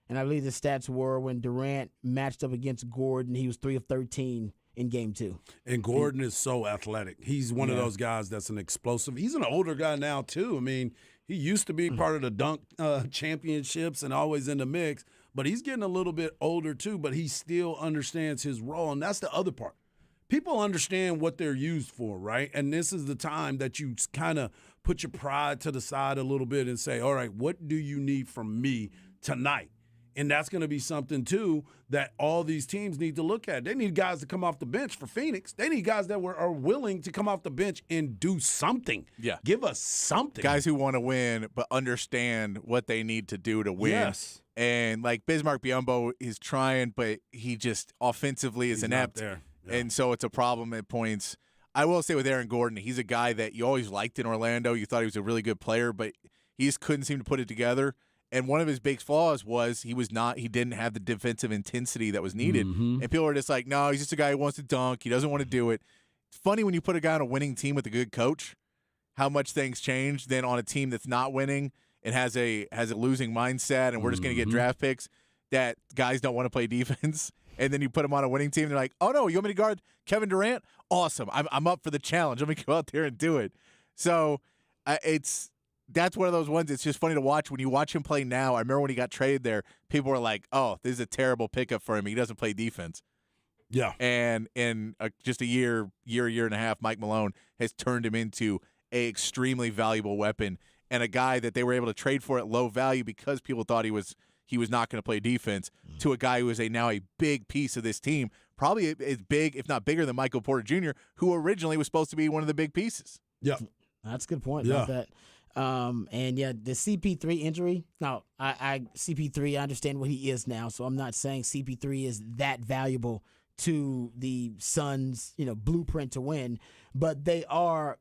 And I believe the stats were when Durant matched up against Gordon, he was 3 of 13 in game 2. And Gordon is so athletic. He's one of those guys that's an explosive. He's an older guy now, too. I mean, he used to be part of the dunk championships and always in the mix, but he's getting a little bit older, too, but he still understands his role, and that's the other part. People understand what they're used for, right? And this is the time that you kind of put your pride to the side a little bit and say, all right, what do you need from me tonight? And that's going to be something, too, that all these teams need to look at. They need guys to come off the bench for Phoenix. They need guys that are willing to come off the bench and do something. Yeah. Give us something. Guys who want to win but understand what they need to do to win. Yes. And, like, Bismarck Biyombo is trying, but he just offensively is inept. Not there. Yeah. And so it's a problem at points. I will say with Aaron Gordon, he's a guy that you always liked in Orlando. You thought he was a really good player, but he just couldn't seem to put it together. And one of his big flaws was he didn't have the defensive intensity that was needed. Mm-hmm. And people are just like, no, he's just a guy who wants to dunk. He doesn't want to do it. It's funny when you put a guy on a winning team with a good coach, how much things change than on a team that's not winning and has a losing mindset and we're just going to get draft picks that guys don't want to play defense. And then you put them on a winning team, and they're like, oh, no, you want me to guard Kevin Durant? Awesome. I'm up for the challenge. Let me go out there and do it. So that's one of those ones. It's just funny to watch. When you watch him play now, I remember when he got traded there, people were like, oh, this is a terrible pickup for him. He doesn't play defense. Yeah. And in just a year and a half, Mike Malone has turned him into an extremely valuable weapon and a guy that they were able to trade for at low value because people thought he was not going to play defense to a guy who is now a big piece of this team, probably as big, if not bigger, than Michael Porter Jr., who originally was supposed to be one of the big pieces. Yeah. That's a good point about that. The CP3 injury. Now, CP3, I understand what he is now, so I'm not saying CP3 is that valuable to the Suns, blueprint to win. But they are,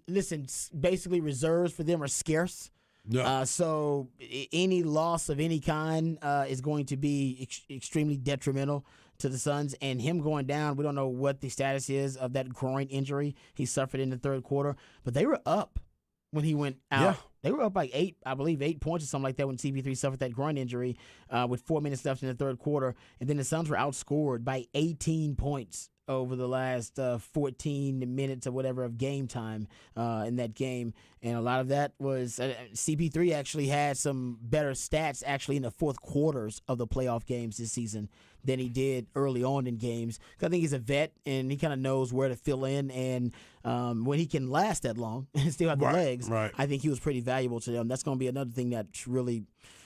listen, basically reserves for them are scarce. Yeah. So any loss of any kind is going to be extremely detrimental to the Suns. And him going down, we don't know what the status is of that groin injury he suffered in the third quarter. But they were up when he went out. Yeah. They were up like 8 points or something like that when CP3 suffered that groin injury with 4 minutes left in the third quarter. And then the Suns were outscored by 18 points over the last 14 minutes or whatever of game time in that game. And a lot of that was CP3 actually had some better stats actually in the fourth quarters of the playoff games this season than he did early on in games. I think he's a vet and he kind of knows where to fill in. And when he can last that long and still have the legs, I think he was pretty valuable to them. That's going to be another thing that's really,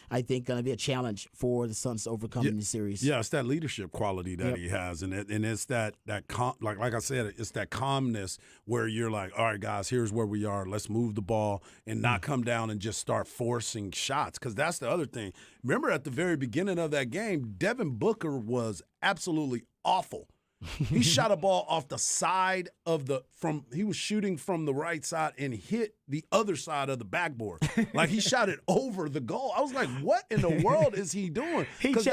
I think, going to be a challenge for the Suns to overcome in the series. Yeah, it's that leadership quality that he has, and it's that like I said, it's that calmness where you're like, all right, guys, here's where we are. Let's move the ball and not come down and just start forcing shots, because that's the other thing. Remember at the very beginning of that game, Devin Booker was absolutely awful. He shot a ball off the side of he was shooting from the right side and hit the other side of the backboard. Like he shot it over the goal. I was like, what in the world is he doing? He was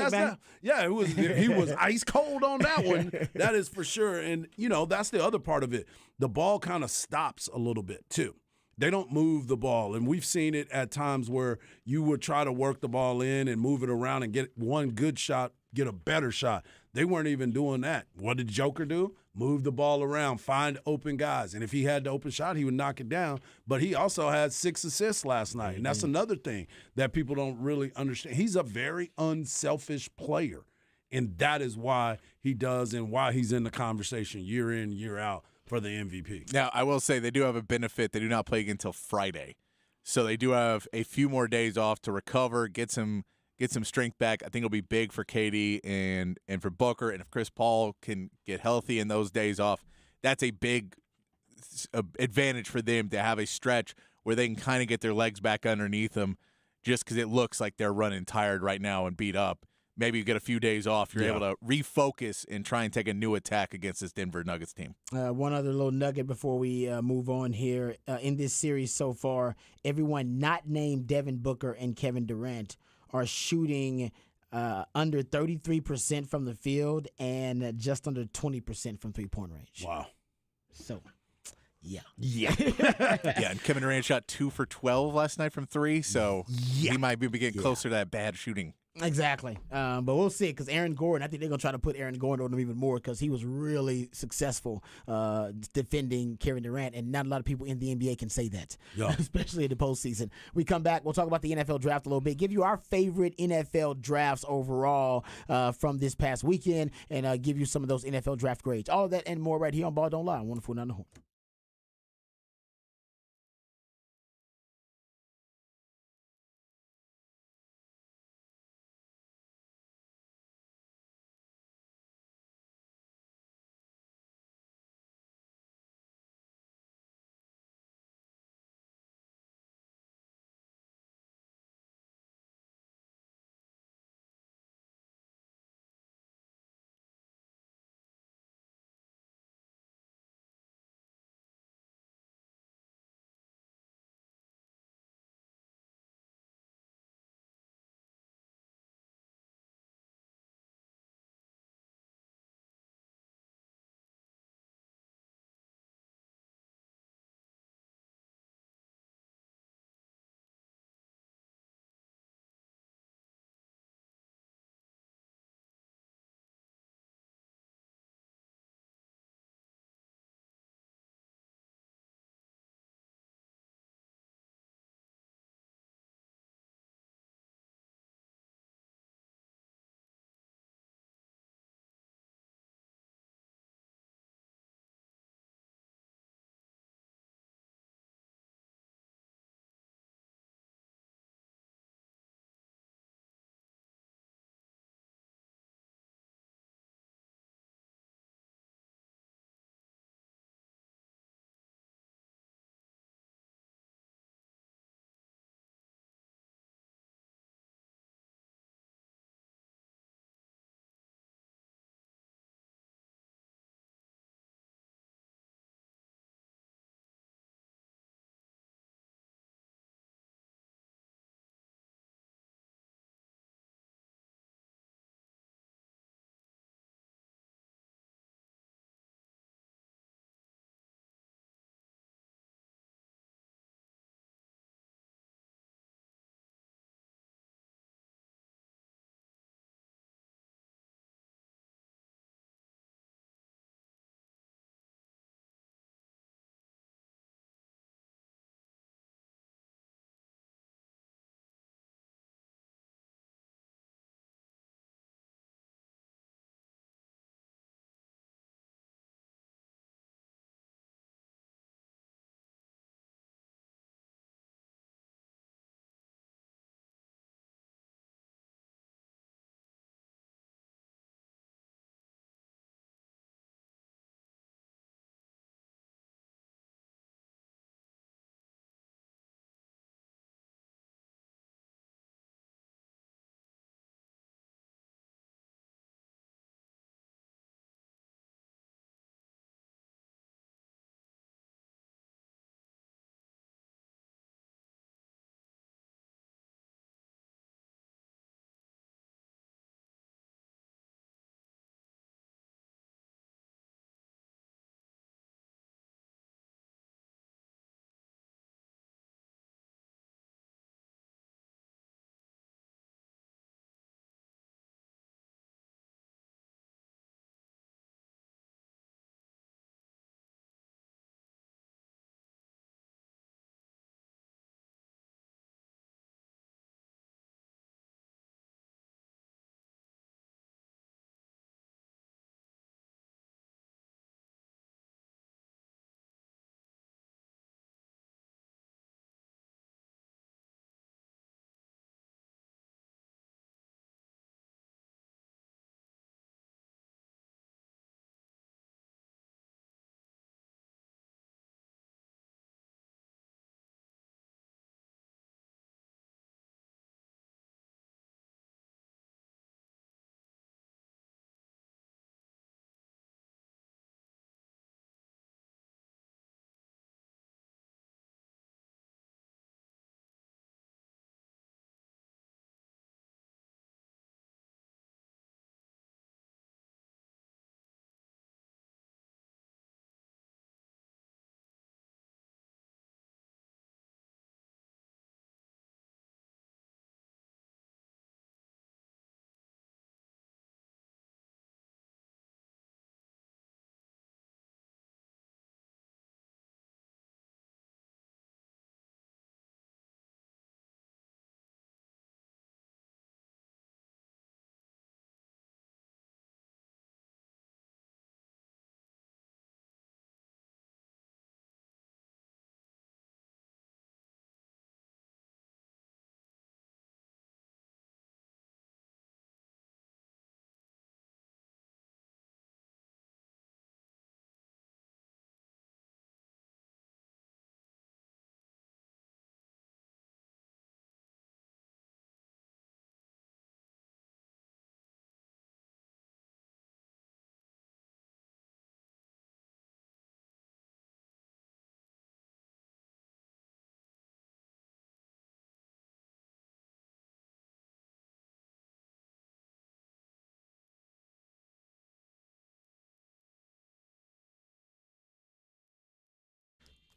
ice cold on that one. That is for sure. And, that's the other part of it. The ball kind of stops a little bit too. They don't move the ball. And we've seen it at times where you would try to work the ball in and move it around and get one good shot, get a better shot. They weren't even doing that. What did Joker do? Move the ball around, find open guys. And if he had the open shot, he would knock it down. But he also had 6 assists last night. And that's another thing that people don't really understand. He's a very unselfish player. And that is why he does and why he's in the conversation year in, year out for the MVP. Now, I will say they do have a benefit. They do not play again until Friday. So they do have a few more days off to recover, get some strength back. I think it'll be big for KD and for Booker. And if Chris Paul can get healthy in those days off, that's a big advantage for them to have a stretch where they can kind of get their legs back underneath them, just because it looks like they're running tired right now and beat up. Maybe you get a few days off, you're able to refocus and try and take a new attack against this Denver Nuggets team. One other little nugget before we move on here. In this series so far, everyone not named Devin Booker and Kevin Durant are shooting under 33% from the field and just under 20% from three-point range. Wow. So, yeah. Yeah, and Kevin Durant shot 2 for 12 last night from 3, so he might be getting closer to that bad shooting Exactly. But we'll see because Aaron Gordon, I think they're going to try to put Aaron Gordon on him even more because he was really successful defending Kevin Durant, and not a lot of people in the NBA can say that, Yeah. especially in the postseason. We come back, we'll talk about the NFL draft a little bit, give you our favorite NFL drafts overall from this past weekend, and give you some of those NFL draft grades. All of that and more right here on Ball Don't Lie. Wonderful, not the horn.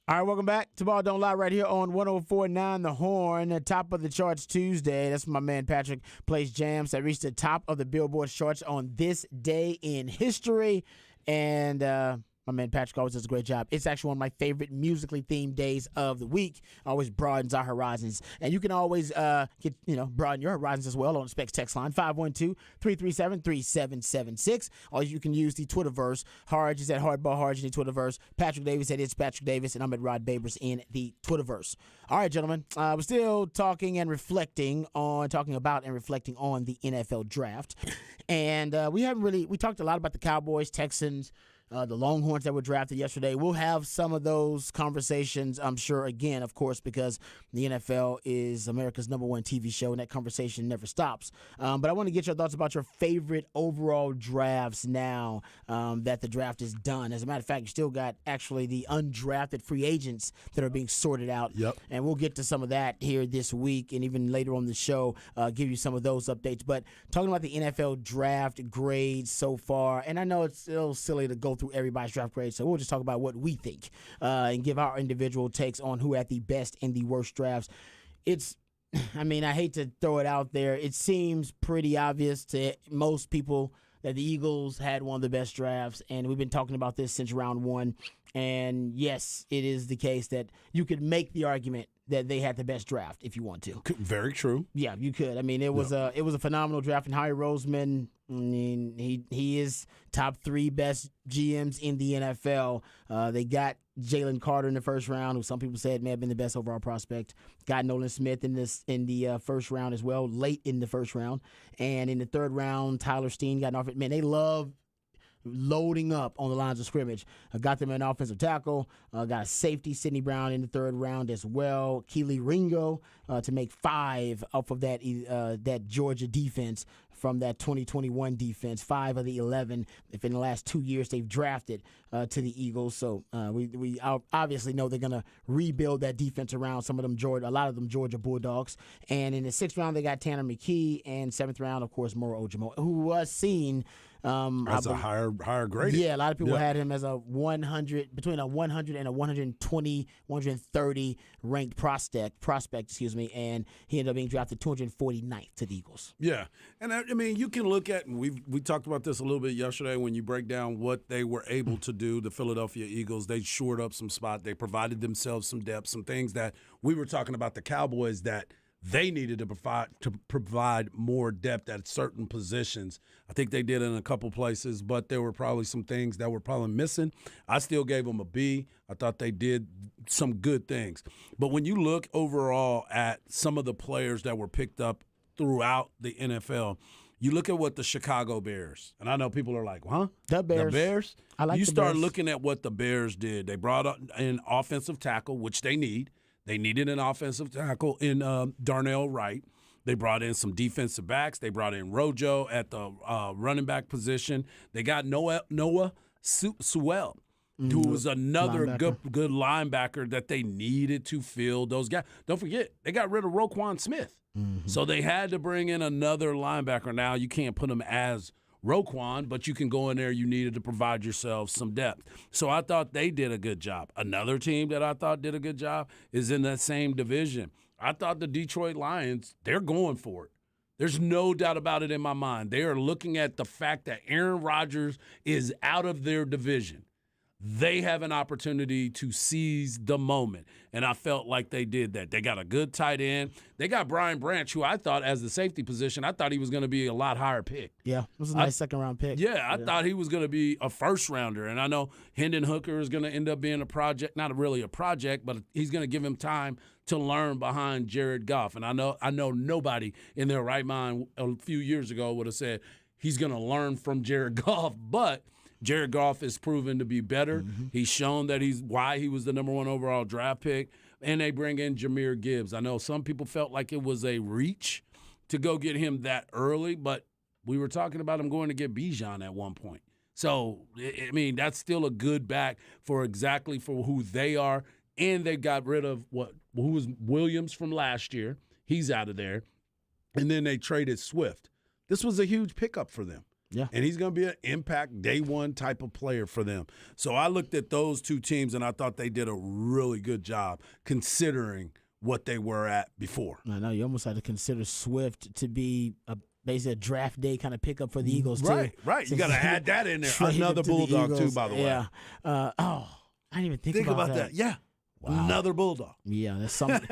All right, welcome back to Ball Don't Lie right here on 104.9 The Horn, top of the charts Tuesday. That's my man Patrick plays jams that reached the top of the Billboard charts on this day in history. And my man Patrick always does a great job. It's actually one of my favorite musically themed days of the week. Always broadens our horizons. And you can always broaden your horizons as well on the Specs text line, 512-337-3776. Or you can use the Twitterverse. Harge is at Hardball Harge in the Twitterverse. Patrick Davis at It's Patrick Davis. And I'm at Rod Babers in the Twitterverse. All right, gentlemen. We're still talking about and reflecting on the NFL draft. And we talked a lot about the Cowboys, Texans, the Longhorns that were drafted yesterday. We'll have some of those conversations, I'm sure, again, of course, because the NFL is America's #1 TV show, and that conversation never stops. But I want to get your thoughts about your favorite overall drafts now that the draft is done. As a matter of fact, you still got actually the undrafted free agents that are being sorted out. Yep. And we'll get to some of that here this week and even later on the show, give you some of those updates. But talking about the NFL draft grades so far, and I know it's a little silly to go through everybody's draft grades, so we'll just talk about what we think and give our individual takes on who had the best and the worst drafts. I hate to throw it out there. It seems pretty obvious to most people that the Eagles had one of the best drafts, and we've been talking about this since round one. And yes, it is the case that you could make the argument that they had the best draft if you want to. Very true. Yeah, you could. It was a phenomenal draft, and Howie Roseman, he is top 3 best GMs in the NFL. They got Jalen Carter in the first round, who some people said may have been the best overall prospect. Got Nolan Smith in the first round as well, late in the first round, and in the third round, Tyler Steen got an offer. Man, they love loading up on the lines of scrimmage. Got them an offensive tackle. Got a safety, Sidney Brown, in the third round as well. Keely Ringo to make 5 off of that Georgia defense from that 2021 defense. 5 of the 11 if in the last 2 years they've drafted to the Eagles. So we obviously know they're going to rebuild that defense around a lot of them Georgia Bulldogs. And in the 6th round, they got Tanner McKee, and 7th round, of course, Moro Ojimo, who was seen as a higher grade. Yeah, a lot of people had him as between a 100 and a 120, 130 ranked prospect, and he ended up being drafted 249th to the Eagles. Yeah, and you can look at, and we talked about this a little bit yesterday when you break down what they were able to do. The Philadelphia Eagles, they shored up some spot. They provided themselves some depth, some things that we were talking about the Cowboys that they needed to provide more depth at certain positions. I think they did in a couple places, but there were probably some things that were probably missing. I still gave them a B. I thought they did some good things. But when you look overall at some of the players that were picked up throughout the NFL, you look at what the Chicago Bears, and I know people are like, huh? The Bears. I like you the start Bears. looking at what the Bears did. They brought up an offensive tackle, which they need. They needed an offensive tackle in Darnell Wright. They brought in some defensive backs. They brought in Rojo at the running back position. They got Noah Sewell, who was another good linebacker that they needed to fill those guys. Don't forget, they got rid of Roquan Smith. Mm-hmm. So they had to bring in another linebacker. Now you can't put him as Roquan, but you can go in there. You needed to provide yourself some depth. So I thought they did a good job. Another team that I thought did a good job is in that same division. I thought the Detroit Lions, they're going for it. There's no doubt about it in my mind. They are looking at the fact that Aaron Rodgers is out of their division. They have an opportunity to seize the moment, and I felt like they did that. They got a good tight end. They got Brian Branch, who I thought as the safety position, I thought he was going to be a lot higher pick. Yeah, it was a nice second-round pick. Yeah, I thought he was going to be a first-rounder, and I know Hendon Hooker is going to end up being a project, not really a project, but he's going to give him time to learn behind Jared Goff. And I know nobody in their right mind a few years ago would have said he's going to learn from Jared Goff, but Jared Goff is proven to be better. Mm-hmm. He's shown that why he was the number 1 overall draft pick. And they bring in Jahmyr Gibbs. I know some people felt like it was a reach to go get him that early, but we were talking about him going to get Bijan at one point. So, that's still a good back for who they are. And they got rid of who was Williams from last year. He's out of there. And then they traded Swift. This was a huge pickup for them. Yeah. And he's going to be an impact day one type of player for them. So I looked at those two teams, and I thought they did a really good job considering what they were at before. I know you almost had to consider Swift to be basically a draft day kind of pickup for the Eagles, too. Right. You got to add that in there. Traded Another to the Bulldog, too, Eagles. by the way. Yeah. I didn't even think About that. Yeah. Wow. Another Bulldog. Yeah, there's something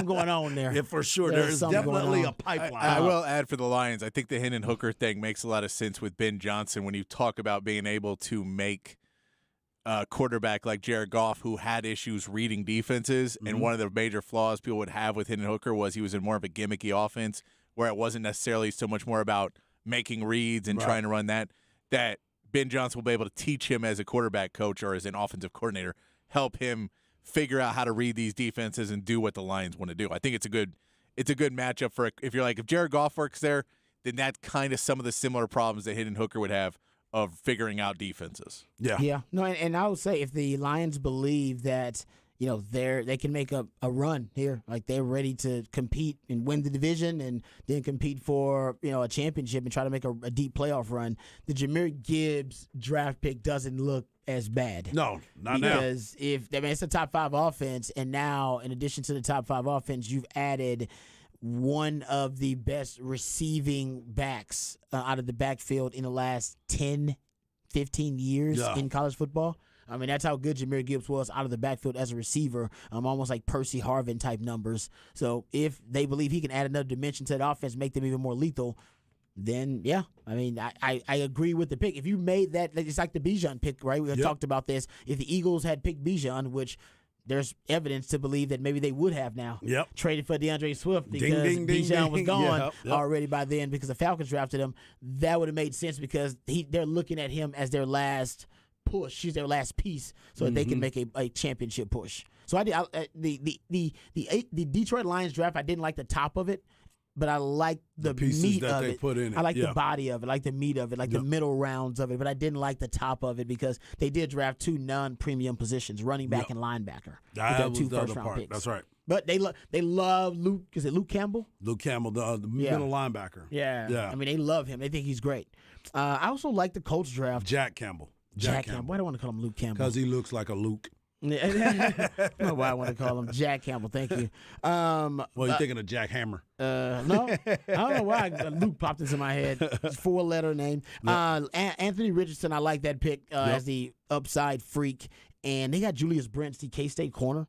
going on there. Yeah, for sure. There's There's something definitely going a on. pipeline. I will add for the Lions, I think the Hendon Hooker thing makes a lot of sense with Ben Johnson when you talk about being able to make a quarterback like Jared Goff, who had issues reading defenses, and one of the major flaws people would have with Hendon Hooker was he was in more of a gimmicky offense where it wasn't necessarily so much more about making reads and trying to run that Ben Johnson will be able to teach him as a quarterback coach or as an offensive coordinator, help him figure out how to read these defenses and do what the Lions want to do. I think it's a good matchup for if Jared Goff works there, then that's kind of some of the similar problems that Hendon Hooker would have of figuring out defenses. Yeah. Yeah. No, and I would say if the Lions believe that they can make a run here, like they're ready to compete and win the division and then compete for a championship and try to make a deep playoff run, the Jahmyr Gibbs draft pick doesn't look as bad. No, not now. Because it's a top 5 offense, and now in addition to the top 5 offense, you've added one of the best receiving backs out of the backfield in the last 10, 15 years in college football. I mean, that's how good Jahmyr Gibbs was out of the backfield as a receiver, almost like Percy Harvin type numbers. So if they believe he can add another dimension to that offense, make them even more lethal, then yeah, I mean, I agree with the pick. If you made that, it's like the Bijan pick, right? We talked about this. If the Eagles had picked Bijan, which there's evidence to believe that maybe they would have now traded for DeAndre Swift because Bijan was gone already by then because the Falcons drafted him, that would have made sense because they're looking at him as their last push. She's their last piece so that they can make a championship push. So the Detroit Lions draft, I didn't like the top of it, but I like the pieces meat that of they it. put in it. I like the body of it, like the meat of it, like the middle rounds of it, but I didn't like the top of it because they did draft 2 non-premium positions, running back and linebacker. That was 2 the other first-round part. picks. That's right. But they love Luke. Is it Luke Campbell? Luke Campbell, the middle linebacker. Yeah. I mean, they love him. They think he's great. I also like the Colts draft. Jack Campbell. Jack Campbell. Why do I want to call him Luke Campbell? Because he looks like a Luke. I don't know why I want to call him Jack Campbell. Thank you. Well, you're thinking of Jack Hammer. No, I don't know why Luke popped into my head. 4-letter name. Anthony Richardson, I like that pick as the upside freak. And they got Julius Brents, the K-State corner,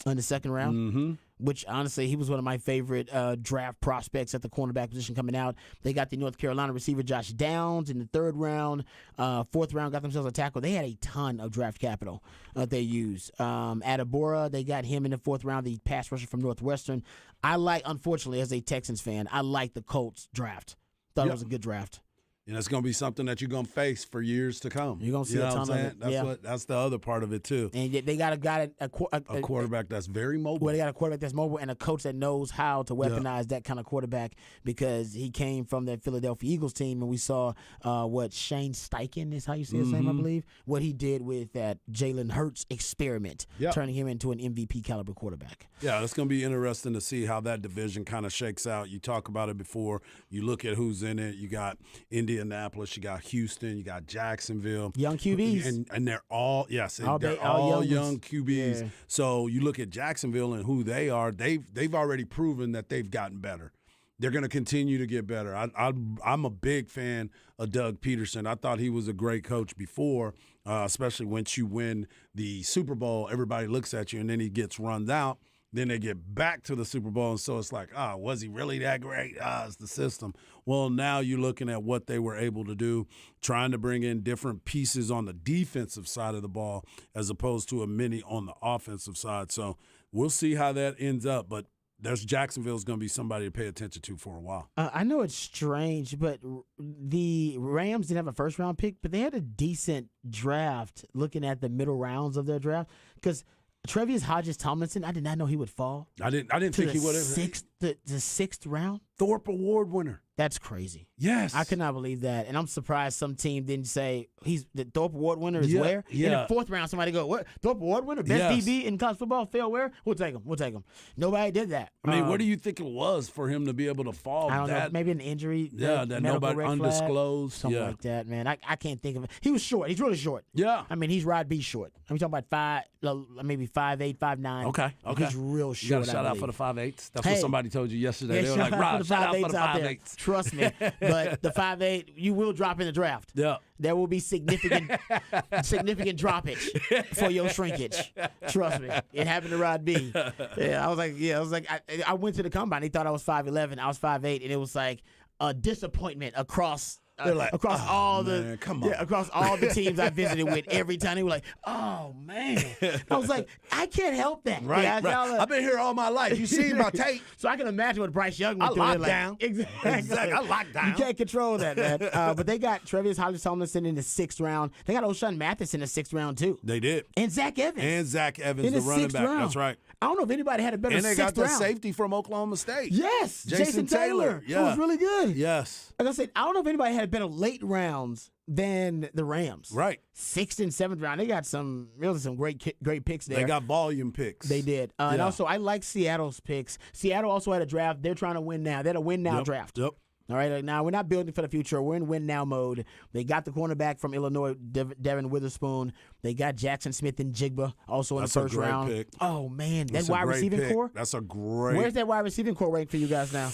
in the second round, which honestly, he was one of my favorite draft prospects at the cornerback position coming out. They got the North Carolina receiver Josh Downs in the 3rd round. 4th round, got themselves a tackle. They had a ton of draft capital they used. Adebora, they got him in the 4th round, the pass rusher from Northwestern. Unfortunately, as a Texans fan, I like the Colts draft. Thought it was a good draft. And it's going to be something that you're going to face for years to come. You're going to see a ton of it. That's the other part of it, too. And they got a quarterback that's very mobile. Well, they got a quarterback that's mobile and a coach that knows how to weaponize that kind of quarterback because he came from the Philadelphia Eagles team, and we saw what Shane Steichen is how you say his name, I believe, what he did with that Jalen Hurts experiment, turning him into an MVP caliber quarterback. Yeah, it's going to be interesting to see how that division kind of shakes out. You talk about it before. You look at who's in it. You got Indianapolis, you got Houston, you got Jacksonville. Young QBs. And they're all, they're all young QBs. Yeah. So you look at Jacksonville and who they are, they've already proven that they've gotten better. They're going to continue to get better. I'm a big fan of Doug Peterson. I thought he was a great coach before, especially once you win the Super Bowl, everybody looks at you, and then he gets run out. Then they get back to the Super Bowl, and so it's like, was he really that great? It's the system. Well, now you're looking at what they were able to do, trying to bring in different pieces on the defensive side of the ball as opposed to a mini on the offensive side. So we'll see how that ends up, but Jacksonville's going to be somebody to pay attention to for a while. I know it's strange, but the Rams didn't have a first-round pick, but they had a decent draft looking at the middle rounds of their draft because Tre'Vius Hodges-Tomlinson, I did not know he would fall. I didn't think he would have. 6th the 6th round? Thorpe Award winner. That's crazy. Yes. I could not believe that. And I'm surprised some team didn't say he's the Thorpe Award winner is Yeah, where? yeah. In the 4th round, somebody go, what? Thorpe Award winner? Best Yes. DB in college football? Phil where? We'll take him. We'll take him. Nobody did that. I mean, what do you think it was for him to be able to fall I don't know. that? Maybe an injury. Yeah, that medical nobody red flag, undisclosed. something Yeah. like that, man. I can't think of it. He was short. He's really short. Yeah. I mean, he's Rod B short. I'm talking about maybe 5'8", 5'9". Okay. He's real short. You got a shout I out for believe. the 5'8"s. That's Hey. what somebody told you yesterday. Yeah, They were like, Rod, shout out for the out there. 5'8"s. Trust me. But the 5'8", you will drop in the draft. Yeah. There will be significant droppage for your shrinkage. Trust me. It happened to Rod B. I was like, I went to the combine. He thought I was 5'11". I was 5'8", and it was like a disappointment across. They're like, across "Oh, all man, come on." across all the teams I visited with, every time they were like, "Oh man," I was like, "I can't help that." Right. guys. right. Y'all are- I've been here all my life. You seen my tape. So I can imagine what Bryce Young went I through. locked Like, down. Exactly. I locked down. You can't control that, man. But they got Trevius Hollis-Tomlinson in the 6th round. They got O'Shawn Mathis in the 6th round too, They did. and Zach Evans And Zach Evans, in the the running 6th back. round. That's right. I don't know if anybody had a better And they 6th got the round. safety from Oklahoma State. Yes, Jason Taylor. Yeah. He was really good. Yes. Like I said, I don't know if anybody had better late rounds than the Rams. Right. 6th and 7th round. They got some great picks there. They got volume picks. They did. And Yeah. also, I like Seattle's picks. Seattle also had a draft. They're trying to win now. They had a win now Yep. draft. Yep. All right, like, now we're not building for the future. We're in win now mode. They got the cornerback from Illinois, Devin Witherspoon. They got Jackson Smith and Jigba also in That's the a 1st great round. pick. Oh man, that That's a wide great receiving pick. core. That's a great. Where's that wide receiving core rank for you guys now?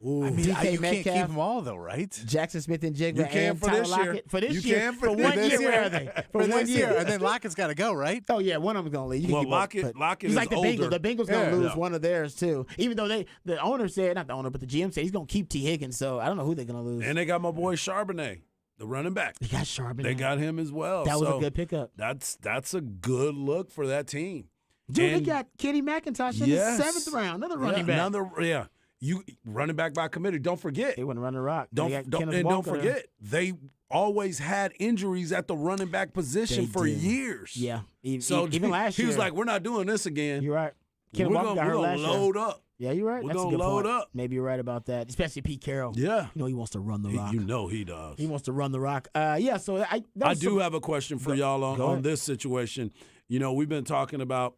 Ooh. I mean, DK you can't keep Metcalf. them all, though, right? Jackson Smith and Jigba You can and for Tyler this year. Lockett. For this You year. can for For 1 this year, year. where are they? For For 1 this year. year, and then Lockett's got to go, right? Oh yeah, one of them's gonna leave. You can Well, keep both, Lockett- but Lockett he's is like the older. Bengals. The Bengals gonna Yeah. lose Yeah. one of theirs too. Even though the owner said, not the owner, but the GM said he's gonna keep T Higgins. So I don't know who they're gonna lose. And they got my boy Charbonnet, the running back. They got Charbonnet. They got him as well. that was So a good pickup. That's a good look for that team. Dude, And- they got Kenny McIntosh in Yes. the 7th round. Another running back. You running back by committee. Don't forget. They wouldn't run the rock. Don't They got don't, Kenneth and don't Walker there. forget they always had injuries at the running back position They for did. years. Yeah. So Even last year. he was like, "We're not doing this again. You're right. We're Kenneth Walker gonna, got hurt we're last gonna year. load up." Yeah, you're right. We're That's a gonna good load point. up. Maybe you're right about that. Especially Pete Carroll. Yeah, You know he wants to run the rock. you know he does. He wants to run the rock. Yeah, so that I was do some- have a question for y'all go on ahead. this situation. You know, we've been talking about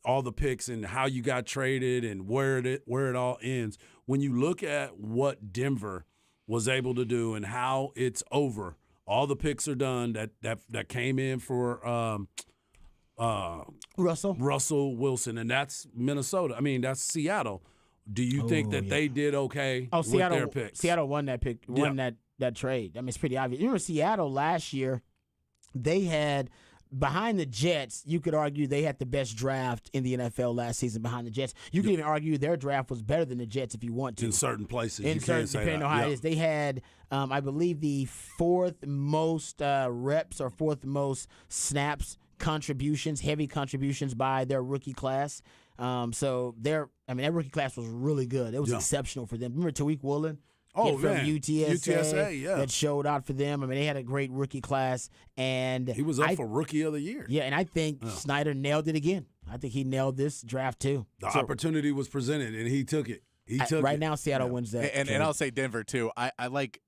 all the picks and how you got traded and where it all ends. When you look at what Denver was able to do and how it's over, all the picks are done that came in for Russell. Wilson, and that's Minnesota. I mean, that's Seattle. Do you think that they did okay Oh, with Seattle. their picks? Seattle won that pick. Won that trade. I mean, it's pretty obvious. You remember Seattle last year? They had behind the Jets. You could argue they had the best draft in the NFL last season. Behind the Jets, you could even argue their draft was better than the Jets if you want to. in certain places, In you certain, can't say depending that. on how Yeah. it is, they had, I believe, the 4th most reps or 4th most snaps contributions, heavy contributions by their rookie class. So their rookie class was really good. It was Yeah. exceptional for them. Remember Tariq Woolen? Oh, Kid from man. UTSA, UTSA, yeah. that showed out for them. I mean, they had a great rookie class, and He was up for Rookie of the Year. yeah. And I think Snyder nailed it again. I think he nailed this draft too. The So, opportunity was presented, and he took it. He took right it. now, Seattle wins that. And trade. I'll say Denver too. I like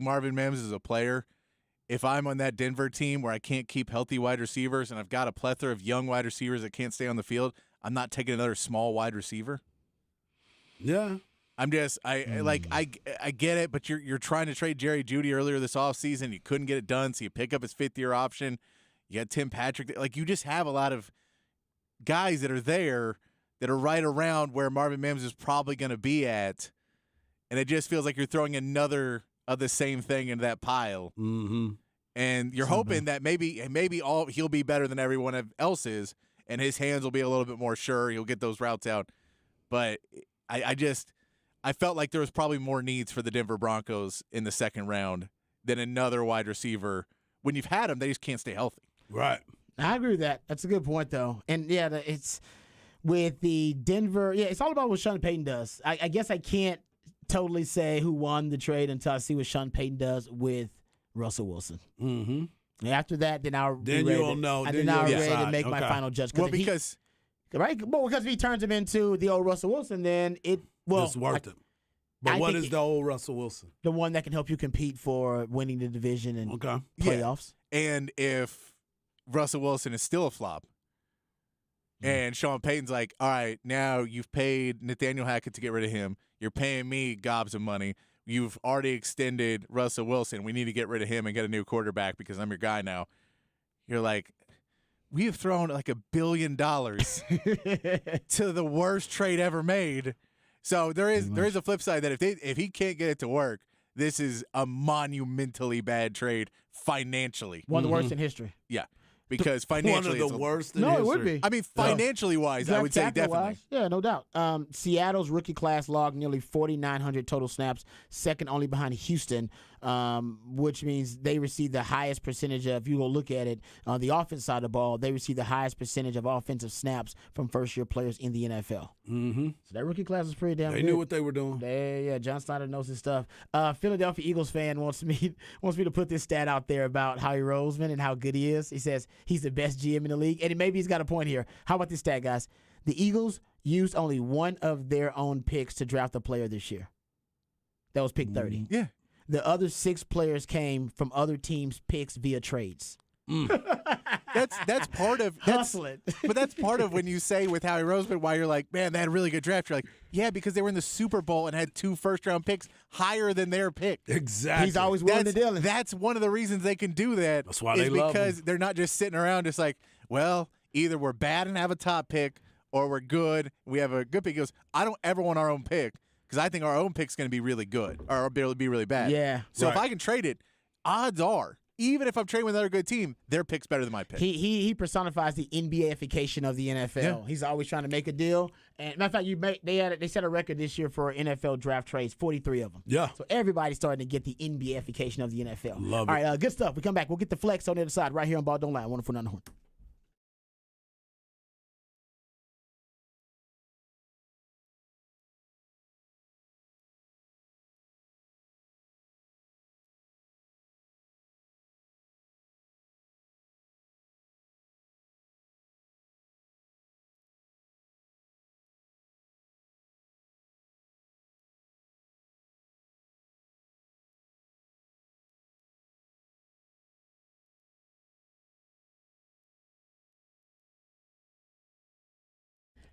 Marvin Mims as a player. If I'm on that Denver team where I can't keep healthy wide receivers and I've got a plethora of young wide receivers that can't stay on the field, I'm not taking another small wide receiver. Yeah. I'm just I get it, but you're trying to trade Jerry Jeudy earlier this offseason. You couldn't get it done, so you pick up his 5th-year option. You got Tim Patrick. Like, you just have a lot of guys that are there that are right around where Marvin Mims is probably going to be at, and it just feels like you're throwing another of the same thing into that pile. Mm-hmm. And you're hoping that maybe he'll be better than everyone else is, and his hands will be a little bit more sure. He'll get those routes out. But I felt like there was probably more needs for the Denver Broncos in the 2nd round than another wide receiver. When you've had them, they just can't stay healthy. Right. I agree with that. That's a good point, though. And yeah, it's with the Denver. Yeah, it's all about what Sean Payton does. I guess I can't totally say who won the trade until I see what Sean Payton does with Russell Wilson. Mm-hmm. And after that, then I'll be Then ready you'll to, know. and Then then I'll you'll ready to decide. make my Okay. final judgment. Well, because Right? Well, because if he turns him into the old Russell Wilson, then Well, it's worth it. But I what think is the old Russell Wilson? the one that can help you compete for winning the division and Okay. playoffs. And if Russell Wilson is still a flop, and Sean Payton's like, all right, now you've paid Nathaniel Hackett to get rid of him. You're paying me gobs of money. You've already extended Russell Wilson. We need to get rid of him and get a new quarterback because I'm your guy now. You're like, we have thrown like $1 billion to the worst trade ever made. So there is a flip side that if he can't get it to work, this is a monumentally bad trade financially. One of the worst in history. Yeah, because One financially, of the worst in No, it would history. be. I mean, financially wise, I would say definitely. Yeah, no doubt. Seattle's rookie class logged nearly 4,900 total snaps, second only behind Houston, which means they received the highest percentage of, if you go look at it, on the offense side of the ball, they received the highest percentage of offensive snaps from first-year players in the NFL. Mm-hmm. So that rookie class is pretty damn They good. knew what they were doing. Yeah, John Snyder knows his stuff. Philadelphia Eagles fan wants me to put this stat out there about Howie Roseman and how good he is. He says he's the best GM in the league, and maybe he's got a point here. How about this stat, guys? The Eagles used only one of their own picks to draft a player this year. That was pick 30. Yeah. The other 6 players came from other teams' picks via trades. That's part of Hustling. But that's part of when you say with Howie Roseman why you're like, man, they had a really good draft. You're like, yeah, because they were in the Super Bowl and had 2 first-round picks higher than their pick. Exactly. He's always willing to deal. That's one of the reasons they can do that. That's why is they love because him. they're not just sitting around just like, well, either we're bad and have a top pick or we're good. We have a good pick. He goes, I don't ever want our own pick because I think our own pick's going to be really good or be really bad. Yeah. So if Right. I can trade it, odds are, even if I'm trading with another good team, their pick's better than my pick. He personifies the NBA-ification of the NFL. Yeah. He's always trying to make a deal. And matter of fact, they set a record this year for NFL draft trades, 43 of them. Yeah. So everybody's starting to get the NBA-ification of the NFL. Love All it. right, good stuff. We come back. We'll get the flex on the other side right here on Ball Don't Lie. Wonderful on the horn.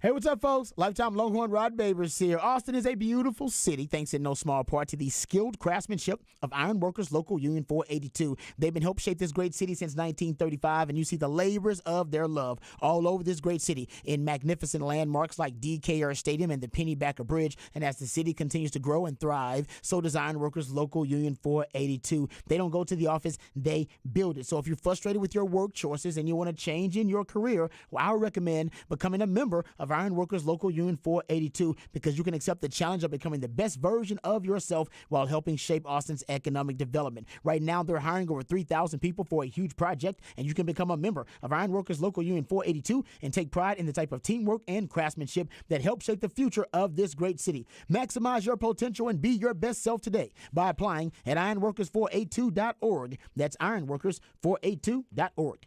Hey, what's up, folks? Lifetime Longhorn Rod Babers here. Austin is a beautiful city, thanks in no small part to the skilled craftsmanship of Iron Workers Local Union 482. They've been helping shape this great city since 1935, and you see the labors of their love all over this great city in magnificent landmarks like DKR Stadium and the Pennybacker Bridge. And as the city continues to grow and thrive, so does Iron Workers Local Union 482. They don't go to the office, they build it. So if you're frustrated with your work choices and you want to change in your career, well, I would recommend becoming a member of Iron Workers Local Union 482 because you can accept the challenge of becoming the best version of yourself while helping shape Austin's economic development. Right now, they're hiring over 3,000 people for a huge project, and you can become a member of Iron Workers Local Union 482 and take pride in the type of teamwork and craftsmanship that helps shape the future of this great city. Maximize your potential and be your best self today by applying at ironworkers482.org. That's ironworkers482.org.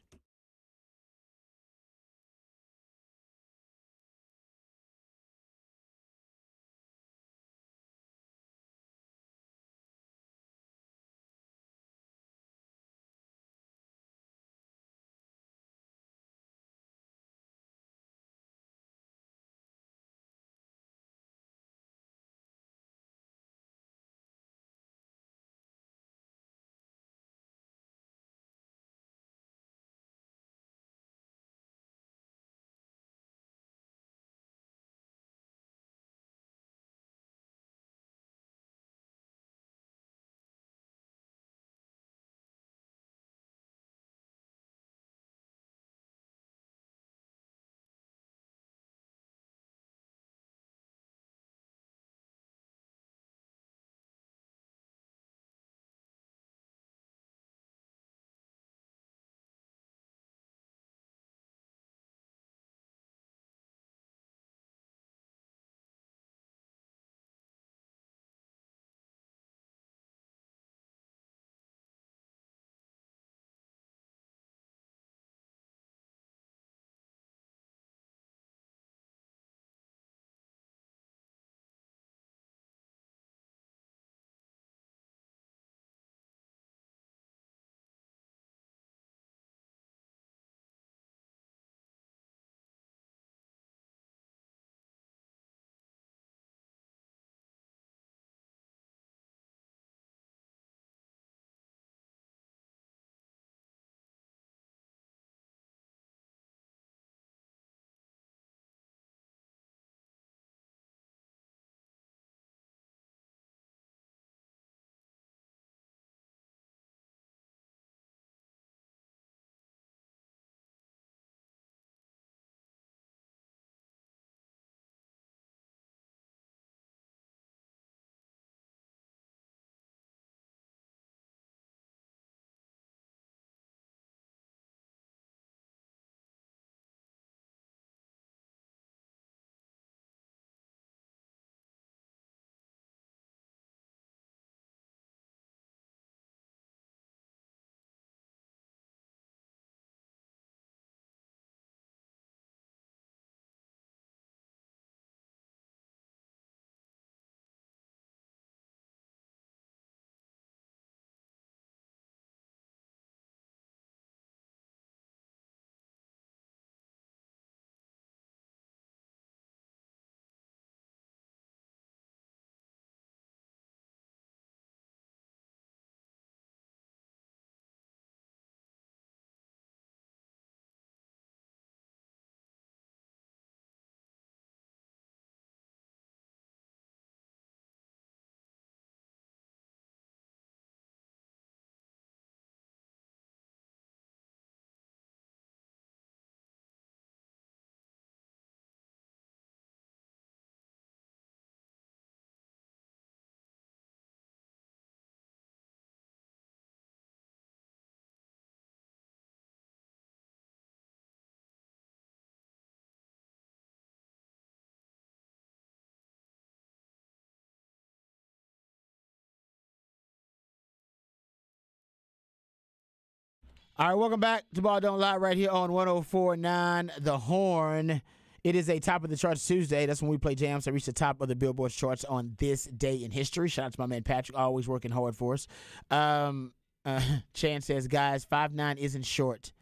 All right, welcome back to Ball Don't Lie right here on 104.9 The Horn. It is a top of the charts Tuesday. That's when we play jams that reach the top of the Billboard charts on this day in history. Shout out to my man Patrick, always working hard for us. Chan says, guys, 5'9" isn't short.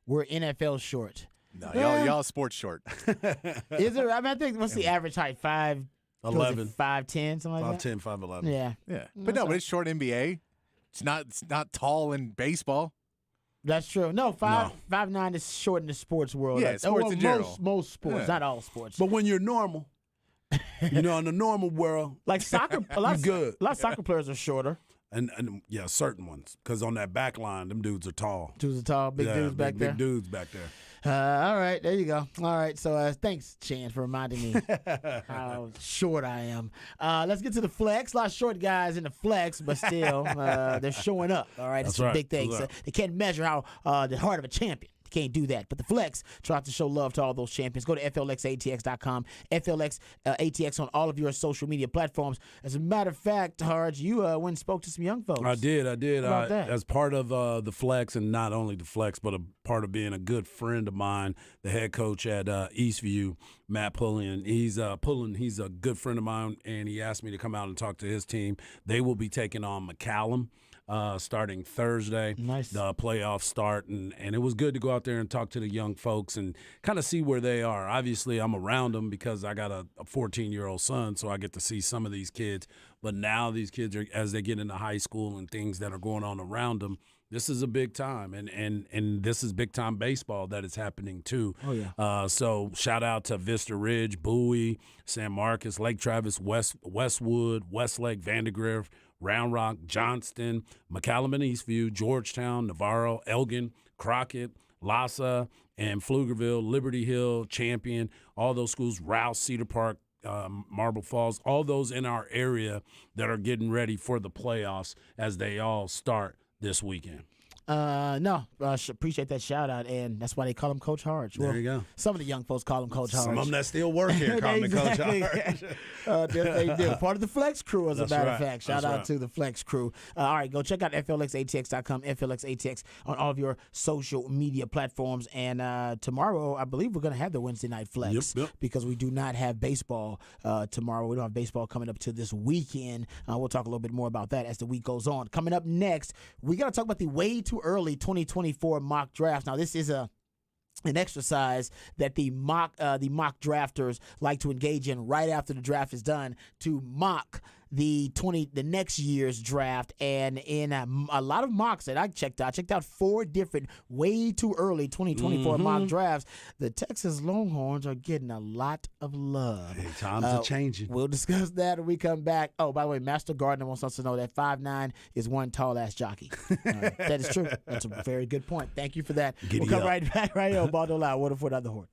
We're NFL short. No, Yeah. y'all sports short. Is it? I mean, I think, what's the average height? 5'11", 5'10", something like that? 5'10", 5'11". Yeah. Yeah, but no, but it's short NBA. It's not tall in baseball. That's true. No, 5'9" is short in the sports world. Yeah, sports well, in general. Most sports, Yeah. not all sports. But when you're normal, in the normal world, Like soccer, a lot of soccer players are shorter. and yeah, certain ones, because on that back line, them dudes are tall. Dudes are tall, big dudes back there. Big dudes back there. All right, there you go. All right, so thanks, Chan, for reminding me how short I am. Let's get to the flex. A lot of short guys in the flex, but still, they're showing up. All right, That's it's a right. big thing. That's So right. they can't measure how the heart of a champion. Can't do that. But the Flex tries to show love to all those champions. Go to FLXATX.com. FLX ATX on all of your social media platforms. As a matter of fact, Harge, you went and spoke to some young folks. I did. How about that? As part of the Flex, and not only the Flex, but a part of being a good friend of mine, the head coach at Eastview, Matt Pullen. He's a good friend of mine, and he asked me to come out and talk to his team. They will be taking on McCallum. Starting Thursday. Nice. The playoffs start, and it was good to go out there and talk to the young folks and kind of see where they are. Obviously, I'm around them because I got a 14-year-old son, so I get to see some of these kids. But now these kids, as they get into high school and things that are going on around them, this is a big time, and this is big-time baseball that is happening too. Oh, yeah. So shout out to Vista Ridge, Bowie, San Marcos, Lake Travis, Westwood, Westlake, Vandergrift, Round Rock, Johnston, McCallum and Eastview, Georgetown, Navarro, Elgin, Crockett, Lassa, and Pflugerville, Liberty Hill, Champion, all those schools, Rouse, Cedar Park, Marble Falls, all those in our area that are getting ready for the playoffs as they all start this weekend. No, appreciate that shout out, and that's why they call him Coach Harge. Well, There you go. Some of the young folks call him Coach Harge. Some of them that still work here call me Coach Exactly. Harge. They do. Part of the Flex crew, as That's a matter right. of fact. Shout That's out right. to the Flex crew. All right, go check out FLXATX.com, FLXATX on all of your social media platforms. And tomorrow, I believe we're going to have the Wednesday Night Flex Yep. because we do not have baseball tomorrow. We don't have baseball coming up to this weekend. We'll talk a little bit more about that as the week goes on. Coming up next, we got to talk about the way too early 2024 mock drafts. Now, this is an exercise that the mock drafters like to engage in right after the draft is done to mock the next year's draft. And in a lot of mocks that I checked out 4 different way too early 2024 mock drafts. The Texas Longhorns are getting a lot of love. Hey, times are changing. We'll discuss that when we come back. Oh, by the way, Master Gardner wants us to know that 5'9" is one tall ass jockey. That is true. That's a very good point. Thank you for that. Giddy We'll come up. right back right here on Ball Don't Lie. What if we're not the Horn?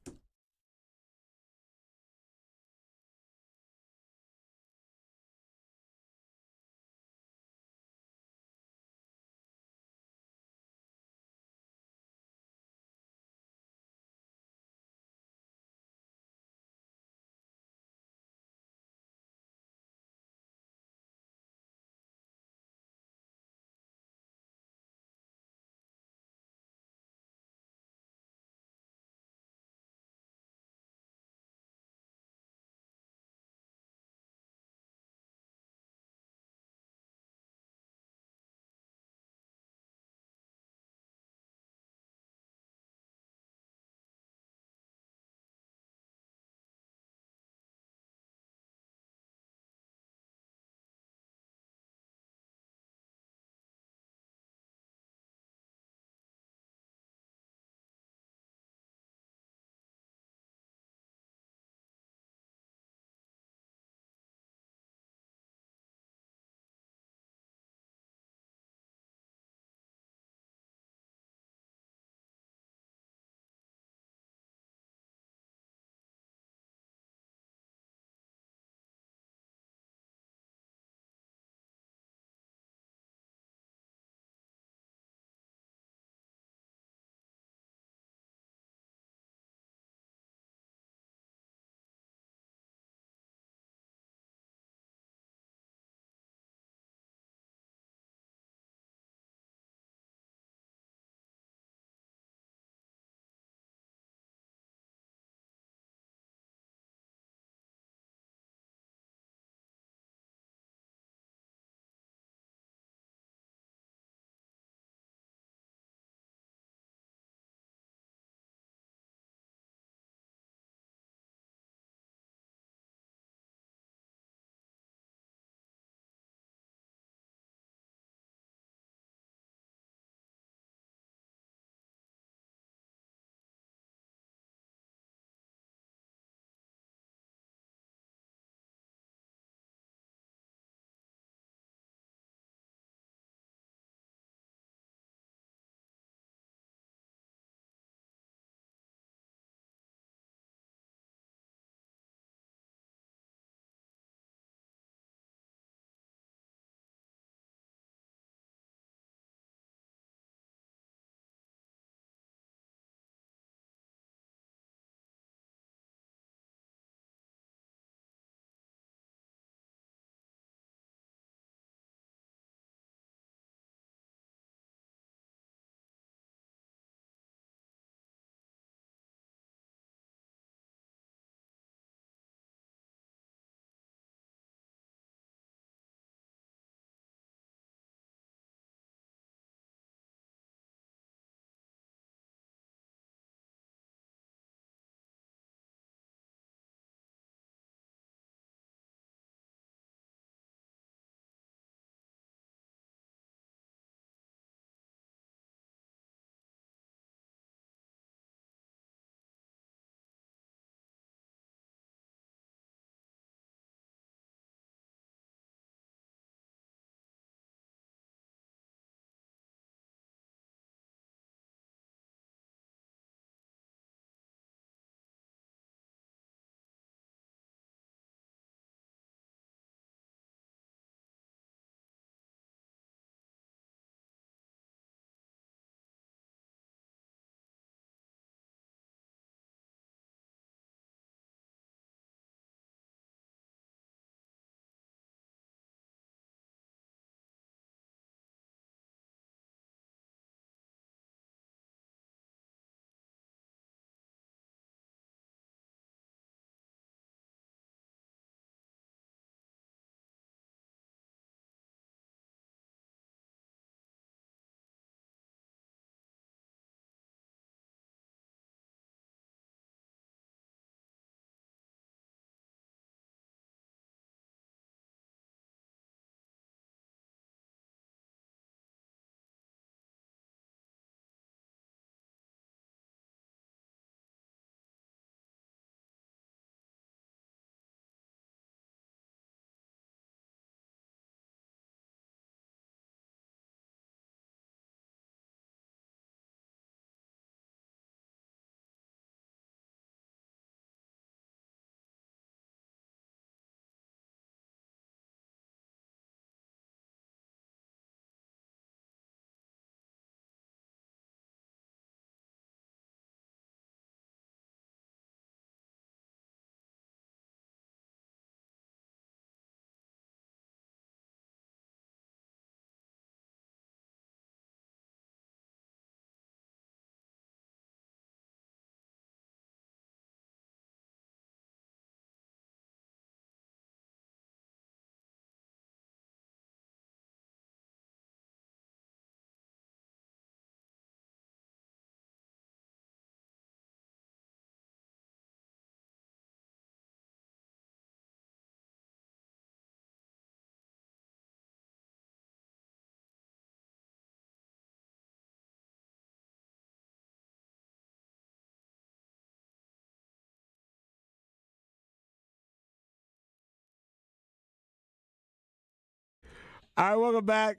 All right, welcome back.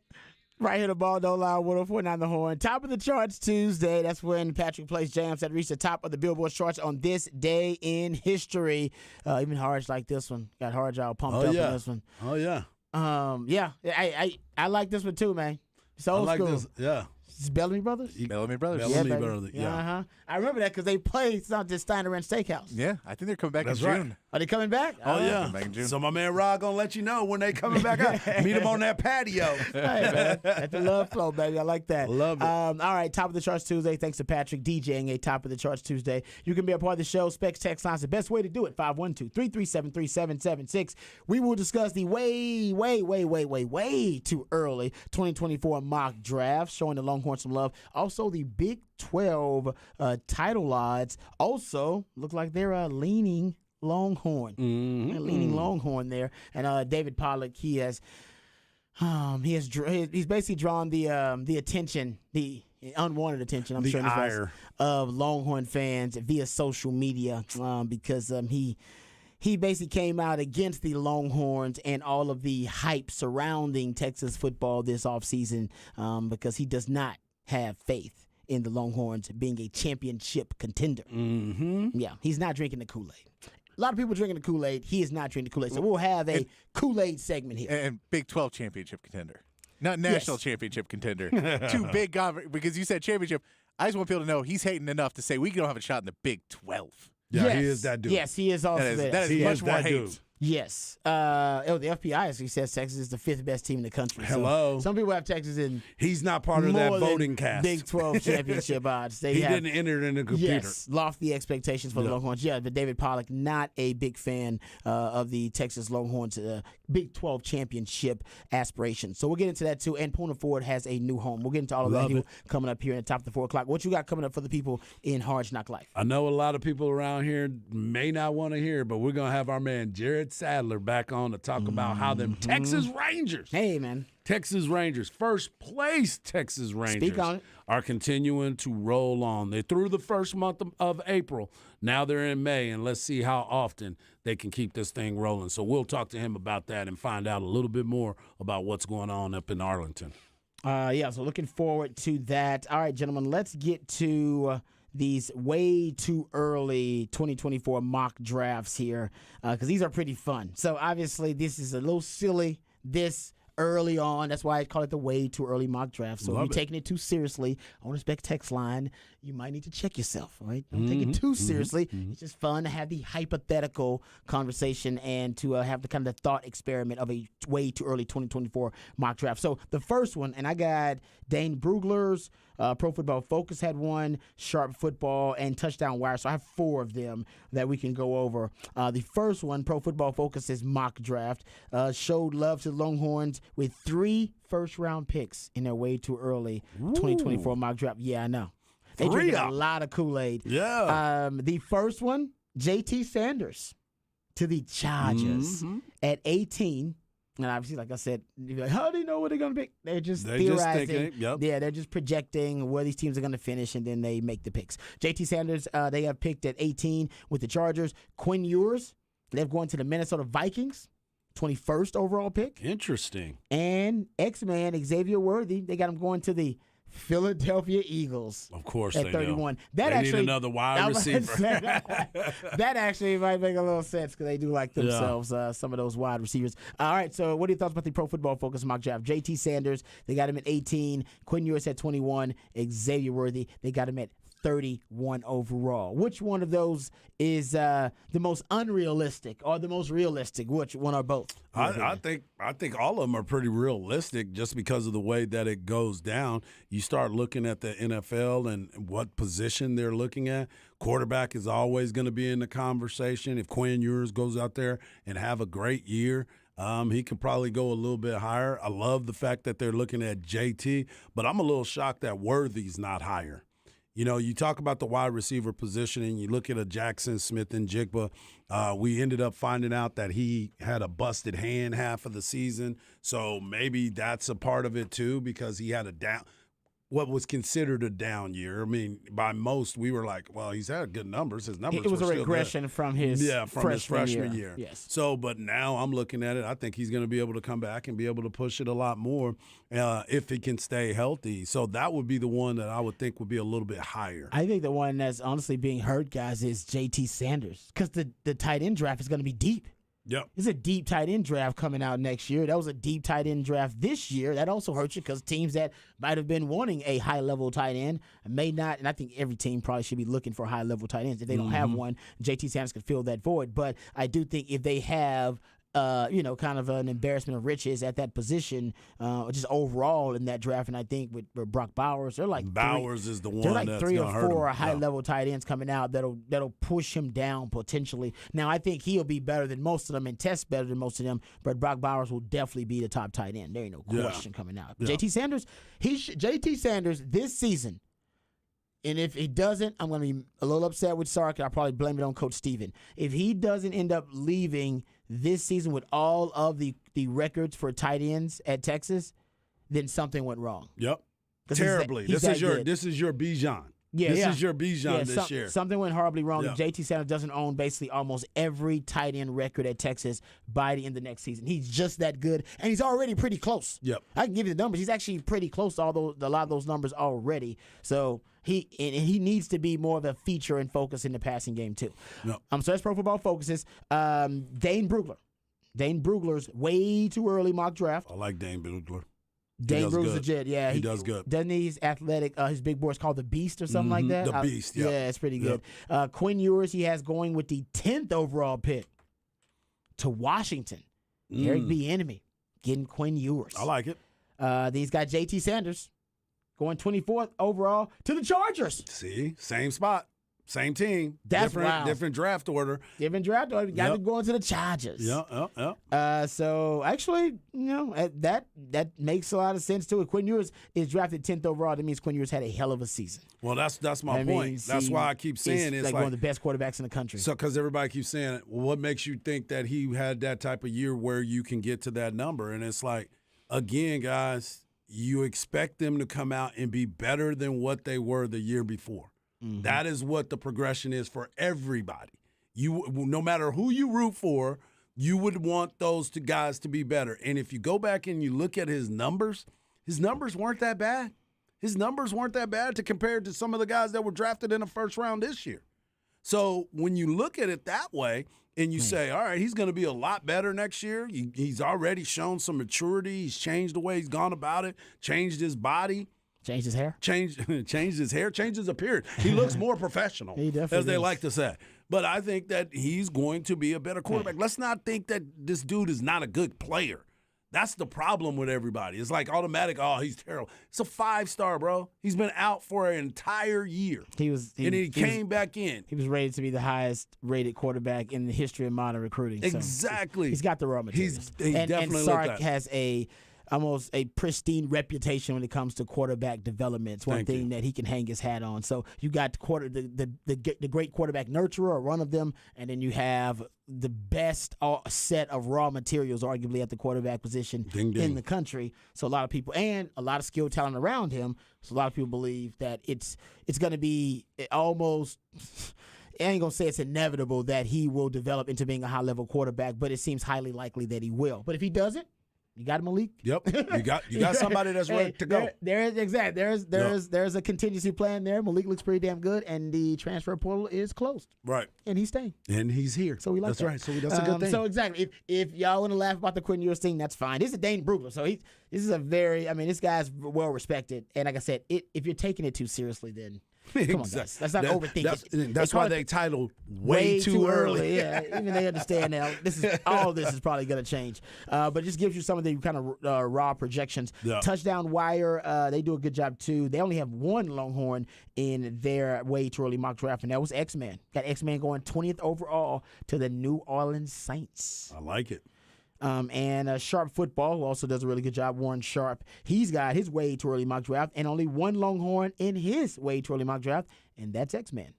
Right here, the Ball Don't Lie, 104.9 The Horn. Top of the charts Tuesday. That's when Patrick plays jams that reached the top of the Billboard charts on this day in history. Even Harge like this one. Got Harge all pumped up in this one. Oh, yeah. Yeah, I like this one too, man. It's old I like school. this. Yeah. It's Bellamy Brothers? Bellamy Brothers. Bellamy baby. Brothers, yeah. Uh-huh. I remember that because they played it's not just Steiner Ranch Steakhouse. Yeah, I think they're coming back That's in right. June. Are they coming back? Oh, yeah. Come back in June. So my man Rod going to let you know when they coming back up. Meet him on that patio. Hey, man. That's the love flow, baby. I like that. Love it. All right, Top of the Charts Tuesday. Thanks to Patrick DJing a Top of the Charts Tuesday. You can be a part of the show. Specs text line's the best way to do it. 512-337-3776. We will discuss the way too early 2024 mock draft, showing the Longhorns some love. Also, the Big 12 title odds also look like they're leaning Longhorn. They're leaning Longhorn there. And David Pollack, he's basically drawn the attention, the unwanted attention, I'm The sure, ire. of Longhorn fans via social media because he basically came out against the Longhorns and all of the hype surrounding Texas football this offseason because he does not have faith in the Longhorns being a championship contender. Mm-hmm. Yeah, he's not drinking the Kool-Aid. A lot of people drinking the Kool-Aid. He is not drinking the Kool-Aid. So we'll have a Kool-Aid segment here. And Big 12 championship contender. Not national championship contender. Too big, because you said championship. I just want people to know he's hating enough to say we don't have a shot in the Big 12. Yeah, Yes. he is that dude. Yes, he is also there. That is He much is more that hate. dude. Yes. The FBI actually says Texas is the 5th best team in the country. So Hello. some people have Texas in He's not part of that more than voting cast. Big 12 championship odds. They He have, didn't enter it in the computer. yes, lofty expectations for the Longhorns. Yeah, but David Pollack, not a big fan of the Texas Longhorns Big 12 championship aspirations. So we'll get into that too. And Puna Ford has a new home. We'll get into all of Love that here it. coming up here at the top of the 4 o'clock. What you got coming up for the people in Hard Knock Life? I know a lot of people around here may not want to hear, but we're going to have our man Jared Sadler back on to talk about how them Texas Rangers, Hey, man. Texas Rangers, first place Texas Rangers, on it. are continuing to roll on. They're through the first month of April. Now they're in May, and let's see how often they can keep this thing rolling. So we'll talk to him about that and find out a little bit more about what's going on up in Arlington. So looking forward to that. All right, gentlemen, let's get to these way too early 2024 mock drafts here because these are pretty fun. So obviously this is a little silly this early on. That's why I call it the way too early mock draft. So if you're taking it too seriously on the spec text line, you might need to check yourself, all right? Don't take it too seriously. It's just fun to have the hypothetical conversation and to have the kind of the thought experiment of a way too early 2024 mock draft. So the first one, and I got Dane Brugler's Pro Football Focus had one, Sharp Football, and Touchdown Wire. So I have 4 of them that we can go over. The first one, Pro Football Focus's mock draft, showed love to the Longhorns with 3 first-round picks in their way too early 2024 mock draft. Yeah, I know. They 3 drinking a up. lot of Kool-Aid. Yeah. The first one, J.T. Sanders to the Chargers at 18. And obviously, like I said, you're like, how do you know what they're going to pick? They're just theorizing. thinking it, yep. Yeah, they're just projecting where these teams are going to finish, and then they make the picks. J.T. Sanders, they have picked at 18 with the Chargers. Quinn Ewers, they're going to the Minnesota Vikings, 21st overall pick. Interesting. And X-Man, Xavier Worthy, they got him going to the Philadelphia Eagles. Of course At they 31. do. That They actually, need another wide receiver. That actually might make a little sense because they do like themselves, some of those wide receivers. All right, so what are your thoughts about the Pro Football Focus mock draft? J.T. Sanders, they got him at 18. Quinn Ewers at 21. Xavier Worthy, they got him at 31 overall. Which one of those is the most unrealistic or the most realistic? Which one or both? I think all of them are pretty realistic just because of the way that it goes down. You start looking at the NFL and what position they're looking at. Quarterback is always going to be in the conversation. If Quinn Ewers goes out there and have a great year, he can probably go a little bit higher. I love the fact that they're looking at JT, but I'm a little shocked that Worthy's not higher. You know, you talk about the wide receiver position and you look at a Jackson Smith and Jigba. We ended up finding out that he had a busted hand half of the season. So maybe that's a part of it too because he had a down. what was considered a down year. I mean, by most, we were like, well, he's had good numbers. His numbers It was were a still regression from his freshman year. Yes. So, but now I'm looking at it. I think he's going to be able to come back and be able to push it a lot more if he can stay healthy. So that would be the one that I would think would be a little bit higher. I think the one that's honestly being hurt, guys, is J.T. Sanders because the tight end draft is going to be deep. Yep. It's a deep tight end draft coming out next year. That was a deep tight end draft this year. That also hurts you because teams that might have been wanting a high-level tight end may not, and I think every team probably should be looking for high-level tight ends. If they don't have one, J.T. Sanders could fill that void. But I do think if they have kind of an embarrassment of riches at that position, just overall in that draft. And I think with Brock Bowers, they're like is the one. They're like that's 3 or gonna hurt 4 him. high level tight ends coming out that'll push him down potentially. Now I think he'll be better than most of them and test better than most of them. But Brock Bowers will definitely be the top tight end. There ain't no question coming out. Yeah. JT Sanders, JT Sanders this season. And if he doesn't, I'm going to be a little upset with Sark. I'll probably blame it on Coach Steven. If he doesn't end up leaving this season with all of the records for tight ends at Texas, then something went wrong. Yep. 'Cause Terribly. he's This that is good. your Bijan. Yeah, this yeah. is your Bijan Yeah, this year. Something went horribly wrong. Yeah. JT Sanders doesn't own basically almost every tight end record at Texas by the end of next season. He's just that good, and he's already pretty close. Yep. I can give you the numbers. He's actually pretty close to a lot of those numbers already. So he needs to be more of a feature and focus in the passing game too. Yep. So that's Pro Football Focuses. Dane Brugler. Dane Brugler's way too early mock draft. I like Dane Brugler. Dane does Brugler's good. legit, yeah. He does good. Doesn't he? He's athletic. His big boy is called the Beast or something like that. The Beast, yeah. Yeah, it's pretty good. Quinn Ewers, he has going with the 10th overall pick to Washington. Eric Bieniemy getting Quinn Ewers. I like it. Then he's got J.T. Sanders going 24th overall to the Chargers. See, same spot, same team. That's wild. Different draft order. Different draft order. Got to go into the Chargers. Yeah. So actually, that makes a lot of sense too. If Quinn Ewers is drafted 10th overall, that means Quinn Ewers had a hell of a season. Well, that's my point. That's why I keep saying it's like one of the best quarterbacks in the country. So, because everybody keeps saying, well, what makes you think that he had that type of year where you can get to that number? And it's like, again, guys, you expect them to come out and be better than what they were the year before. Mm-hmm. That is what the progression is for everybody. No matter who you root for, you would want those two guys to be better. And if you go back and you look at his numbers weren't that bad. His numbers weren't that bad to compare to some of the guys that were drafted in the first round this year. So when you look at it that way and you say, all right, he's going to be a lot better next year. He's already shown some maturity. He's changed the way he's gone about it, changed his body. Changed his hair? Changed his hair, changed his appearance. He looks more professional, He definitely as they does. like to say. But I think that he's going to be a better quarterback. Let's not think that this dude is not a good player. That's the problem with everybody. It's like automatic, oh, he's terrible. It's a 5-star, bro. He's been out for an entire year. And He came back in. He was rated to be the highest rated quarterback in the history of modern recruiting. So Exactly. he's got the raw materials. He and definitely Sark looked that. has almost a pristine reputation when it comes to quarterback development. It's one Thank thing you. that he can hang his hat on. So you got the great quarterback nurturer, or one of them, and then you have the best set of raw materials, arguably at the quarterback position Ding, ding. in the country. So a lot of people, and a lot of skill talent around him. So a lot of people believe that it's going to be almost. I ain't gonna say it's inevitable that he will develop into being a high level quarterback, but it seems highly likely that he will. But if he doesn't, you got Malik. Yep. You got somebody that's ready to go. There's a contingency plan there. Malik looks pretty damn good, and the transfer portal is closed, Right. and he's staying. And he's here. So we like that's that. right. So that's a good thing. So exactly, if y'all want to laugh about the Quinn Ewers thing, that's fine. This is Dane Brugler, so this is this guy's well respected, and like I said, if you're taking it too seriously, then come on, guys. Let's not overthink it. That's why they titled way too early. Yeah, even they understand now. All this is probably going to change, but it just gives you some of the kind of raw projections. Yeah. Touchdown Wire, they do a good job too. They only have one Longhorn in their way too early mock draft, and that was X-Man. Got X-Man going 20th overall to the New Orleans Saints. I like it. And Sharp Football, who also does a really good job, Warren Sharp, he's got his way too early mock draft, and only one Longhorn in his way too early mock draft, and that's X-Man.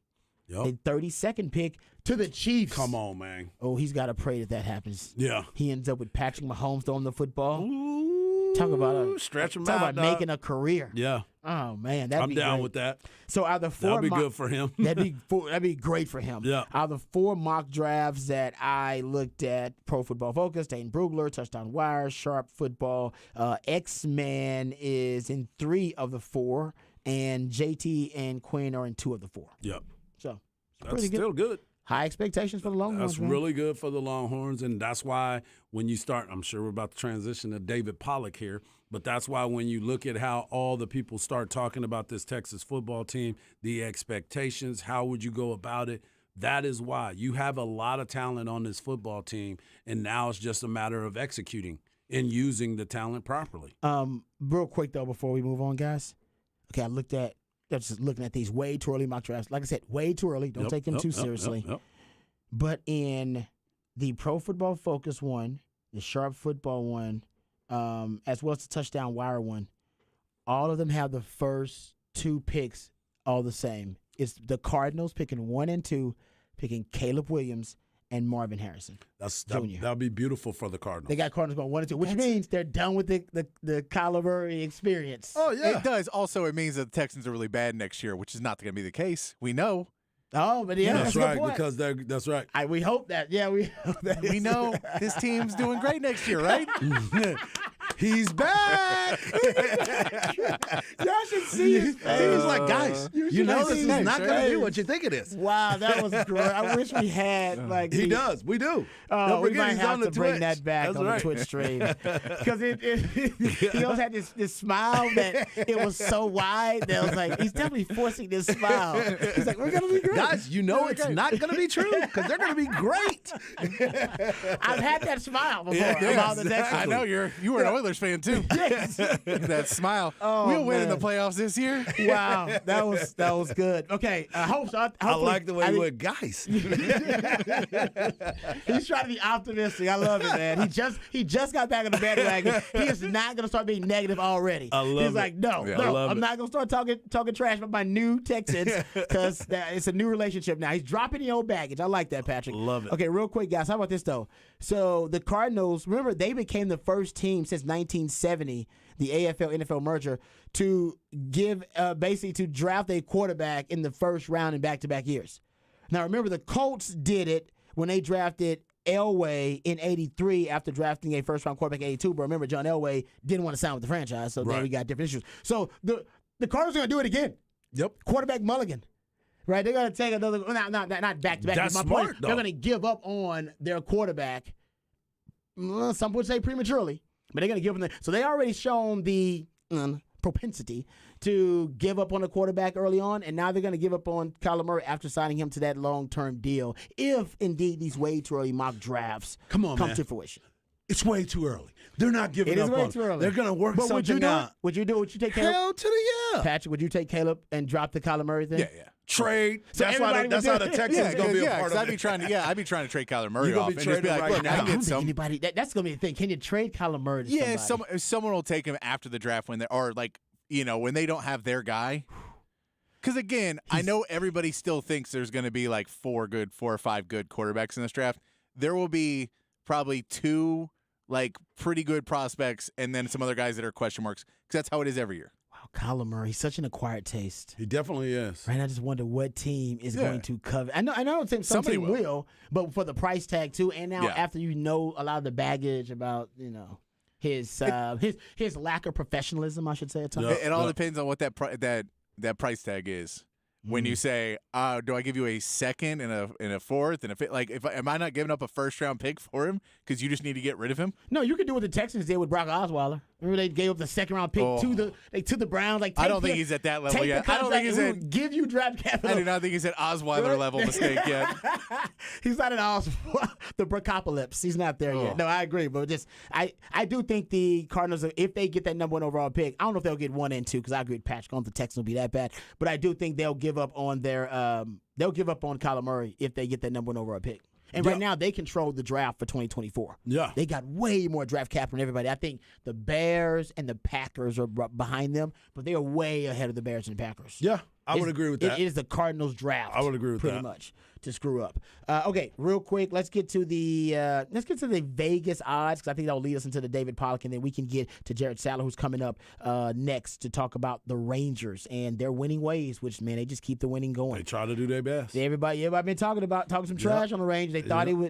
Yep. A 32nd pick to the Chiefs. Come on, man. Oh, he's got to pray that happens. Yeah. He ends up with Patrick Mahomes throwing the football. Ooh, Talk about stretch him talk out, about dog. making a career. Yeah. Oh man, I'm down with that. So out of the four, That'd be good for him. that'd be great for him. Yeah. Out of the 4 mock drafts that I looked at, Pro Football Focus, Dane Brugler, Touchdown Wire, Sharp Football, X-Man is in 3 of the 4, and JT and Quinn are in 2 of the 4. Yep. So That's pretty still good. high expectations for the Longhorns. That's man. really good for the Longhorns, and that's why when you start, I'm sure we're about to transition to David Pollock here, but that's why when you look at how all the people start talking about this Texas football team, the expectations, how would you go about it? That is why you have a lot of talent on this football team, and now it's just a matter of executing and using the talent properly. Real quick though, before we move on, guys. Okay, I'm just looking at these way too early mock drafts. Like I said, way too early. Don't take them too seriously. Yep. But in the Pro Football Focus one, the Sharp Football one, as well as the Touchdown Wire one, all of them have the first 2 picks all the same. It's the Cardinals picking 1 and 2, picking Caleb Williams and Marvin Harrison. That'll be beautiful for the Cardinals. They got Cardinals going 1 and 2, which means they're done with the Kyler Murray experience. Oh yeah, It does. Also, it means that the Texans are really bad next year, which is not going to be the case. We know. Oh, but yeah, that's a good right point. because that's right. We hope that. Yeah, we hope that. We know this team's doing great next year, right? He's back. Y'all should see his face. He was like, guys, you know this is see not his going to be face. what you think it is. Wow, that was great. I wish we had like He the- does. We do. Oh, Don't we forget might he's have on the to bring Twitch. that back That's on right. the Twitch stream because he always had this smile that it was so wide that I was like, he's definitely forcing this smile. He's like, we're gonna be great. Guys, you know it's not going to be true because they're going to be great. I've had that smile before. about the Texans. I know you were an Oilers fan too. Yes. That smile. Oh, we'll win in the man. playoffs this year. Wow, that was good. Okay, I like the way he he went, guys. He's trying to be optimistic. I love it, man. He just got back on the bandwagon. He is not going to start being negative already. I love He's it. like, no, Yeah, I love I'm it. not going to start talking trash about my new Texans because it's a new relationship now. He's dropping the old baggage. I like that, Patrick. Love it. Okay, real quick, guys. How about this though? So the Cardinals, remember, they became the first team since 1970, the AFL NFL merger, to give basically to draft a quarterback in the first round in back-to-back years. Now, remember, the Colts did it when they drafted Elway in 83 after drafting a first-round quarterback in 82. But remember, John Elway didn't want to sign with the franchise, so then Right. we got different issues. So the Cardinals are going to do it again. Yep. Quarterback mulligan. Right? They're going to take another, not back-to-back. That's My smart, point, though. they're going to give up on their quarterback. Some would say prematurely, but they're going to give them so they already shown the propensity to give up on a quarterback early on, and now they're going to give up on Kyler Murray after signing him to that long-term deal, if indeed these way too early mock drafts Come on, come man. to fruition. It's way too early. They're not giving It is up way on too early. They're going to work But would you something do it? out. Would you do it? Would you take Caleb? Hell to the yeah. Patrick, would you take Caleb and drop the Kyler Murray thing? Yeah. Trade. So that's everybody that's would how do the it. Texans going to be a part because of I'd be it. trying to trade Kyler Murray You gonna off be and just be trading like, right look, now. I I can don't get think some. anybody. That's going to be the thing. Can you trade Kyler Murray to Yeah, somebody? someone will take him after the draft when they or like when they don't have their guy. Because again, I know everybody still thinks there's going to be like 4 or 5 good quarterbacks in this draft. There will be probably 2 like pretty good prospects, and then some other guys that are question marks. Because that's how it is every year. Wow, Kyler Murray, such an acquired taste. He definitely is. Right, I just wonder what team is Yeah. going to cover. I know some Somebody team will, but for the price tag too. And now Yeah. after you know a lot of the baggage about his lack of professionalism, I should say at times. Yeah. It all depends on what that price tag is. When you say, "Do I give you a second and a fourth and a fifth?" Like, am I not giving up a first round pick for him because you just need to get rid of him? No, you can do what the Texans did with Brock Osweiler. Remember they gave up the second round pick to the Browns. Like I take don't think the- he's at that level take yet. the I don't think he's contract at. and we'll give you draft capital. I do not think he's at Osweiler level mistake yet. He's not an Osweiler. The Brockopolis. He's not there yet. No, I agree, but just I do think the Cardinals, if they get that number 1 overall pick, I don't know if they'll get 1 and 2 because I agree with Patrick. I don't think the Texans will be that bad, but I do think they'll give up on their Kyler Murray if they get that number 1 overall pick. And right now, they control the draft for 2024. Yeah. They got way more draft capital than everybody. I think the Bears and the Packers are behind them, but they are way ahead of the Bears and the Packers. Yeah. I would agree with that. It is the Cardinals draft. I would agree with pretty that. much to screw up. Okay, real quick, let's get to the Vegas odds, because I think that'll lead us into the David Pollock, and then we can get to Jared Sadler, who's coming up next to talk about the Rangers and their winning ways. Which, man, they just keep the winning going. They try to do their best. Everybody been talking some trash on the Rangers.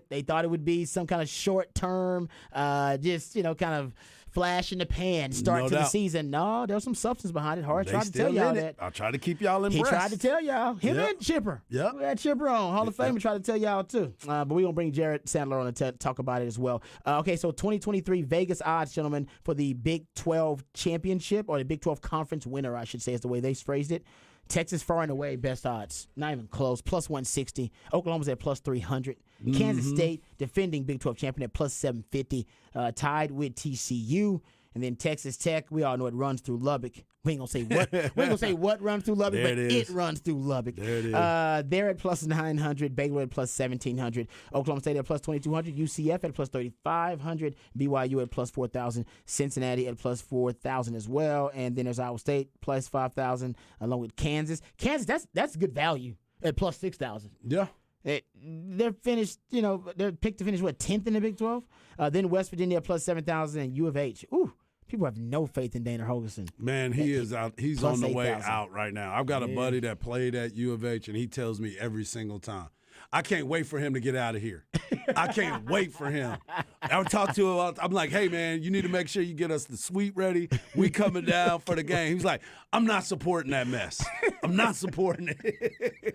They thought it would be some kind of short term, just kind of flash in the pan start to the season. No, there's some substance behind it. Hard tried to tell y'all that. I tried to keep y'all impressed. He tried to tell y'all. Him and Chipper. Yep. We had Chipper on. Hall of Famer tried to tell y'all too. But we're going to bring Jared Sandler on to talk about it as well. Okay, so 2023 Vegas odds, gentlemen, for the Big 12 championship, or the Big 12 conference winner, I should say, is the way they phrased it. Texas far and away best odds. Not even close. Plus 160. Oklahoma's at plus 300. Kansas State, defending Big 12 champion, at plus 750. Tied with TCU. And then Texas Tech, we all know it runs through Lubbock. We ain't gonna say what. We ain't gonna say what runs through Lubbock, but it runs through Lubbock. There it is. They're at plus 900. Baylor at plus 1700. Oklahoma State at plus 2200. UCF at plus 3500. BYU at plus 4000. Cincinnati at plus 4000 as well. And then there's Iowa State plus 5000, along with Kansas. Kansas, that's good value at plus 6000. Yeah. They're finished, they're picked to finish, 10th in the Big 12? Then West Virginia at plus 7,000, and U of H. Ooh, people have no faith in Dana Holgerson. Man, he is out. He's plus on the way 8,000. out right now. I've got a buddy that played at U of H, and he tells me every single time, I can't wait for him to get out of here. I can't wait for him. I would talk to him. I'm like, hey, man, you need to make sure you get us the suite ready. We coming down for the game. He's like, I'm not supporting that mess. I'm not supporting it.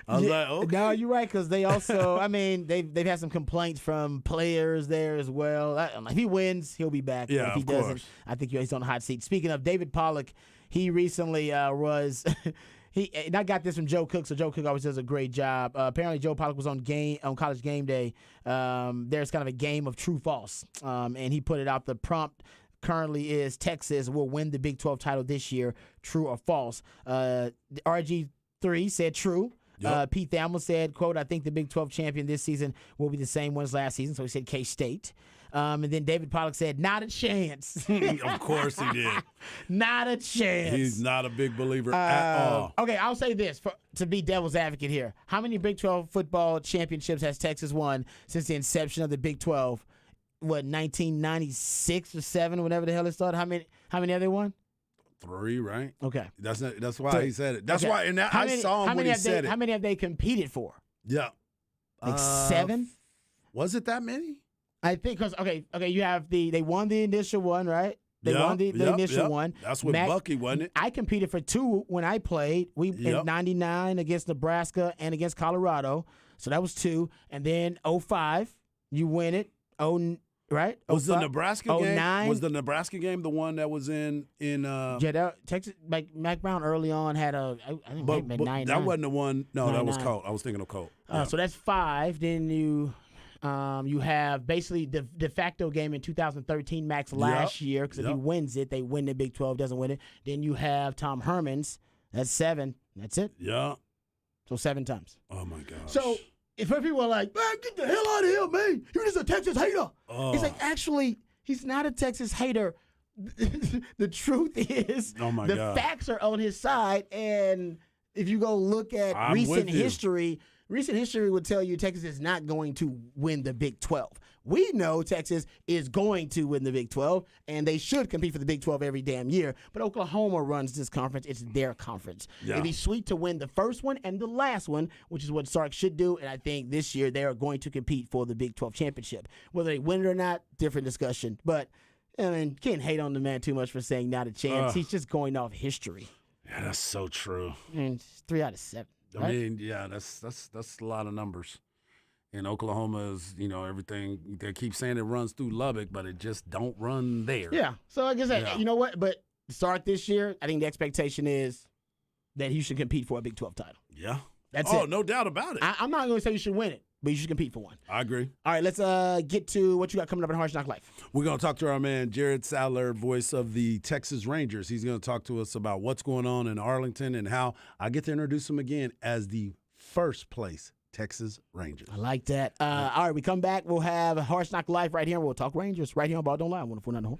I was like, okay. No, you're right, because they also, they've had some complaints from players there as well. If he wins, he'll be back. Yeah, but if he of doesn't, course. I think he's on the hot seat. Speaking of David Pollock, he recently was and I got this from Joe Cook, so Joe Cook always does a great job. Apparently, Joe Pollock was on College Game Day. There's kind of a game of true-false, and he put it out. The prompt currently is Texas will win the Big 12 title this year, true or false. RG3 said true. Yep. Pete Thamel said, quote, I think the Big 12 champion this season will be the same one as last season, so he said K-State. And then David Pollock said, not a chance. Of course he did. Not a chance. He's not a big believer at all. Okay, I'll say this to be devil's advocate here. How many Big 12 football championships has Texas won since the inception of the Big 12? 1996 or 7, whatever the hell it started? How many have they won? 3, right? Okay. That's why he said it. That's why, and How I many- saw how him when many he have said they, it. How many have they competed for? Yeah. Like 7? Was it that many? I think because you have they won the initial one, right? They won the initial one. That's with Bucky, wasn't it? I competed for 2 when I played. In 99 against Nebraska and against Colorado. So that was 2. And then 05, you win it. Right? Was the 05, Nebraska game? 09. Was the Nebraska game the one that was in Texas, Mac Brown early on had I think but maybe 99. that wasn't the one. No, that was 99. Colt. I was thinking of Colt. So that's 5. Then you have basically the de facto game in 2013, Max last year, because if he wins it, they win the Big 12, doesn't win it. Then you have Tom Herman's. That's 7. That's it. Yeah. So 7 times. Oh my gosh. So if people are like, man, get the hell out of here, man. You're just a Texas hater. It's like, actually, he's not a Texas hater. The truth is, the facts are on his side. And if you go look at recent history would tell you Texas is not going to win the Big 12. We know Texas is going to win the Big 12, and they should compete for the Big 12 every damn year. But Oklahoma runs this conference. It's their conference. Yeah. It'd be sweet to win the first one and the last one, which is what Sark should do. And I think this year they are going to compete for the Big 12 championship. Whether they win it or not, different discussion. But, can't hate on the man too much for saying not a chance. He's just going off history. Yeah, that's so true. And it's 3 out of 7. Right? I mean, yeah, that's a lot of numbers. And Oklahoma is, everything. They keep saying it runs through Lubbock, but it just don't run there. Yeah. So like I said, you know what? But to start this year, I think the expectation is that he should compete for a Big 12 title. Yeah. That's it. No doubt about it. I'm not going to say you should win it, but you should compete for one. I agree. All right, let's get to what you got coming up in Hard Knock Life. We're going to talk to our man, Jared Sadler, voice of the Texas Rangers. He's going to talk to us about what's going on in Arlington and how I get to introduce him again as the first place Texas Rangers. I like that. All right, we come back. We'll have Hard Knock Life right here. We'll talk Rangers right here on Ball Don't Lie. 104.9 The Horn.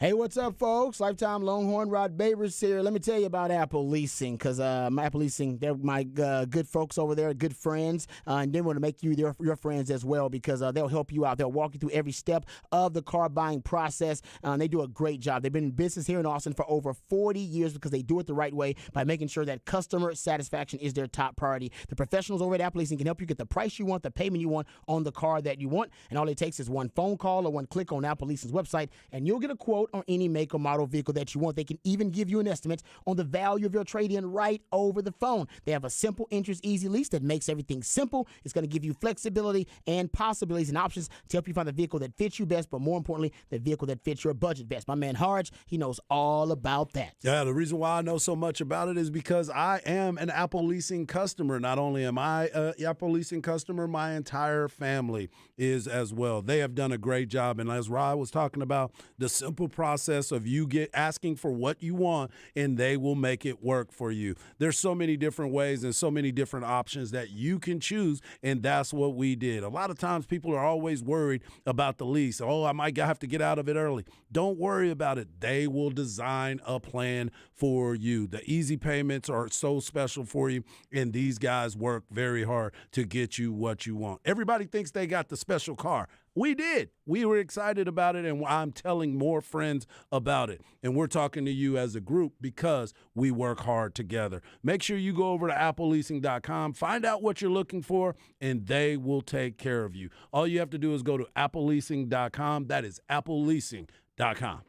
Hey, what's up, folks? Lifetime Longhorn Rod Babers here. Let me tell you about Apple Leasing, because Apple Leasing, they're my good folks over there, good friends, and they want to make you your friends as well, because they'll help you out. They'll walk you through every step of the car buying process. They do a great job. They've been in business here in Austin for over 40 years because they do it the right way by making sure that customer satisfaction is their top priority. The professionals over at Apple Leasing can help you get the price you want, the payment you want on the car that you want, and all it takes is one phone call or one click on Apple Leasing's website, and you'll get a quote on any make or model vehicle that you want. They can even give you an estimate on the value of your trade-in right over the phone. They have a simple interest easy lease that makes everything simple. It's going to give you flexibility and possibilities and options to help you find the vehicle that fits you best, but more importantly, the vehicle that fits your budget best. My man Harge, he knows all about that. Yeah, the reason why I know so much about it is because I am an Apple Leasing customer. Not only am I an Apple Leasing customer, my entire family is as well. They have done a great job. And as Rod was talking about, the simple process of you asking for what you want, and they will make it work for you. There's so many different ways and so many different options that you can choose, and that's what we did. A lot of times people are always worried about the lease. Oh, I might have to get out of it early. Don't worry about it. They will design a plan for you. The easy payments are so special for you, and these guys work very hard to get you what you want. Everybody thinks they got the special car. We did. We were excited about it, and I'm telling more friends about it. And we're talking to you as a group because we work hard together. Make sure you go over to appleleasing.com, find out what you're looking for, and they will take care of you. All you have to do is go to appleleasing.com. That is appleleasing.com.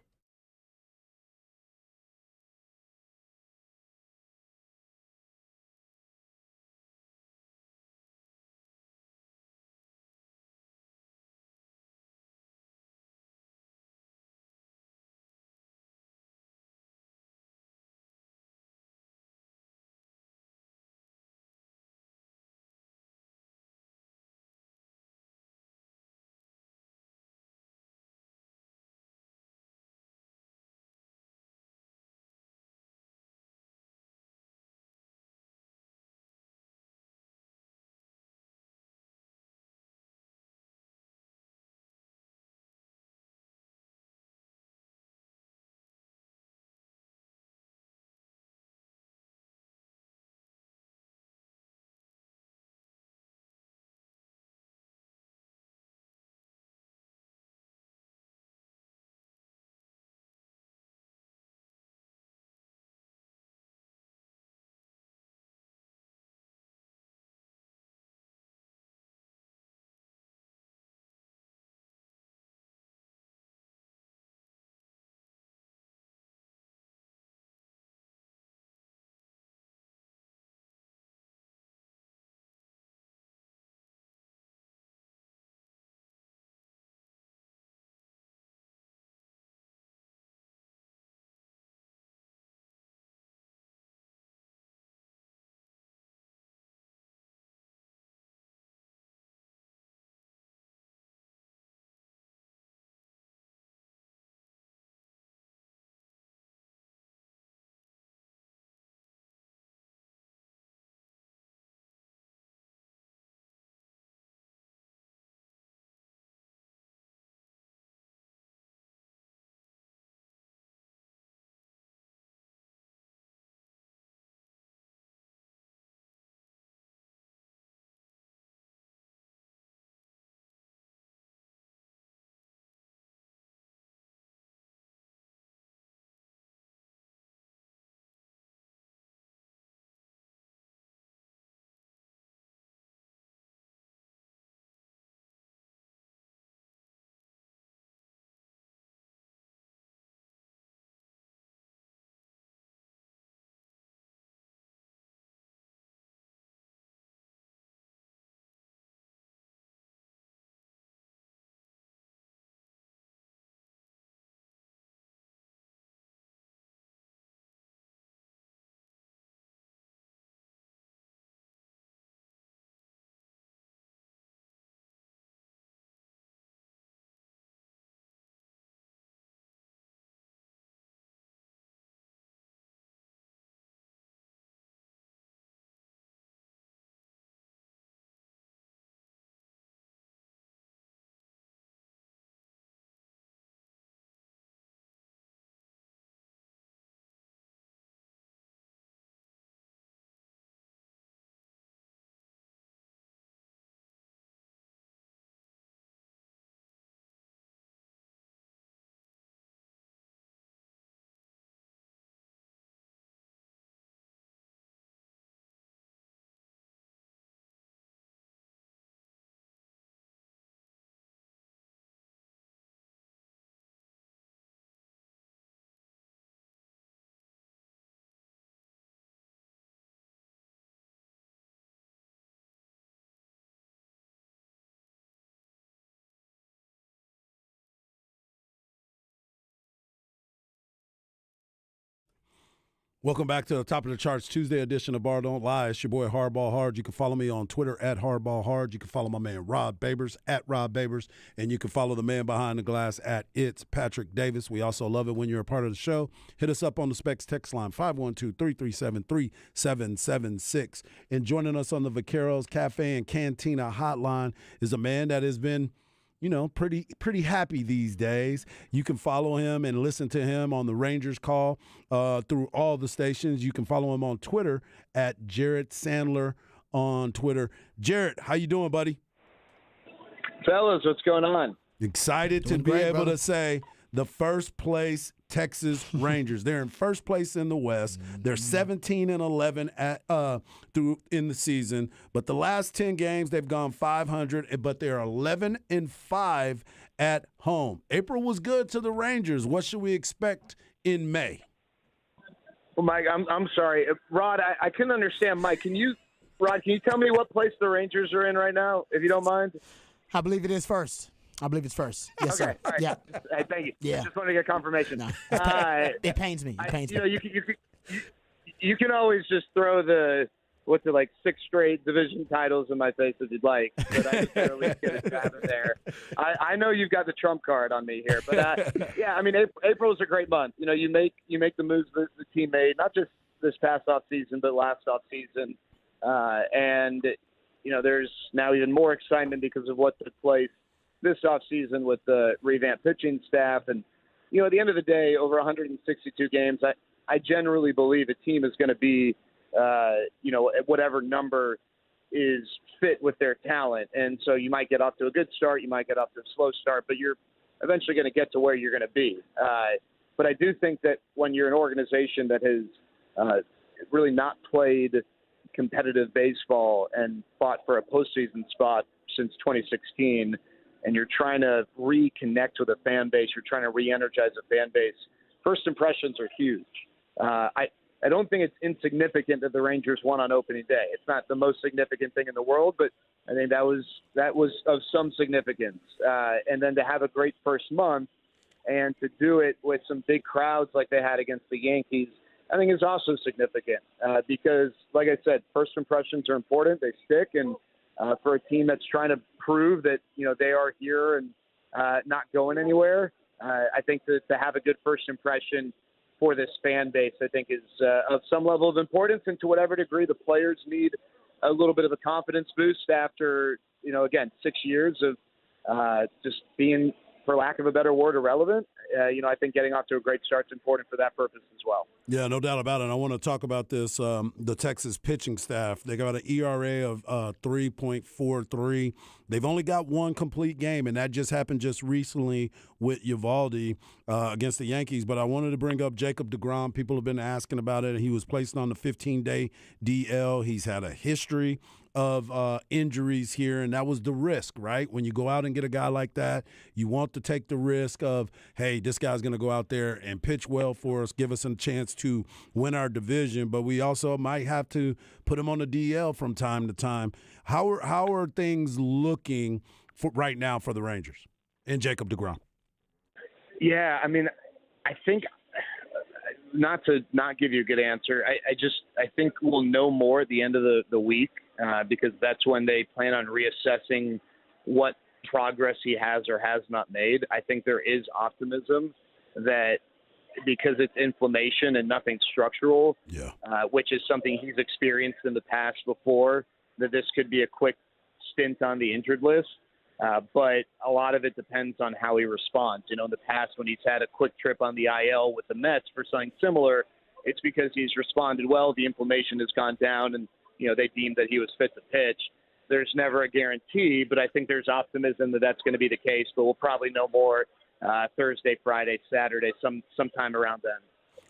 Welcome back to the Top of the Charts Tuesday edition of Bar Don't Lie. It's your boy Hardball Hard. You can follow me on Twitter at Hardball Hard. You can follow my man Rob Babers at Rob Babers. And you can follow the man behind the glass at It's Patrick Davis. We also love it when you're a part of the show. Hit us up on the Specs text line 512-337-3776. And joining us on the Vaqueros Cafe and Cantina hotline is a man that has been pretty happy these days. You can follow him and listen to him on the Rangers Call through all the stations. You can follow him on Twitter at Jarrett Sandler on Twitter. Jarrett, how you doing, buddy? Fellas, what's going on? Excited to be able to say the first place Texas Rangers. They're in first place in the West. They're 17-11 in the season, but the last 10 games they've gone 500, but they're 11-5 at home. April was good to the Rangers. What should we expect in May? Well, Mike, I'm sorry, Rod. I couldn't understand. Mike, can you tell me what place the Rangers are in right now, if you don't mind? I believe it is first. I believe it's first. Yes, okay. sir. All right. Yeah. Hey, thank you. Yeah. Just wanted to get confirmation. No. It pains me. It pains me. You can always just throw the 6 straight division titles in my face if you'd like, but I just at least get a jab in there. I know you've got the trump card on me here, but yeah, I mean, April's a great month. You make the moves that the team made, not just this past off season, but last off season, and there's now even more excitement because of what took place this offseason with the revamped pitching staff. And, at the end of the day, over 162 games, I generally believe a team is going to be, at whatever number is fit with their talent. And so you might get off to a good start, you might get off to a slow start, but you're eventually going to get to where you're going to be. But I do think that when you're an organization that has really not played competitive baseball and fought for a postseason spot since 2016, and you're trying to reconnect with a fan base, you're trying to re-energize a fan base, first impressions are huge. I don't think it's insignificant that the Rangers won on opening day. It's not the most significant thing in the world, but I think that was of some significance. And then to have a great first month and to do it with some big crowds like they had against the Yankees, I think is also significant because, like I said, first impressions are important. They stick, and for a team that's trying to prove that they are here and not going anywhere, I think that to have a good first impression for this fan base, I think is of some level of importance. And to whatever degree the players need a little bit of a confidence boost after again 6 years of just being, for lack of a better word, irrelevant. I think getting off to a great start is important for that purpose as well. Yeah, no doubt about it. I want to talk about this, the Texas pitching staff. They got an ERA of 3.43. They've only got one complete game, and that just happened just recently with Eovaldi against the Yankees. But I wanted to bring up Jacob deGrom. People have been asking about it. He was placed on the 15-day DL. He's had a history of injuries here, and that was the risk, right? When you go out and get a guy like that, you want to take the risk of, hey, this guy's going to go out there and pitch well for us, give us a chance to win our division, but we also might have to put him on the DL from time to time. How are things looking for right now for the Rangers and Jacob deGrom? Yeah, I mean, I think not to not give you a good answer. I think we'll know more at the end of the week because that's when they plan on reassessing what progress he has or has not made. I think there is optimism that because it's inflammation and nothing structural, which is something he's experienced in the past before, that this could be a quick stint on the injured list. But a lot of it depends on how he responds. In the past when he's had a quick trip on the IL with the Mets for something similar, it's because he's responded well, the inflammation has gone down, and they deemed that he was fit to pitch. There's never a guarantee, but I think there's optimism that that's going to be the case. But we'll probably know more Thursday, Friday, Saturday, sometime around then.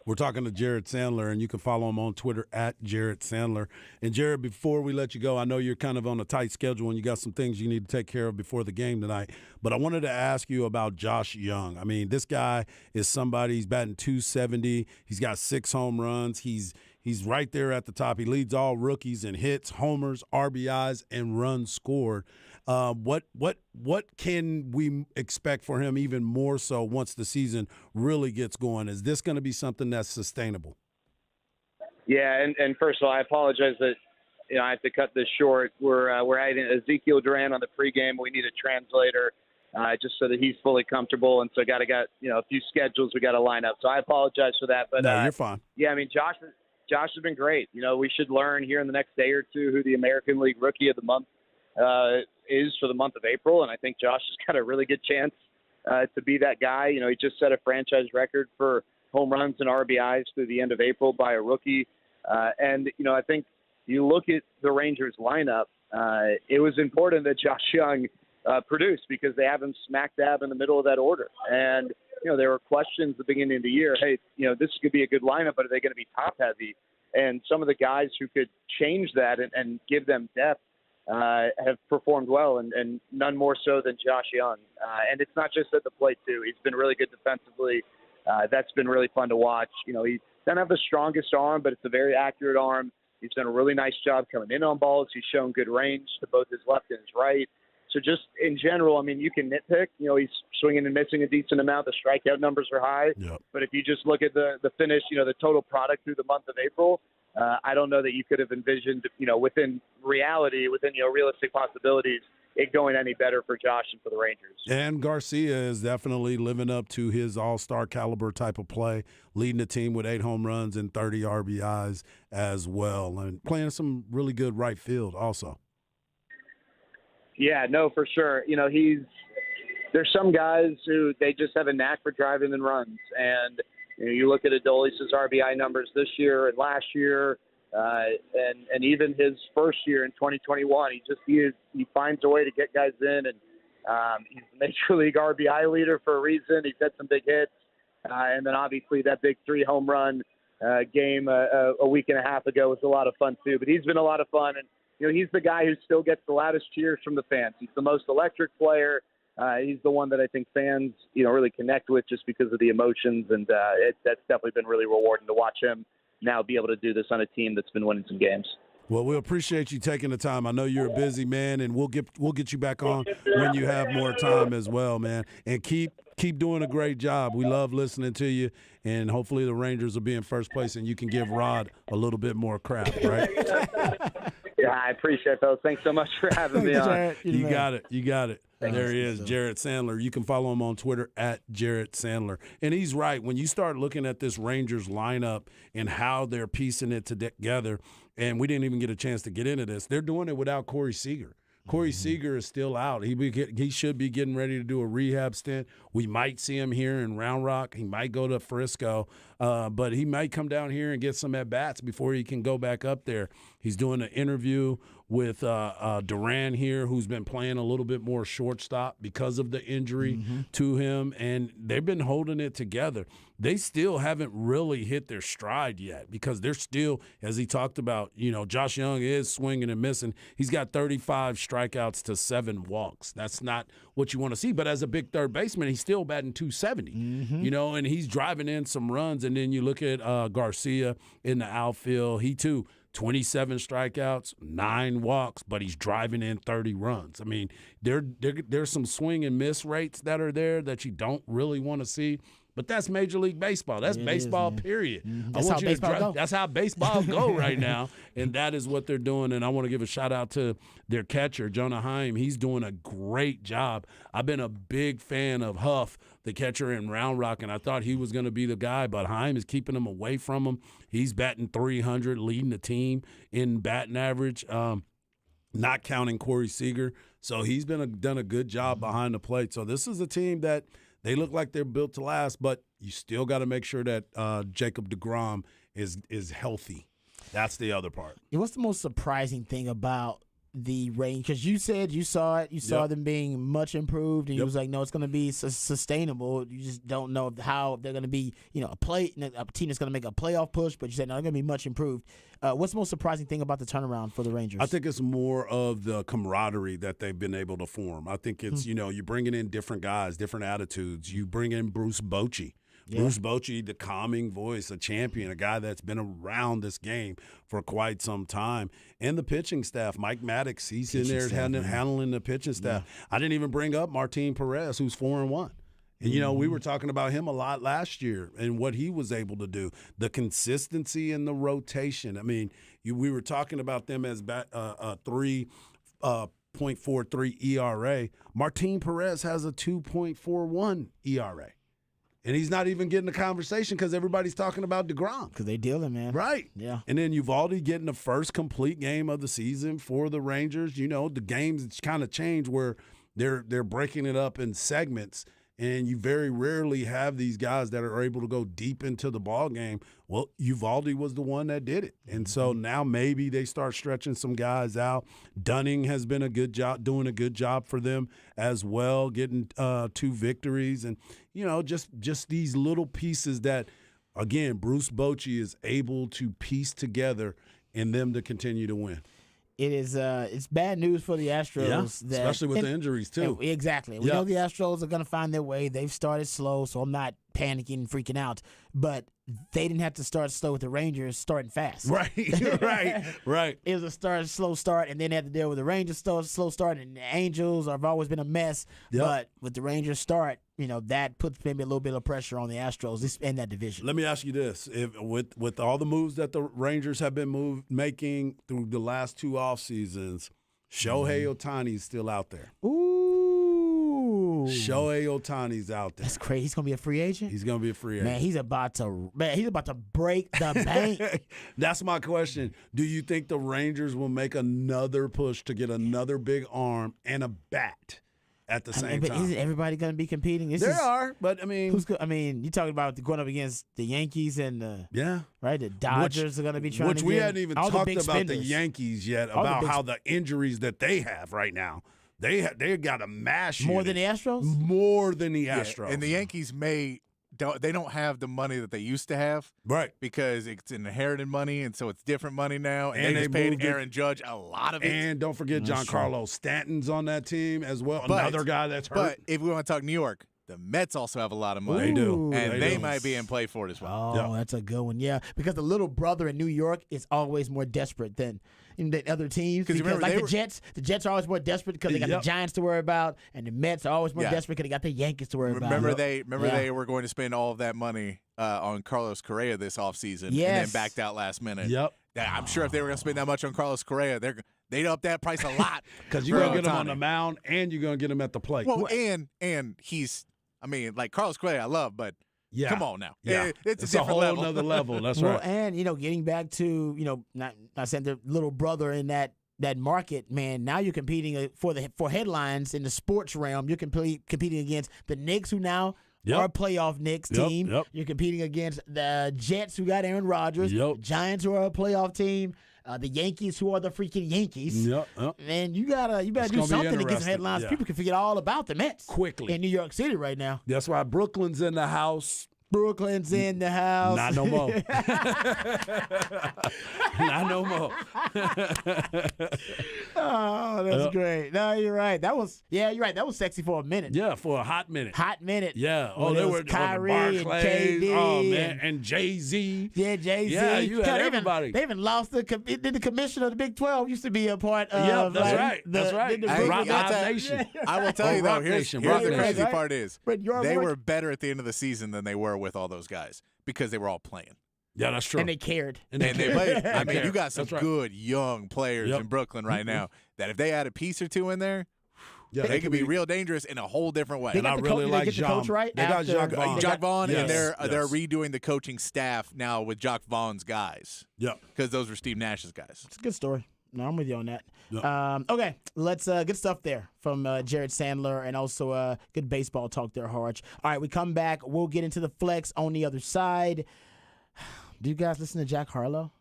We're talking to Jarrett Sandler, and you can follow him on Twitter at Jarrett Sandler. And, Jarrett, before we let you go, I know you're kind of on a tight schedule and you got some things you need to take care of before the game tonight, but I wanted to ask you about Josh Young. I mean, this guy is somebody, he's batting .270. He's got 6 home runs. He's right there at the top. He leads all rookies in hits, homers, RBIs, and runs scored. What can we expect for him even more so once the season really gets going? Is this going to be something that's sustainable? Yeah, and first of all, I apologize that I have to cut this short. We're adding Ezekiel Duran on the pregame. We need a translator just so that he's fully comfortable, and so got a few schedules we got to line up. So I apologize for that. But No, you're fine. Yeah, I mean Josh has been great. We should learn here in the next day or two who the American League Rookie of the Month is for the month of April, and I think Josh has got a really good chance to be that guy. He just set a franchise record for home runs and RBIs through the end of April by a rookie. And I think you look at the Rangers lineup, it was important that Josh Young produced because they have him smack dab in the middle of that order. And, there were questions at the beginning of the year, hey, this could be a good lineup, but are they going to be top heavy? And some of the guys who could change that and give them depth have performed well, and none more so than Josh Young. And it's not just at the plate, too. He's been really good defensively. That's been really fun to watch. He doesn't have the strongest arm, but it's a very accurate arm. He's done a really nice job coming in on balls. He's shown good range to both his left and his right. So just in general, I mean, you can nitpick. He's swinging and missing a decent amount. The strikeout numbers are high. Yep. But if you just look at the finish, the total product through the month of April, I don't know that you could have envisioned, within reality, within realistic possibilities, it going any better for Josh and for the Rangers. And Garcia is definitely living up to his all-star caliber type of play, leading the team with 8 home runs and 30 RBIs as well, and playing some really good right field also. Yeah, no, for sure. There's some guys who they just have a knack for driving in runs, and you look at Adolis' RBI numbers this year and last year, and even his first year in 2021. He finds a way to get guys in, and he's the Major League RBI leader for a reason. He's had some big hits, and then obviously that big 3 home run game a week and a half ago was a lot of fun too. But he's been a lot of fun, and he's the guy who still gets the loudest cheers from the fans. He's the most electric player. He's the one that I think fans, really connect with just because of the emotions, and that's definitely been really rewarding to watch him now be able to do this on a team that's been winning some games. Well, we appreciate you taking the time. I know you're a busy man, and we'll get you back on when you have more time as well, man. And keep doing a great job. We love listening to you, and hopefully the Rangers will be in first place, and you can give Rod a little bit more crap, right? Yeah, I appreciate it, fellas. Thanks so much for having me on. You got it. There he is, Jared Sandler. You can follow him on Twitter at Jared Sandler. And he's right. When you start looking at this Rangers lineup and how they're piecing it together, and we didn't even get a chance to get into this, they're doing it without Corey Seager. Corey Seager is still out. He should be getting ready to do a rehab stint. We might see him here in Round Rock. He might go to Frisco, but he might come down here and get some at-bats before he can go back up there. He's doing an interview with Duran here, who's been playing a little bit more shortstop because of the injury to him, and they've been holding it together. They still haven't really hit their stride yet because they're still, as he talked about, Josh Young is swinging and missing. He's got 35 strikeouts to 7 walks. That's not what you want to see. But as a big third baseman, he's still batting 270, and he's driving in some runs. And then you look at Garcia in the outfield. He, too, 27 strikeouts, 9 walks, but he's driving in 30 runs. I mean, there's some swing and miss rates that are there that you don't really want to see. But that's Major League Baseball. That's baseball, period. That's how baseball go. That's how baseball go right now, and that is what they're doing. And I want to give a shout-out to their catcher, Jonah Heim. He's doing a great job. I've been a big fan of Huff, the catcher in Round Rock, and I thought he was going to be the guy, but Heim is keeping him away from him. He's batting .300, leading the team in batting average, not counting Corey Seager. So he's done a good job behind the plate. So this is a team that – they look like they're built to last, but you still got to make sure that Jacob deGrom is healthy. That's the other part. What's the most surprising thing about the range? Because you said you saw it. You saw them being much improved, and you was like, no, it's going to be sustainable. You just don't know how they're going to be, a team that's going to make a playoff push, but you said, no, they're going to be much improved. What's the most surprising thing about the turnaround for the Rangers? I think it's more of the camaraderie that they've been able to form. I think it's, you're bringing in different guys, different attitudes. You bring in Bruce Bochy. Yeah. Bruce Bochy, the calming voice, a champion, a guy that's been around this game for quite some time. And the pitching staff, Mike Maddox, he's in there handling the pitching staff. I didn't even bring up Martin Perez, who's 4-1. And, we were talking about him a lot last year and what he was able to do, the consistency and the rotation. I mean, we were talking about them as 3.43 ERA. Martin Perez has a 2.41 ERA. And he's not even getting the conversation because everybody's talking about DeGrom. Because they dealing, man. Right. Yeah. And then Uvalde getting the first complete game of the season for the Rangers. The games kind of change where they're breaking it up in segments. And you very rarely have these guys that are able to go deep into the ball game. Well, Uvalde was the one that did it. And so now maybe they start stretching some guys out. Dunning has been doing a good job for them as well, getting 2 victories. And, just these little pieces that, again, Bruce Bochy is able to piece together in them to continue to win. It is it's bad news for the Astros. Especially with the injuries, too. Exactly. We know the Astros are going to find their way. They've started slow, so I'm not panicking and freaking out. But they didn't have to start slow with the Rangers starting fast. Right. It was a slow start, and then they had to deal with the Rangers slow start, and the Angels have always been a mess. Yep. But with the Rangers start, that puts maybe a little bit of pressure on the Astros in that division. Let me ask you this: if with all the moves that the Rangers have been making through the last 2 off seasons, Shohei Ohtani's still out there. Ooh, Shohei Ohtani's out there. That's crazy. He's gonna be a free agent. He's gonna be a free agent. Man, he's about to break the bank. That's my question. Do you think the Rangers will make another push to get another big arm and a bat at the same but time? isn't everybody going to be competing? There are, but I mean, you're talking about going up against the Yankees and right. The Dodgers are going to be trying. Which to we get hadn't even all talked the big about the spenders. Yankees yet, All the about big how the injuries that they have right now. They got a mash more unit. than the Astros. More than the Astros. And the Yankees don't have the money that they used to have, right? Because it's inherited money, and so it's different money now. And they just moved paid Aaron Judge a lot of it. And don't forget Giancarlo Stanton's on that team as well. Another guy that's hurt. But if we want to talk New York, the Mets also have a lot of money. They do. And they might be in play for it as well. Oh, that's a good one. Yeah, because the little brother in New York is always more desperate than the other teams. Because remember, like the Jets are always more desperate because they got the Giants to worry about, and the Mets are always more desperate because they got the Yankees to worry about. They were going to spend all of that money on Carlos Correa this offseason and then backed out last minute. Yep. Yeah, I'm sure if they were going to spend that much on Carlos Correa, they'd up that price a lot. Because you're going to get him on the mound and you're going to get him at the plate. Well, and he's, like Carlos Correa I love, but come on now. Yeah. It's a a different whole level. Another level. That's well, right. And, getting back to, not saying the little brother in that market, man, now you're competing for headlines in the sports realm. You're competing against the Knicks, who now are a playoff Knicks team. Yep. You're competing against the Jets, who got Aaron Rodgers. Yep. Giants, who are a playoff team. The Yankees, who are the freaking Yankees. Yep. Man, you better do something to get some headlines. Yeah. People can forget all about the Mets Quickly. in New York City right now. That's why Brooklyn's in the house. Brooklyn's in the house. Not no more. Not no more. Oh, that's great. No, you're right. You're right. That was sexy for a minute. Yeah, for a hot minute. Yeah. Oh, they were Kyrie and Barclays. KD. Oh man, and Jay-Z. Yeah, Jay-Z. Yeah, you had everybody. They even lost the commissioner of the Big 12 used to be a part of. Yeah, that's right. That's right. Rock Nation. I will tell you, though, Rock here's Nation. the Rock crazy Nation. part is But they were better at the end of the season than they were with all those guys because they were all playing. Yeah, that's true. And they cared. And they played. I mean, cared. you got some That's right. good young players in Brooklyn right now that if they add a piece or two in there, they could be real dangerous in a whole different way. They got I the really coach, like they get the coach right. They got Jacques Vaughn. Jacques Vaughn, Yes, and they're yes. redoing the coaching staff now with Jacques Vaughn's guys. Yeah. Because those were Steve Nash's guys. It's a good story. No, I'm with you on that. Yep. Okay, let's good stuff there from Jared Sandler, and also good baseball talk there, Harge. All right, we come back. We'll get into the flex on the other side. Do you guys listen to Jack Harlow?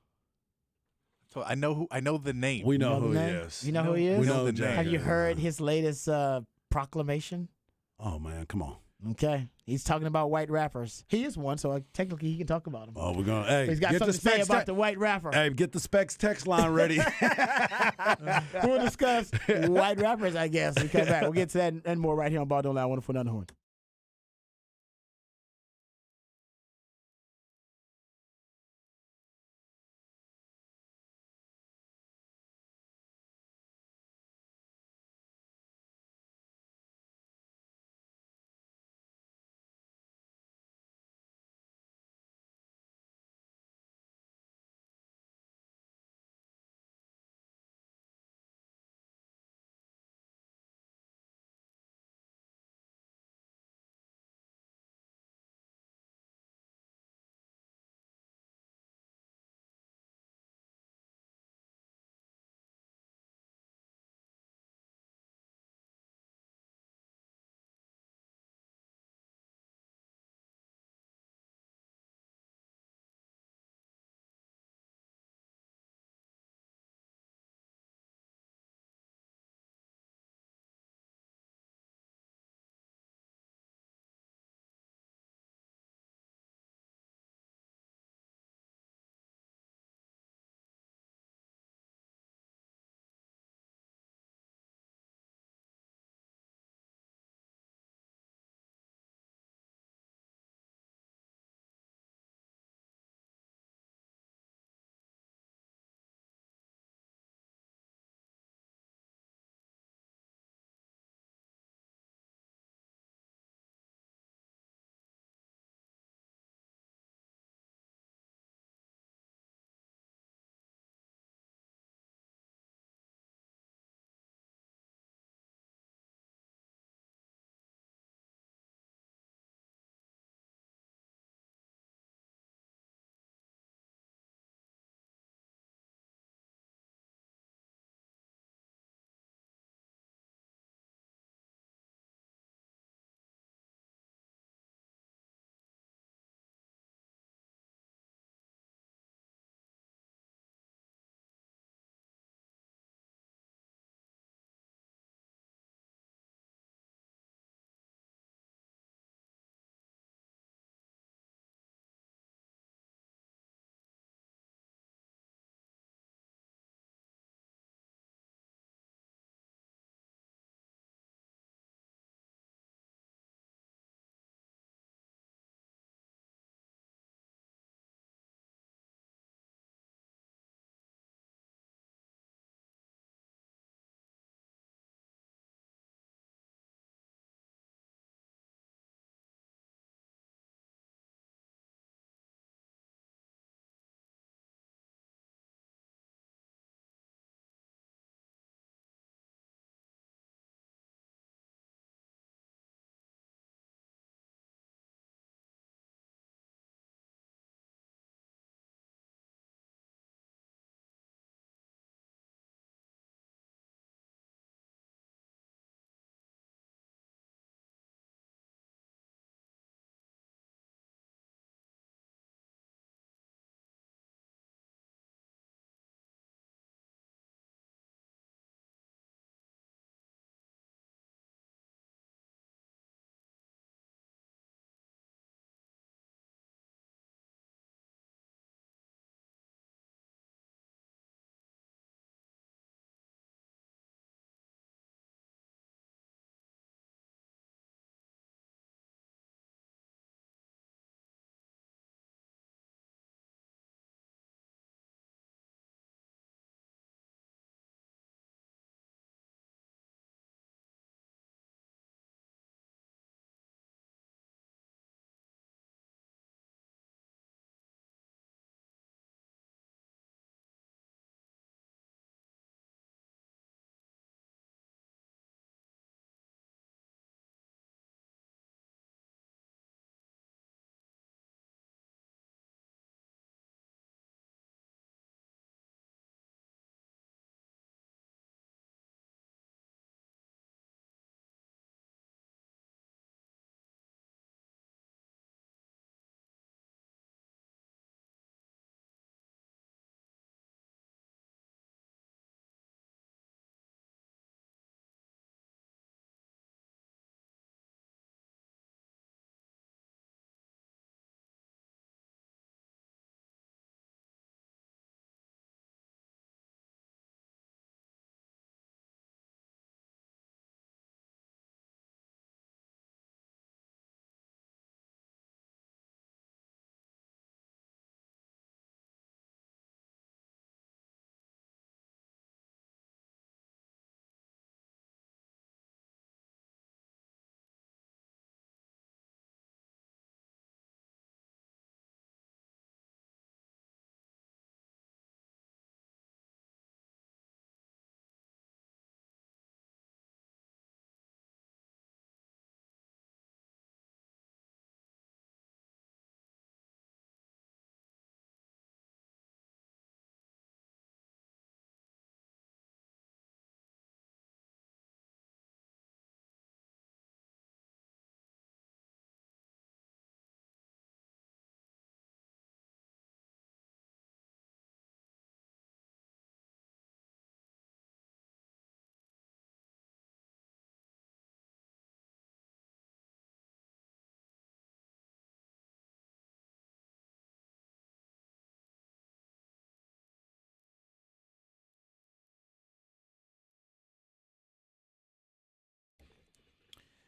So I know the name. We know You who he the name? is. You know who he is? We know the Jack. name. Have you heard his latest proclamation? Oh man, come on. Okay, he's talking about white rappers. He is one, so technically he can talk about them. Oh, we're gonna. Hey, He's got get something the to say specs. about the white rapper. Hey, get the specs text line ready. We'll discuss white rappers, I guess. We come back. We'll get to that and more right here on Ball Don't Lie. Wonderful Horn.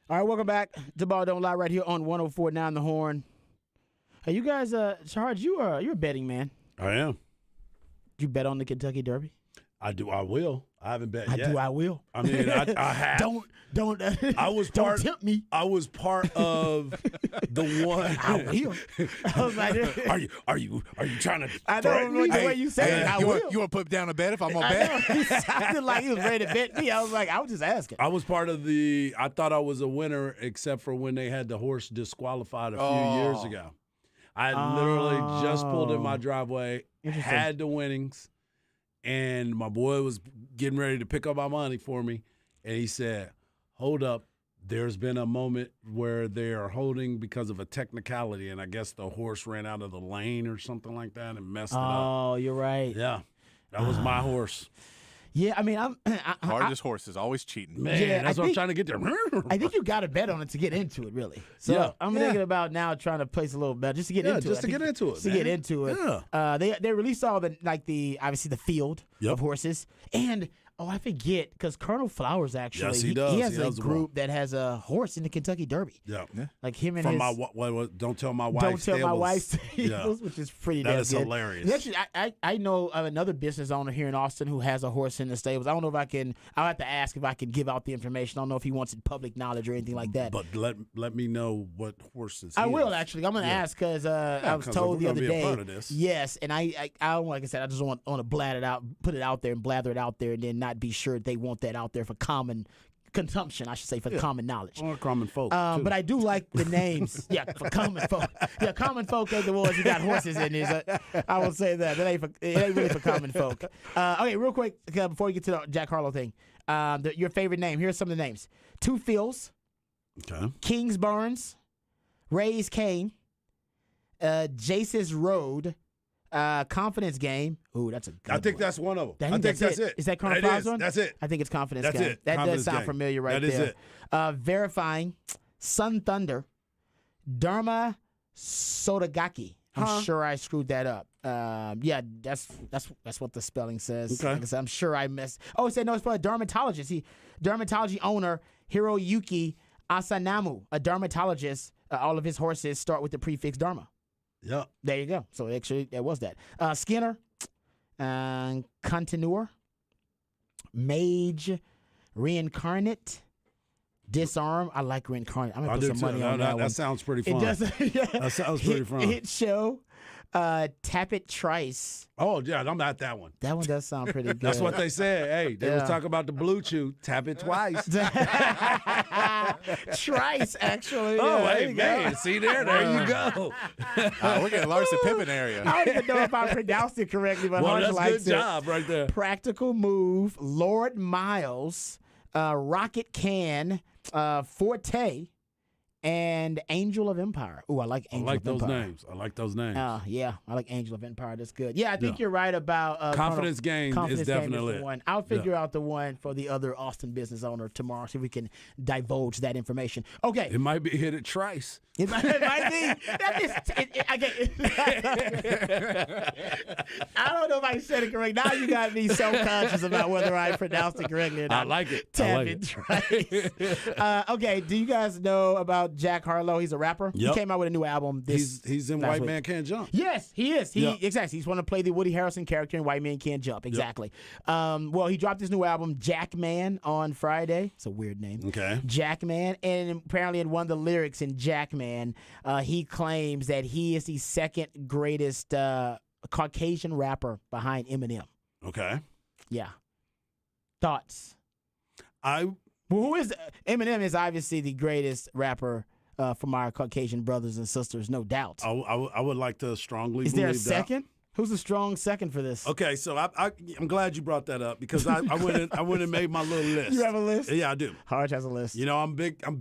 All right, welcome back to Ball Don't Lie right here on 104.9 The Horn. Hey, you guys, Shahard, you're a betting man. I am. Did you bet on the Kentucky Derby? I do. I will. I haven't bet I yet. do. I will. I mean, I have. Don't. I was don't part. tempt me. I was part of the one. I will. I was like, Are you trying to? I threaten don't me? know the way you said it. I will. You want to put down a bet if I'm on I bet? know. He sounded like he was ready to bet me. I was like, I was just asking. I was part of the. I thought I was a winner, except for when they had the horse disqualified a few years ago. I literally just pulled in my driveway, had the winnings, and my boy was getting ready to pick up my money for me, and he said, "Hold up, there's been a moment where they are holding because of a technicality, and I guess the horse ran out of the lane or something like that and messed it up." Oh, you're right. Yeah, that was my horse. Yeah, I mean, Hardest horses, always cheating. Man, Yeah, that's I what I'm think- trying to get there. I think you got to bet on it to get into it, really. So Yeah. I'm thinking about now trying to place a little bet just to get Yeah, into just it. to get into it, Just to man. get into it. Yeah. They released all the obviously the field Yep. of horses, and I forget because Colonel Flowers actually Yes, he does. he has He a has one. group that has a horse in the Kentucky Derby. Yeah. Like him and From his. my what, don't tell my wife. Don't tell my stables. wife's Yeah. stables, which is pretty That damn is good. hilarious. And actually, I know of another business owner here in Austin who has a horse in the stables. I don't know if I can. I'll have to ask if I can give out the information. I don't know if he wants it public knowledge or anything like that. But let me know what horses. I he will is. actually. I'm going to ask because I was 'cause told we're the gonna other be a day. part of this. Yes, and I like I said, I just want to blat it out, put it out there, and blather it out there, and then not be sure they want that out there for common consumption. I should say for common knowledge. Or common folk. too. But I do like the names. Yeah, for common folk. Yeah, common folk ain't the ones who got horses in this. I will say that. It ain't really for common folk. Okay, real quick before we get to the Jack Harlow thing. Your favorite name. Here's some of the names: Two Phils, Okay. Kings Burns, Ray's Kane, Jace's Road, Confidence Game. Ooh, that's a good I think one. that's one of them. I think that's it. Is that Colonel That Flowers is. one? That's it. I think it's Confidence That's Game. it. That Confidence does sound Game. familiar right That is there. it. Verifying, Sun Thunder, Dharma Sotagaki. I'm sure I screwed that up. Yeah, that's what the spelling says. Okay. Like I said, I'm sure I missed. Oh, it said no, it's for a dermatologist. Dermatology owner Hiroyuki Asanamu, a dermatologist. All of his horses start with the prefix Dharma. Yeah. There you go. So actually, that was that. Skinner, Continuer, Mage, Reincarnate, Disarm. I like Reincarnate. I'm I gonna do put some too. money on that one. That sounds pretty It fun. does. Yeah. That sounds pretty fun. Hit Show, Tappet Trice. Oh yeah, I'm at that one. That one does sound pretty good. That's what they said. Hey, they Yeah. was talking about the blue chew. Tap it twice. Trice, actually. Oh, Yeah, there hey you man, go. see there you go. We're getting Larson Pippen area. I don't even know if I pronounced it correctly, but Well, Hunch that's a likes good it. job right there. Practical Move, Lord Miles, Rocket Can, Forte, and Angel of Empire. Ooh, I like I Angel like of those Empire. names. I like those names. Yeah, I like Angel of Empire. That's good. Yeah, I think Yeah. you're right about Confidence Game Confidence is Game definitely the it. one. I'll figure out the one for the other Austin business owner tomorrow, so we can divulge that information. Okay, It might be hit at Trice. it might be. That I don't know if I said it correct. Now you got me so conscious about whether I pronounced it correctly or not. I like it. I Tap like it, it. Trice. Okay, do you guys know about Jack Harlow? He's a rapper. Yep. He came out with a new album. He's in last White week. Man Can't Jump. Yes, he is. Yeah. Exactly. He's want to play the Woody Harrelson character in White Man Can't Jump. Exactly. Well, he dropped his new album, Jack Man, on Friday. It's a weird name. Okay. Jack Man, and apparently in one of the lyrics in Jack Man, he claims that he is the second greatest Caucasian rapper behind Eminem. Okay. Yeah. Thoughts? I Well, who is Eminem? Is obviously the greatest rapper from our Caucasian brothers and sisters, no doubt. I would like to strongly Is believe there a that. second? Who's a strong second for this? Okay, so I'm glad you brought that up because I went and made my little list. You have a list? Yeah, I do. Harge has a list. You know, I'm a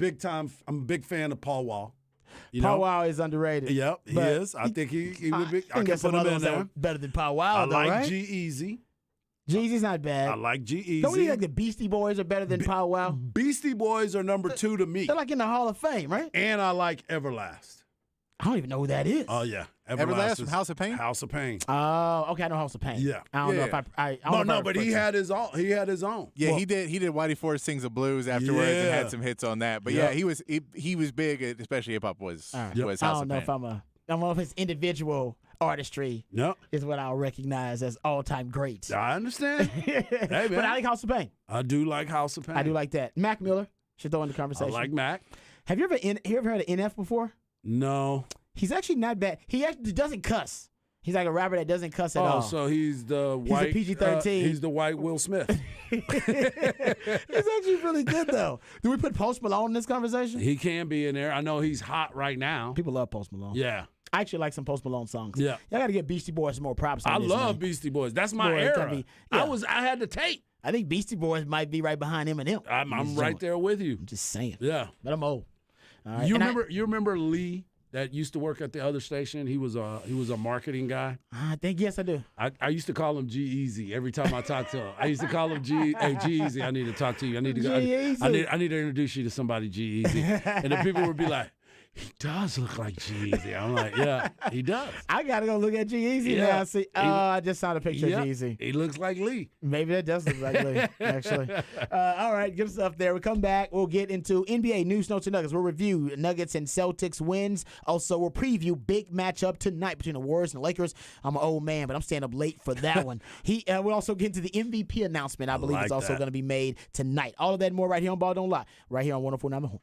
big fan of Paul Wall. You Paul know? Wow is underrated. Yep, he But is. I think he would be. I think can there's some put him other in ones that there. are better than Paul Wow, I though, like right? G-Eazy. Jeezy's not bad. I like G-Eazy. Don't you think the Beastie Boys are better than Paul Wow? Beastie Boys are number 2 to me. They're like in the Hall of Fame, right? And I like Everlast. I don't even know who that is. Oh yeah, Everlast from House of Pain? House of Pain. Oh, okay. I know House of Pain. Yeah. I don't know Yeah. if I don't know if I but refer he to it. had his own. He had his own. Yeah, Well- he did. He did. Whitey Ford Sings the Blues afterwards and Yeah. had some hits on that. But Yeah. yeah, he was big, especially hip hop was All right. Yep. was I House don't of know Pain. if I don't know if his individual artistry Yep. is what I'll recognize as all-time great. I understand. But man. I like House of Pain. I do like House of Pain. I do like that. Mac Miller should throw in the I conversation. like Mac. Have you ever heard of NF before? No. He's actually not bad. He actually doesn't cuss. He's like a rapper that doesn't cuss at Oh, all. so he's the He's a white PG-13. he's the white Will Smith. He's actually really good though. Do we put Post Malone in this conversation? He can be in there. I know he's hot right now. People love Post Malone. Yeah. I actually like some Post Malone songs. Yeah. Y'all got to give Beastie Boys some more props. On I this, love man. Beastie Boys. That's my Boy, it era. gotta be- yeah. I had the tape. I think Beastie Boys might be right behind Eminem. I'm right there with you. I'm just saying. Yeah. But I'm old. All right. You And remember Lee that used to work at the other station? He was a marketing guy. I think yes, I do. I used to call him G-Eazy every time I talked to him. I used to call him Hey G-Eazy, I need to talk to you. I need to go. G-Eazy. I need to introduce you to somebody, G-Eazy. And the people would be like, he does look like G-Eazy. I'm like, yeah, he does. I gotta go look at G-Eazy Yeah. now. See, I just saw the picture Yeah, of G-Eazy. he looks like Lee. Maybe that does look like Lee, actually. All right, good stuff there. We come back. We'll get into NBA news, notes, and nuggets. We'll review Nuggets and Celtics wins. Also, we'll preview big matchup tonight between the Warriors and the Lakers. I'm an old man, but I'm staying up late for that one. We'll also get into the MVP announcement. I believe like it's also that. going to be made tonight. All of that and more right here on Ball Don't Lie, right here on 104.9 The Horn.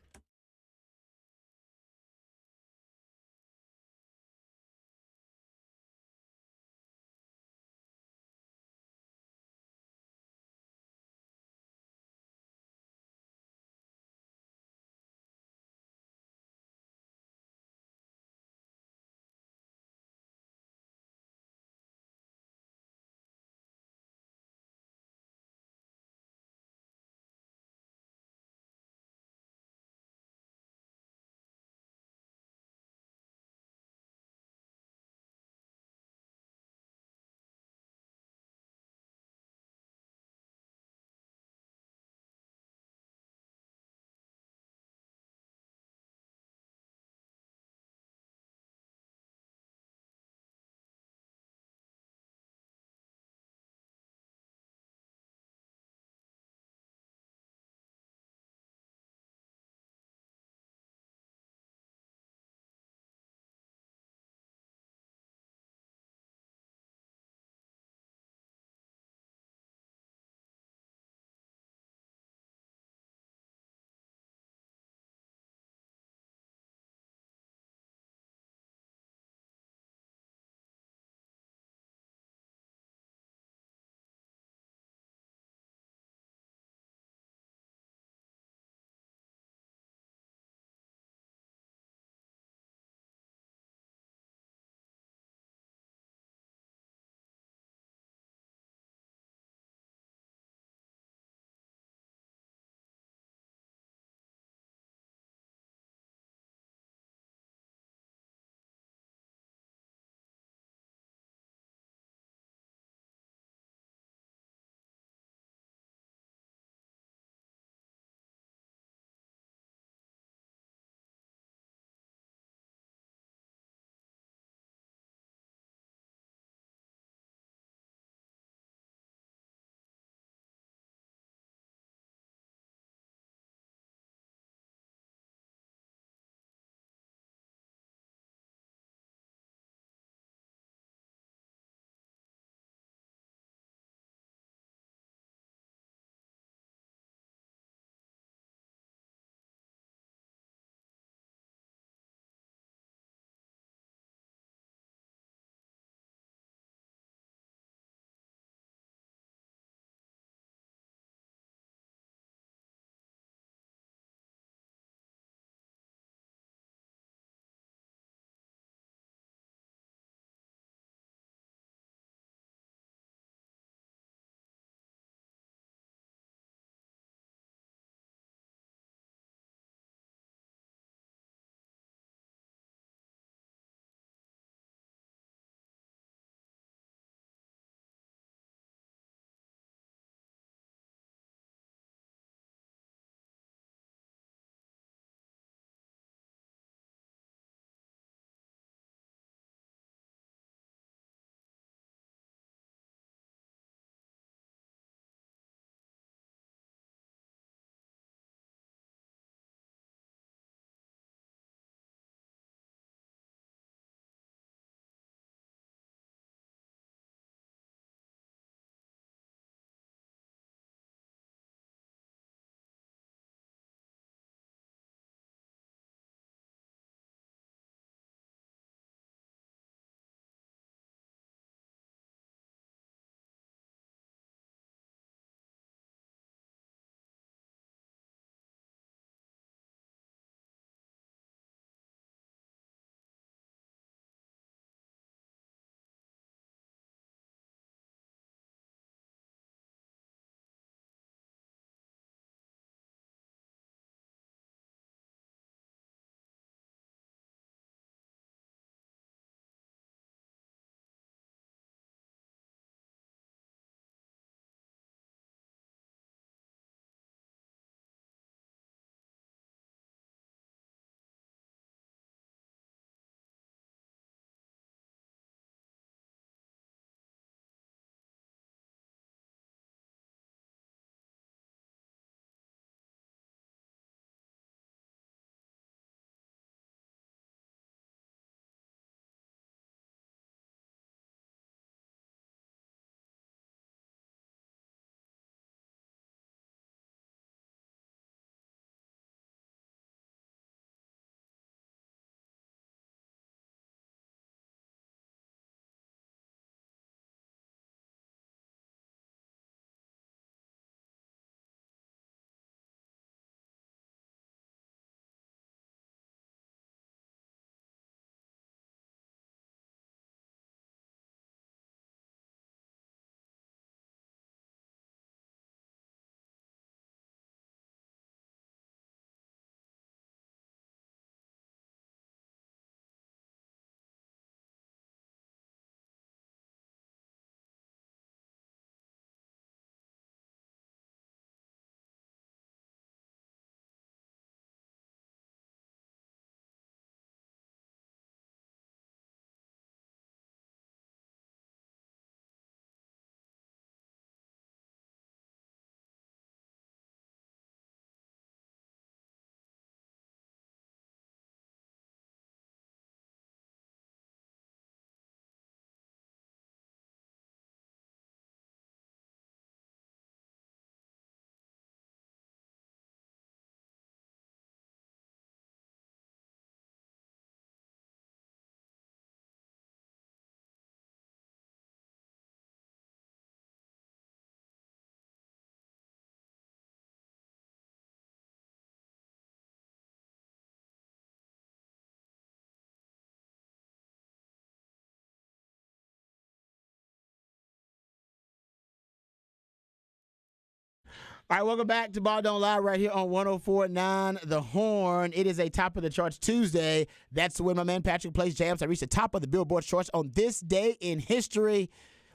All right, welcome back to Ball Don't Lie right here on 104.9 The Horn. It is a top of the charts Tuesday. That's when my man Patrick plays jams. I reached the top of the Billboard charts on this day in history.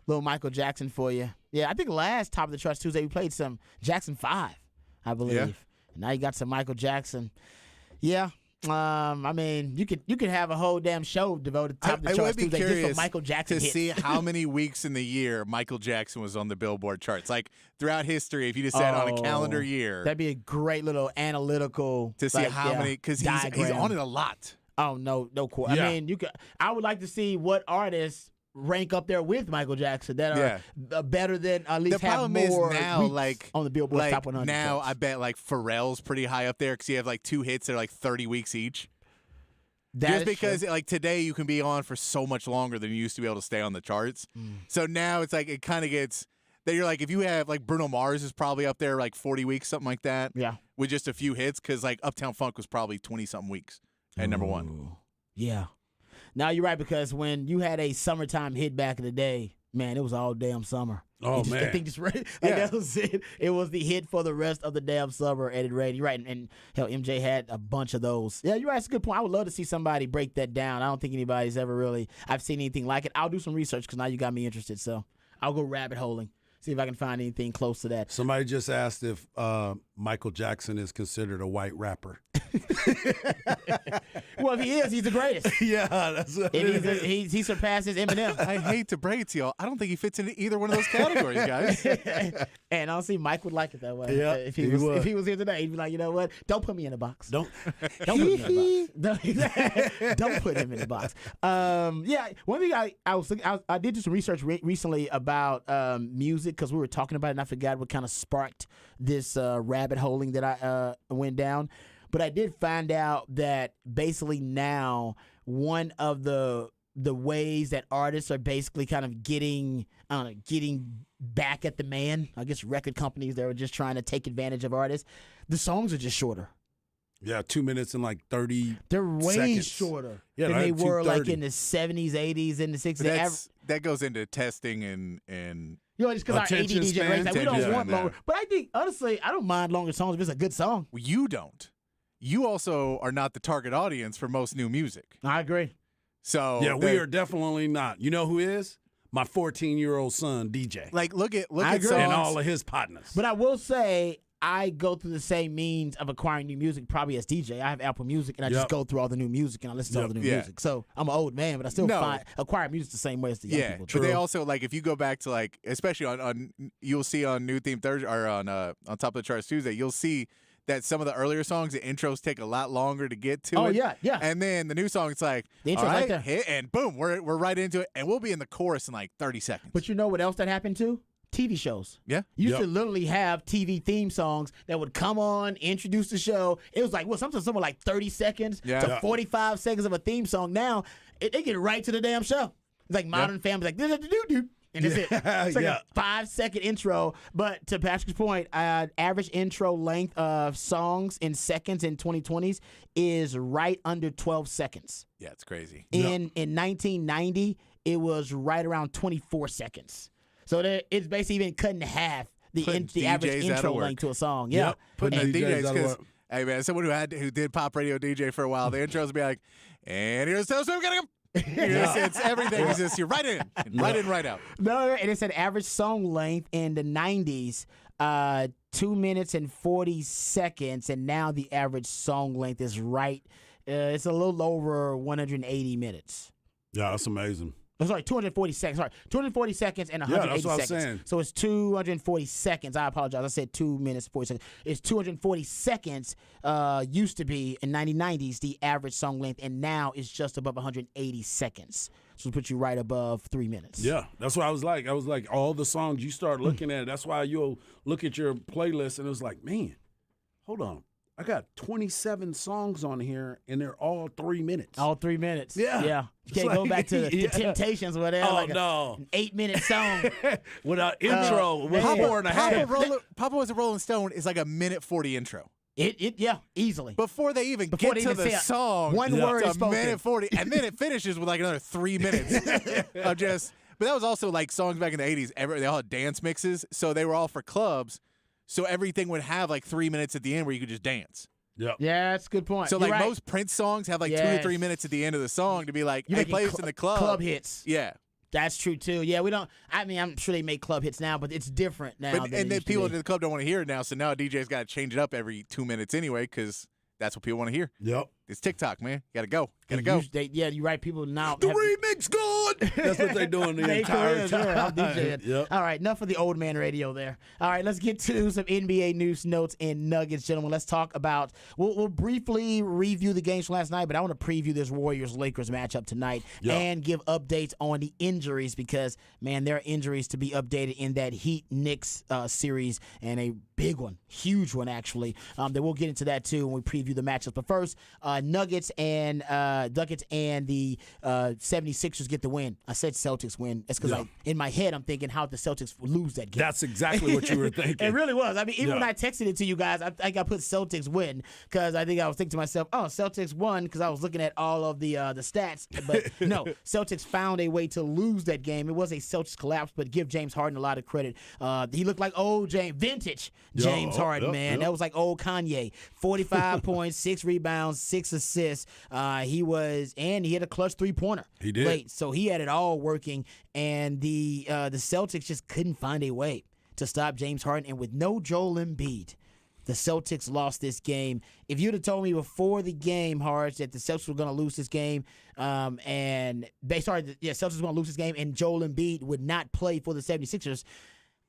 Little Michael Jackson for you. Yeah, I think last top of the charts Tuesday we played some Jackson 5, I believe. Yeah. And now you got some Michael Jackson. Yeah. I mean, you could have a whole damn show devoted to top of the I charts would be Tuesday just curious for Michael Jackson to hits. see how many weeks in the year Michael Jackson was on the Billboard charts. Like throughout history, if you just said on a calendar year, That'd be a great little analytical to see how many, because he's diagram. on it a lot. Oh no, Yeah. I mean, you could. I would like to see what artists rank up there with Michael Jackson that are better than at least The have problem is more now, weeks like on the Billboard like Top 100. now, charts. I bet like Pharrell's pretty high up there because you have like 2 hits that are like 30 weeks each. That Just is because true. like today you can be on for so much longer than you used to be able to stay on the charts. So now it's like it kind of gets that you're like if you have like Bruno Mars is probably up there like 40 weeks, something like that, Yeah, with just a few hits because like Uptown Funk was probably 20-something weeks at number one. Ooh. Yeah. Now you're right because when you had a summertime hit back in the day, man, it was all damn summer. Oh, I man. think just like Yeah. that was it. It was the hit for the rest of the damn summer at Red. You're right, and hell, MJ had a bunch of those. Yeah, you're right. That's a good point. I would love to see somebody break that down. I don't think anybody's ever really. I've seen anything like it. I'll do some research because now you got me interested. So I'll go rabbit holing, see if I can find anything close to that. Somebody just asked if Michael Jackson is considered a white rapper. Well, if he is, he's the greatest. Yeah, that's what If he surpasses Eminem. I hate to break it to y'all. I don't think he fits into either one of those categories, guys. And honestly, Mike would like it that way. Yeah, if he he was would. if he was here today, he'd be like, you know what? Don't put me in a box. Don't. Don't put me in a box. Don't put him in a box. Yeah, one thing I was thinking, I did do some research recently about music because we were talking about it, and I forgot what kind of sparked this rabbit holing that I went down. But I did find out that basically now one of the ways that artists are basically kind of getting back at the man, I guess record companies that were just trying to take advantage of artists, the songs are just shorter. Yeah, 2 minutes and like 30. They're way Seconds. shorter Yeah, than like they were like 2:30. in the 70s, 80s, and the 60s. That goes into testing and You know, just because our ADD Attention generation, span, like, we don't attention want span, longer. But I think, honestly, I don't mind longer songs if it's a good song. you don't. You also are not the target audience for most new music. I agree. So Yeah, we are definitely not. You know who is? My 14-year-old son, DJ. like look at I agree. songs. And all of his partners. But I will say, I go through the same means of acquiring new music probably as DJ. I have Apple Music, and I just Yep. go through all the new music, and I listen to all the new Yeah. music. So I'm an old man, but I still No. acquire music the same way as the young people. But they also like if you go back to like especially on you'll see on New Theme Thursday or on Top of the Charts Tuesday, you'll see that some of the earlier songs, the intros take a lot longer to get to Oh, it. yeah, yeah. And then the new song, it's like, The intro's all right right, there. hit, and boom, we're right into it, and we'll be in the chorus in like 30 seconds. But you know what else that happened to? TV shows. Yeah. You used Yep. to literally have TV theme songs that would come on, introduce the show. It was like, well, sometimes like 30 seconds Yeah. to Yeah. 45 seconds of a theme song. Now, they get right to the damn show. It's like Modern Family, like, do-do-do-do. And that's it. It's like Yeah. a 5-second intro. But to Patrick's point, average intro length of songs in seconds in 2020s is right under 12 seconds. Yeah, it's crazy. In 1990, it was right around 24 seconds. So it's basically been cut in half the Putting average DJs out of intro work. length to a song. Yeah. Yep. Putting And the DJs, DJs out of because work. hey man, someone who did pop radio DJ for a while, the intros would be like, and here's so we're gonna go. It's everything is just you're right in, right out. No, and it said average song length in the 90s, 2 minutes and 40 seconds, and now the average song length is right. It's a little over 180 minutes. Yeah, that's amazing. Oh, sorry, 240 seconds. Sorry, 240 seconds and 180 that's what I was seconds. saying. So it's 240 seconds. I apologize. I said 2 minutes, 40 seconds. It's 240 seconds used to be in 1990s, the average song length, and now it's just above 180 seconds. So it puts you right above 3 minutes. Yeah, that's what I was like. All the songs you start looking at, that's why you'll look at your playlist and it was like, man, hold on. I got 27 songs on here and they're all 3 minutes. All 3 minutes. Yeah. Yeah. You It's can't go like- back to the yeah. Temptations where they're Oh, like no. an 8-minute song. With an intro, with man. 4.5. Papa was a Rolling Stone is like a minute 40 intro. Yeah, easily. Before they even Before get they to even the say song, one it's word a is spoken. minute 40, and then it finishes with like another 3 minutes of just. But that was also like songs back in the 80s. They all had dance mixes, so they were all for clubs. so everything would have like 3 minutes at the end where you could just dance. Yep. Yeah, that's a good point. So You're like right. most Prince songs have like 2 or Yes. 3 minutes at the end of the song to be like, You're hey, making play this in the club. Club hits. Yeah. That's true too. Yeah, we don't. I mean, I'm sure they make club hits now, but it's different now. But, than it and then used to people be. in the club don't want to hear it now, so now a DJ's got to change it up every 2 minutes anyway because that's what people want to hear. Yep. It's TikTok, man. Gotta go. Gotta They go. use- they- yeah, you're right. People now. The have- remix good. That's what they're doing the They entire careers, yeah, I'm time. DJing. Yep. All right, enough of the old man radio there. All right, let's get to some NBA news, notes, and nuggets, gentlemen. Let's talk about. We'll briefly review the games from last night, but I want to preview this Warriors-Lakers matchup tonight Yeah. and give updates on the injuries because, man, there are injuries to be updated in that Heat-Knicks series, and a big one, huge one actually. Then we'll get into that too when we preview the matchups. But first, Nuggets and the 76ers get the win. I said Celtics win. That's because Yeah. in my head I'm thinking how the Celtics lose that game. That's exactly what you were thinking. It really was. I mean, even when Yeah. I texted it to you guys, I think I put Celtics win because I think I was thinking to myself, oh, Celtics won because I was looking at all of the stats. But no, Celtics found a way to lose that game. It was a Celtics collapse, but give James Harden a lot of credit. He looked like old vintage James Harden, man. That was like old Kanye. 45 points, 6 rebounds, 6 assists. He had a clutch 3-pointer. He did. Late, so he had it all working, and the Celtics just couldn't find a way to stop James Harden. And with no Joel Embiid, the Celtics lost this game. If you'd have told me before the game, Harge, that the Celtics were going to lose this game, Celtics were going to lose this game, and Joel Embiid would not play for the 76ers,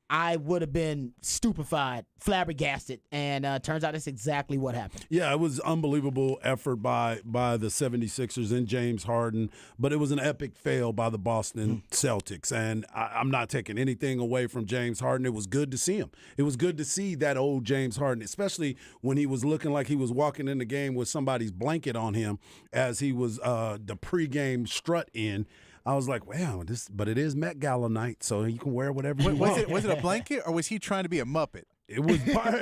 I would have been stupefied, flabbergasted, and turns out that's exactly what happened. Yeah, it was unbelievable effort by the 76ers and James Harden, but it was an epic fail by the Boston Celtics. And I'm not taking anything away from James Harden. It was good to see him. It was good to see that old James Harden, especially when he was looking like he was walking in the game with somebody's blanket on him as he was the pregame strut in. I was like, wow, but it is Met Gala night, so you can wear whatever you want. Was it a blanket or was he trying to be a Muppet? It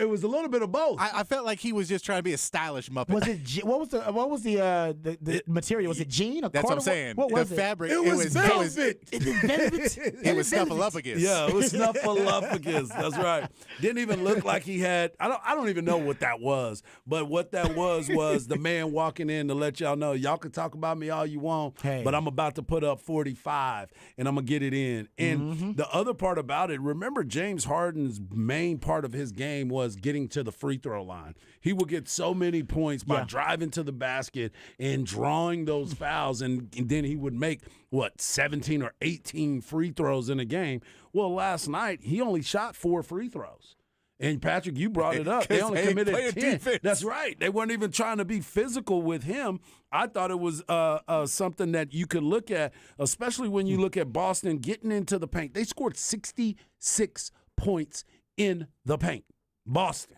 was a little bit of both. I felt like he was just trying to be a stylish Muppet. Was it what was the material? Was it jean? That's what I'm saying. What was the it? fabric. It was velvet. It was Snuffleupagus. Yeah, it was Snuffleupagus. That's right. Didn't even look like he had. I don't even know what that was. But what that was the man walking in to let y'all know y'all can talk about me all you want, but I'm about to put up 45 and I'm gonna get it in. And the other part about it, remember James Harden's main part of his game was getting to the free throw line. He would get so many points by driving to the basket and drawing those fouls, and then he would make, 17 or 18 free throws in a game. Well, last night, he only shot 4 free throws. And, Patrick, you brought it up. They only they committed playing 10. defense. That's right. They weren't even trying to be physical with him. I thought it was something that you could look at, especially when you look at Boston getting into the paint. They scored 66 points in the paint. Boston.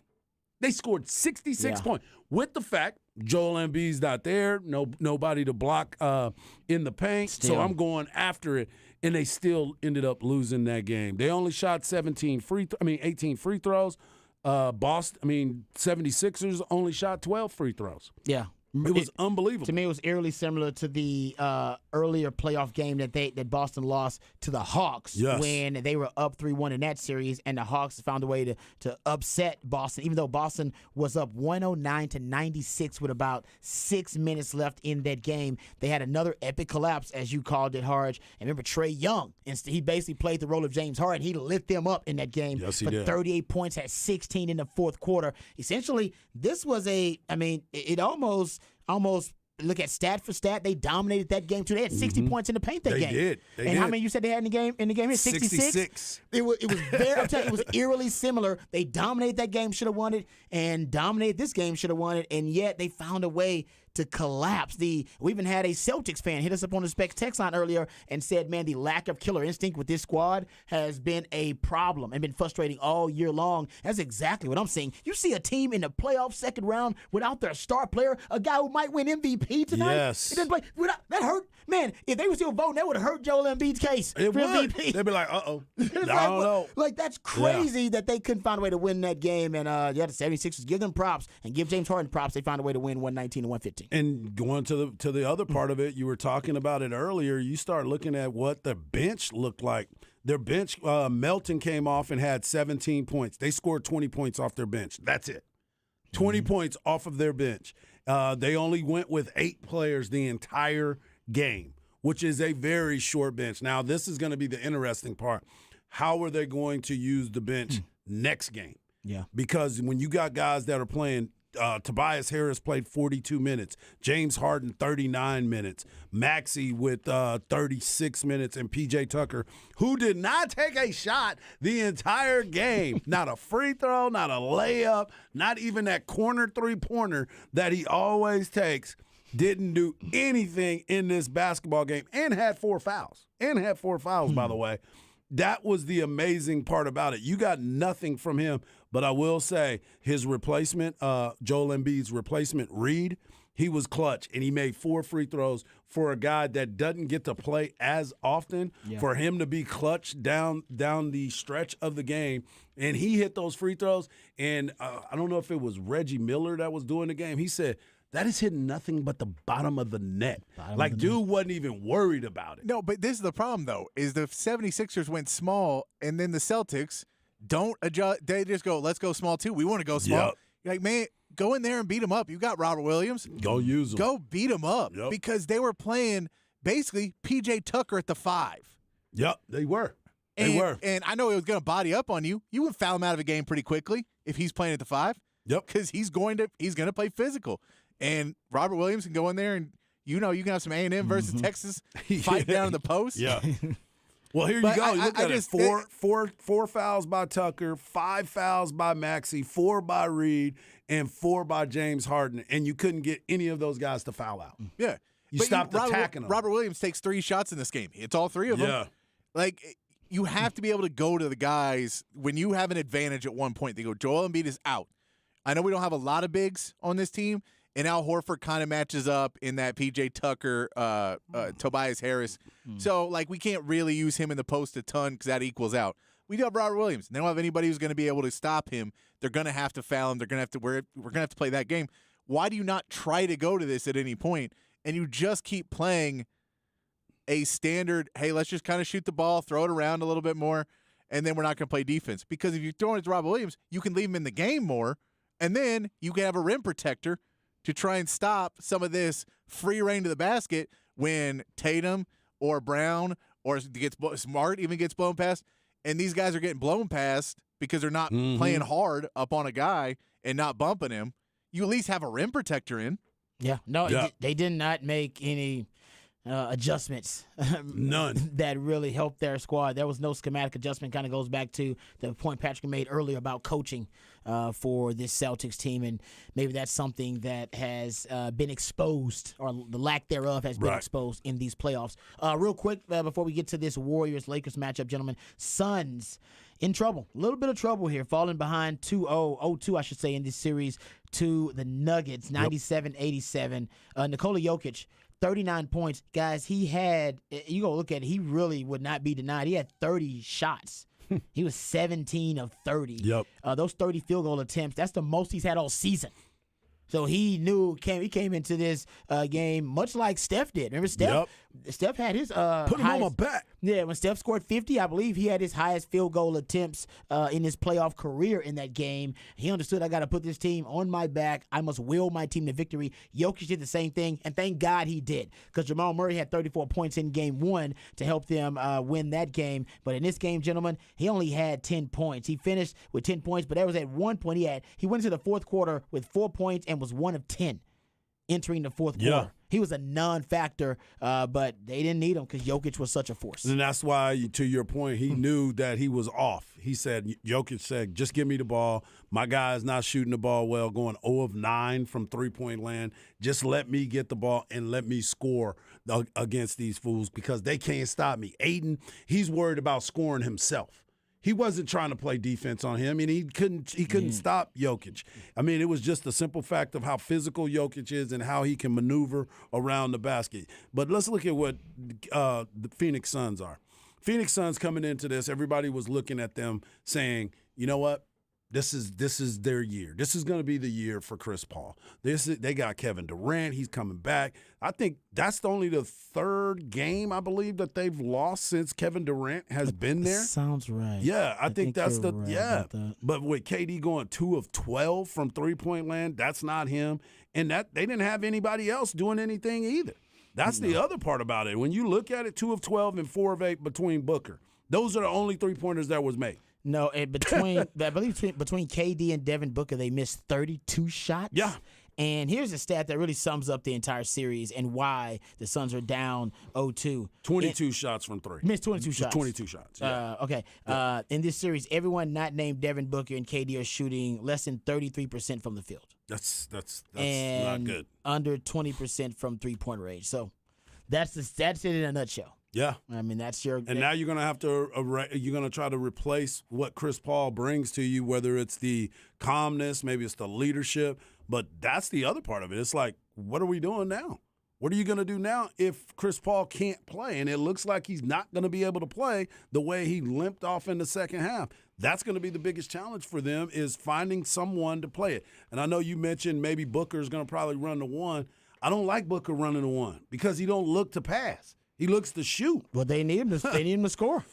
They scored 66 points. With the fact Joel Embiid's not there, nobody to block in the paint. So I'm going after it. And they still ended up losing that game. They only shot 18 free throws. 76ers only shot 12 free throws. Yeah. It was unbelievable. To me, it was eerily similar to the earlier playoff game that Boston lost to the Hawks when they were up 3-1 in that series, and the Hawks found a way to upset Boston, even though Boston was up 109-96 with about 6 minutes left in that game. They had another epic collapse, as you called it, Harge. And remember, Trae Young, he basically played the role of James Harden. He lit them up in that game. Yes, he for did. 38 points, had 16 in the fourth quarter. Essentially, this was it almost look at stat for stat. They dominated that game too. They had 60 points in the paint that They game. did. They How did. many you said they had in the game? In the game, 66. It was very. I'm telling you, it was eerily similar. They dominated that game, should have won it, and dominated this game, should have won it, and yet they found a way to collapse. We even had a Celtics fan hit us up on the Specs text line earlier and said, man, the lack of killer instinct with this squad has been a problem and been frustrating all year long. That's exactly what I'm saying. You see a team in the playoff second round without their star player, a guy who might win MVP tonight. Yes. It didn't play. That hurt. Man, if they were still voting, that would have hurt Joel Embiid's case It for would. MVP. They'd be like, uh-oh. I It's don't like, know. Like, that's crazy that they couldn't find a way to win that game. And the 76ers, give them props and give James Harden props. They found a way to win 119-115. And going to the other part of it, you were talking about it earlier. You start looking at what the bench looked like Their bench, Melton came off and had 17 points. They scored 20 points off their bench. That's it. 20 points off of their bench. They only went with 8 players the entire game, which is a very short bench. Now, this is going to be the interesting part. How are they going to use the bench next game? Yeah. Because when you got guys that are playing, Tobias Harris played 42 minutes, James Harden 39 minutes, Maxey with 36 minutes, and P.J. Tucker, who did not take a shot the entire game. Not a free throw, not a layup, not even that corner three-pointer that he always takes. Didn't do anything in this basketball game and had 4 fouls. By the way. That was the amazing part about it. You got nothing from him, but I will say his replacement, Joel Embiid's replacement, Reed, he was clutch, and he made 4 free throws for a guy that doesn't get to play as often. Yeah. For him to be clutch down the stretch of the game, and he hit those free throws, and I don't know if it was Miller that was doing the game. He said, that is hitting nothing but the bottom of the net. Dude wasn't even worried about it. No, but this is the problem, though, is the 76ers went small, and then the Celtics don't adjust. They just go, let's go small, too. We want to go small. Yep. You're like, man, go in there and beat him up. You got Robert Williams. Go use him. Go beat him up. Yep. Because they were playing, basically, P.J. Tucker at the 5. Yep, they were. And I know he was going to body up on you. You would foul him out of a game pretty quickly if he's playing at the 5. Yep. Because he's going to play physical. And Robert Williams can go in there and, you can have some A&M versus Texas fight down in the post. Yeah. Well, here you go. Look at it. Four fouls by Tucker, 5 fouls by Maxey, 4 by Reed, and 4 by James Harden. And you couldn't get any of those guys to foul out. Yeah. You stopped attacking them. Robert Williams takes 3 shots in this game. He hits all 3 of them. Yeah. Like, you have to be able to go to the guys when you have an advantage at one point. They go, Joel Embiid is out. I know we don't have a lot of bigs on this team. And Al Horford kind of matches up in that P.J. Tucker, Tobias Harris. So, we can't really use him in the post a ton because that equals out. We do have Robert Williams. They don't have anybody who's going to be able to stop him. They're going to have to foul him. We're going to have to play that game. Why do you not try to go to this at any point and you just keep playing a standard, hey, let's just kind of shoot the ball, throw it around a little bit more, and then we're not going to play defense? Because if you're throwing it to Robert Williams, you can leave him in the game more, and then you can have a rim protector to try and stop some of this free reign to the basket when Tatum or Brown or Smart even gets blown past. And these guys are getting blown past because they're not playing hard up on a guy and not bumping him. You at least have a rim protector in. Yeah. No, they did not make any adjustments. None. That really helped their squad. There was no schematic adjustment. Kind of goes back to the point Patrick made earlier about coaching for this Celtics team, and maybe that's something that has been exposed, or the lack thereof has been exposed in these playoffs. Real quick, before we get to this Warriors-Lakers matchup, gentlemen, Suns in trouble. A little bit of trouble here, falling behind 0-2, I should say, in this series to the Nuggets, 97-87. Nikola Jokic, 39 points. Guys, he had, you go look at it, he really would not be denied. He had 30 shots. He was 17 of 30. Yep. Those 30 field goal attempts, that's the most he's had all season. So he knew he came into this game much like Steph did. Remember Steph? Yep. Steph had his put him on my back. Yeah, when Steph scored 50, I believe he had his highest field goal attempts in his playoff career in that game. He understood, I got to put this team on my back. I must will my team to victory. Jokic did the same thing, and thank God he did, because Jamal Murray had 34 points in game 1 to help them win that game. But in this game, gentlemen, he only had 10 points. He finished with 10 points, but that was at one point he went into the fourth quarter with 4 points and was 1 of 10 entering the fourth quarter. He was a non-factor, but they didn't need him because Jokic was such a force. And that's why, to your point, he knew that he was off. Jokic said, just give me the ball. My guy's not shooting the ball well, going 0 of 9 from three-point land. Just let me get the ball and let me score against these fools because they can't stop me. Ayton, he's worried about scoring himself. He wasn't trying to play defense on him, and he couldn't stop Jokic. I mean, it was just the simple fact of how physical Jokic is and how he can maneuver around the basket. But let's look at what the Phoenix Suns are. Phoenix Suns coming into this, everybody was looking at them saying, you know what? This is their year. This is going to be the year for Chris Paul. They got Kevin Durant. He's coming back. I think that's only the third game, I believe, that they've lost since Kevin Durant has been there. Sounds right. Yeah, I think that's you're right about that. But with KD going 2 of 12 from 3-point land, that's not him. And that they didn't have anybody else doing anything either. That's the other part about it. When you look at it, 2 of 12 and 4 of 8 between Booker. Those are the only 3-pointers that was made. No, and between KD and Devin Booker, they missed 32 shots. Yeah. And here's a stat that really sums up the entire series and why the Suns are down 0-2. 22 shots from 3. Missed 22 shots. 22 shots. Yeah. Okay. In this series, everyone not named Devin Booker and KD are shooting less than 33% from the field. That's and not good. Under 20% from 3-point range. So that's it in a nutshell. Yeah. I mean, that's your. And now you're gonna try to replace what Chris Paul brings to you, whether it's the calmness, maybe it's the leadership, but that's the other part of it. It's like, what are we doing now? What are you gonna do now if Chris Paul can't play? And it looks like he's not gonna be able to play the way he limped off in the second half. That's going to be the biggest challenge for them, is finding someone to play it. And I know you mentioned maybe Booker's going to probably run the 1. I don't like Booker running the 1 because he don't look to pass. He looks to shoot. Well, they need him to score.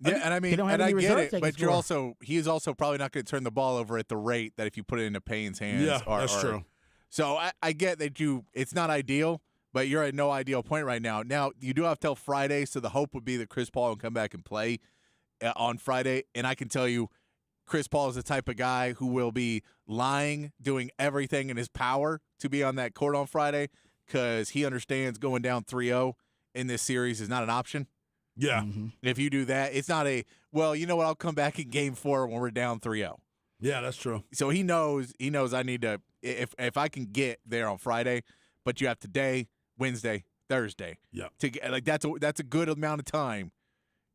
Yeah, and I mean, don't have and I any get reserves it, they can but score. he is also probably not going to turn the ball over at the rate that if you put it into Payne's hands. Yeah, that's true. So I get that it's not ideal, but you're at no ideal point right now. Now, you do have till Friday, so the hope would be that Chris Paul will come back and play on Friday. And I can tell you, Chris Paul is the type of guy who will be lying, doing everything in his power to be on that court on Friday, because he understands going down 3-0 in this series is not an option. Yeah. Mm-hmm. If you do that, it's not well, you know what, I'll come back in game 4 when we're down 3-0. Yeah, that's true. So he knows I need to, if I can get there on Friday, but you have today, Wednesday, Thursday. Yeah. To get, like that's a good amount of time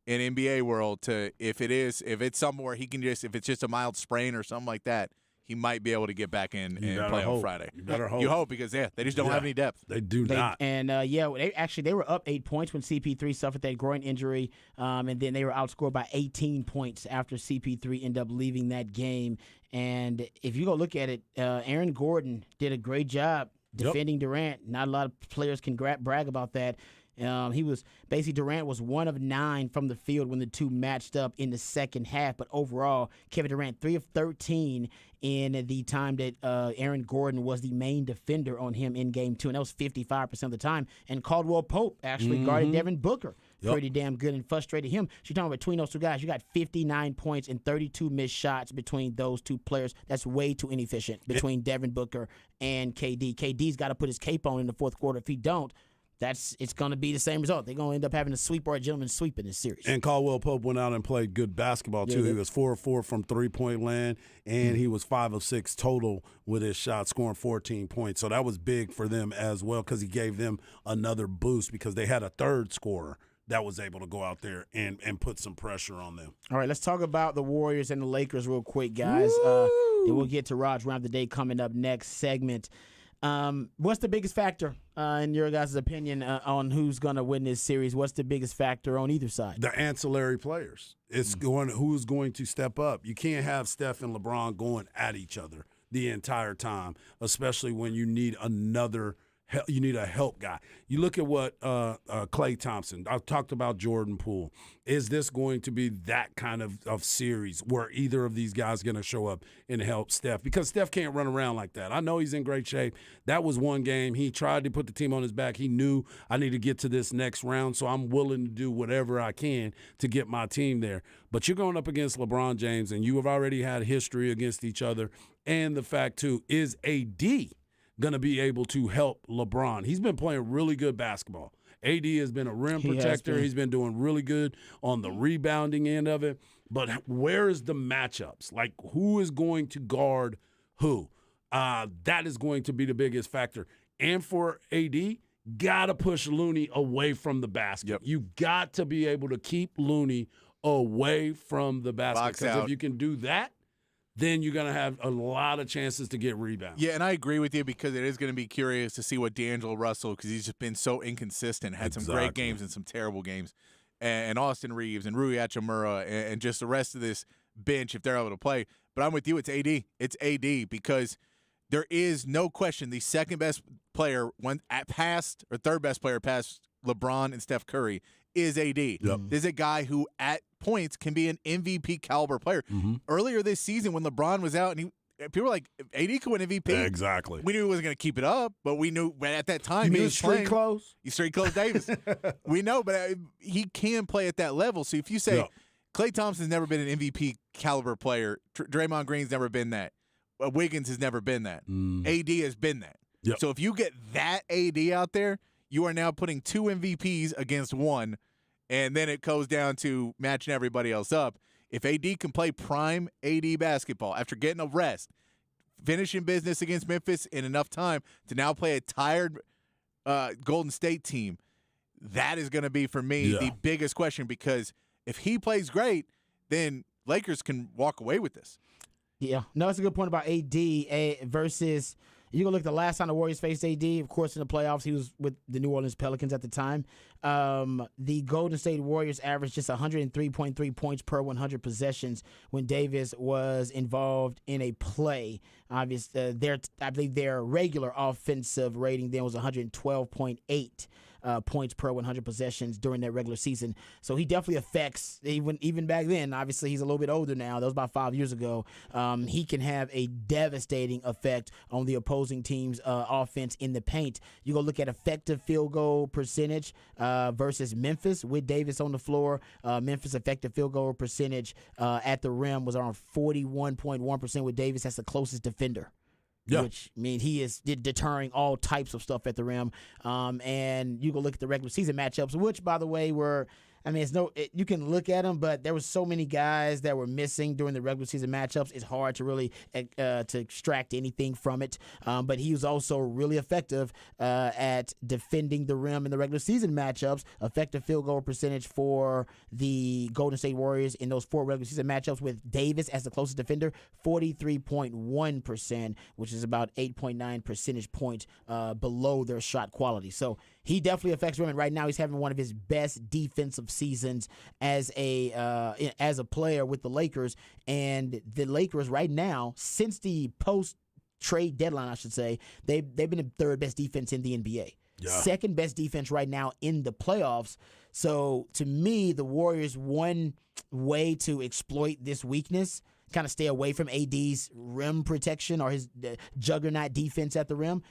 in NBA world to if it's somewhere he can if it's just a mild sprain or something like that, he might be able to get back in and play on Friday. You better hope. You hope, because they just don't have any depth. They do not. And they were up 8 points when CP3 suffered that groin injury, and then they were outscored by 18 points after CP3 ended up leaving that game. And if you go look at it, Aaron Gordon did a great job defending Durant. Not a lot of players can brag about that. Durant was 1 of 9 from the field when the two matched up in the second half. But overall, Kevin Durant 3 of 13 in the time that Aaron Gordon was the main defender on him in game 2, and that was 55% of the time. And Caldwell Pope actually guarded Devin Booker pretty damn good and frustrated him. So you're talking about between those two guys, you got 59 points and 32 missed shots between those two players. That's way too inefficient between Devin Booker and KD. KD's got to put his cape on in the fourth quarter. If he don't, it's going to be the same result. They're going to end up having a sweep or a gentleman's sweep in this series. And Caldwell Pope went out and played good basketball, too. He was 4 of 4 from 3-point land, and he was 5 of 6 total with his shot, scoring 14 points. So that was big for them as well, because he gave them another boost, because they had a third scorer that was able to go out there and put some pressure on them. All right, let's talk about the Warriors and the Lakers real quick, guys. Then we'll get to Rod's Round of the Day coming up next segment. What's the biggest factor, in your guys' opinion, on who's going to win this series? What's the biggest factor on either side? The ancillary players. It's who's going to step up. You can't have Steph and LeBron going at each other the entire time, especially when you need a help guy. You look at what Klay Thompson, I talked about Jordan Poole. Is this going to be that kind of series where either of these guys going to show up and help Steph? Because Steph can't run around like that. I know he's in great shape. That was one game. He tried to put the team on his back. He knew I need to get to this next round, so I'm willing to do whatever I can to get my team there. But you're going up against LeBron James, and you have already had history against each other. And the fact, too, is AD going to be able to help LeBron. He's been playing really good basketball. AD has been a rim protector. He's been doing really good on the rebounding end of it. But where is the matchups? Like, who is going to guard who? That is going to be the biggest factor. And for AD, got to push Looney away from the basket. Yep. You got to be able to keep Looney away from the basket. Because if you can do that, then you're going to have a lot of chances to get rebounds. Yeah, and I agree with you, because it is going to be curious to see what D'Angelo Russell, because he's just been so inconsistent, had some great games and some terrible games, and Austin Reeves and Rui Hachimura and just the rest of this bench, if they're able to play. but I'm with you. It's AD. It's AD because there is no question the second best player third best player past LeBron and Steph Curry is AD. Yep. This is a guy who at points can be an MVP caliber player. Earlier this season when LeBron was out and people were like, AD could win MVP. Exactly. We knew he wasn't going to keep it up, but we knew at that time You he mean was street playing. clothes? He's straight clothes Davis. We know, but he can play at that level. So if you say Klay Thompson's never been an MVP caliber player, Draymond Green's never been that, Wiggins has never been that, AD has been that. Yep. So if you get that AD out there, you are now putting 2 MVPs against 1, and then it goes down to matching everybody else up. If AD can play prime AD basketball after getting a rest, finishing business against Memphis in enough time to now play a tired Golden State team, that is going to be, for me, the biggest question, because if he plays great, then Lakers can walk away with this. Yeah, no, that's a good point about AD versus. You can look at the last time the Warriors faced AD. Of course, in the playoffs, he was with the New Orleans Pelicans at the time. The Golden State Warriors averaged just 103.3 points per 100 possessions when Davis was involved in a play. Obviously, I believe their regular offensive rating then was 112.8. Points per 100 possessions during their regular season. So he definitely affects, even back then. Obviously, he's a little bit older now. That was about 5 years ago. He can have a devastating effect on the opposing team's offense in the paint. You go look at effective field goal percentage versus Memphis with Davis on the floor. Memphis effective field goal percentage at the rim was around 41.1% with Davis. That's the closest defender. Yeah. Which means he is deterring all types of stuff at the rim. And you go look at the regular season matchups, which, by the way, were you can look at them, but there were so many guys that were missing during the regular season matchups. It's hard to really to extract anything from it. But he was also really effective at defending the rim in the regular season matchups. Effective field goal percentage for the Golden State Warriors in those 4 regular season matchups with Davis as the closest defender, 43.1%, which is about 8.9 percentage points below their shot quality. So he definitely affects rim. And right now, he's having one of his best defensive seasons as a player with the Lakers. And the Lakers right now, since the post-trade deadline, I should say, they've been the 3rd best defense in the NBA. Yeah. 2nd best defense right now in the playoffs. So to me, the Warriors, one way to exploit this weakness, kind of stay away from AD's rim protection or his juggernaut defense at the rim,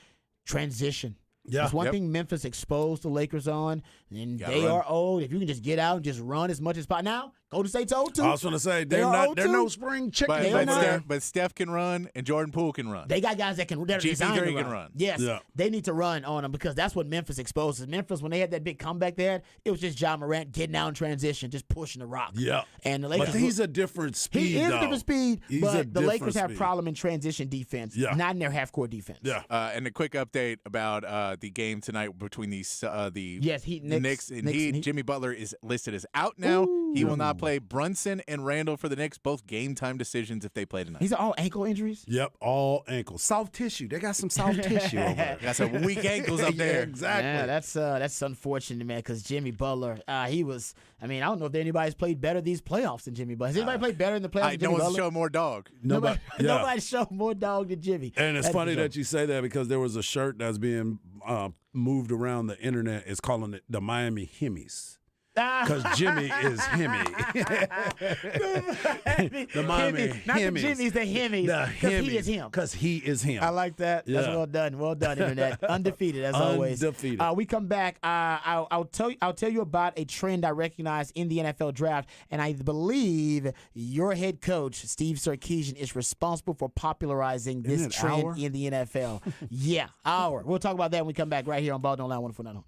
transition. Yeah. That's one thing Memphis exposed the Lakers on, and Gotta they run. are old. If you can just get out and just run as much as possible. Now, Golden State's old, too. I was going to say, They they're are not. They're 0-2. no spring chicken. But Steph can run and Jordan Poole can run. They got guys that are GP3 designed to can run. run. Yes, Yeah. they need to run on them because that's what Memphis exposes. Memphis, when they had that big comeback they had, it was just Ja Morant getting out in transition, just pushing the rock. Yeah. And the Lakers, But he's a different speed, he is though. a different speed, He's a but the Lakers different have speed. problem in transition defense, not in their half-court defense. Yeah. And a quick update about the game tonight between the Knicks and and Heat. Jimmy Butler is listed as out now. He will not play. Brunson and Randall for the Knicks, both game time decisions if they play tonight. These are all ankle injuries? Yep, all ankles. Soft tissue. They got some soft tissue over there. Got some weak ankles up there. Exactly. Yeah, that's unfortunate, man, because Jimmy Butler, he was, I don't know if anybody's played better these playoffs than Jimmy Butler. Has anybody played better in the playoffs than No Jimmy one's Butler? showed more dog. Nobody showed more dog than Jimmy. And it's That's funny for sure. that you say that because there was a shirt that's being moved around the internet. It's calling it the Miami Hemis. Because Jimmy is Hemi. The Miami Not the Hemis. Jimmy's, the Hemis. Because he is him. Because he is him. I like that. That's Yeah. well done. Well done, internet. Undefeated as always. Undefeated. We come back. I'll tell you about a trend I recognize in the NFL draft, and I believe your head coach Steve Sarkisian is responsible for popularizing this Isn't it trend our? in the NFL. Yeah, our. We'll talk about that when we come back right here on Ball Don't Lie 104.9.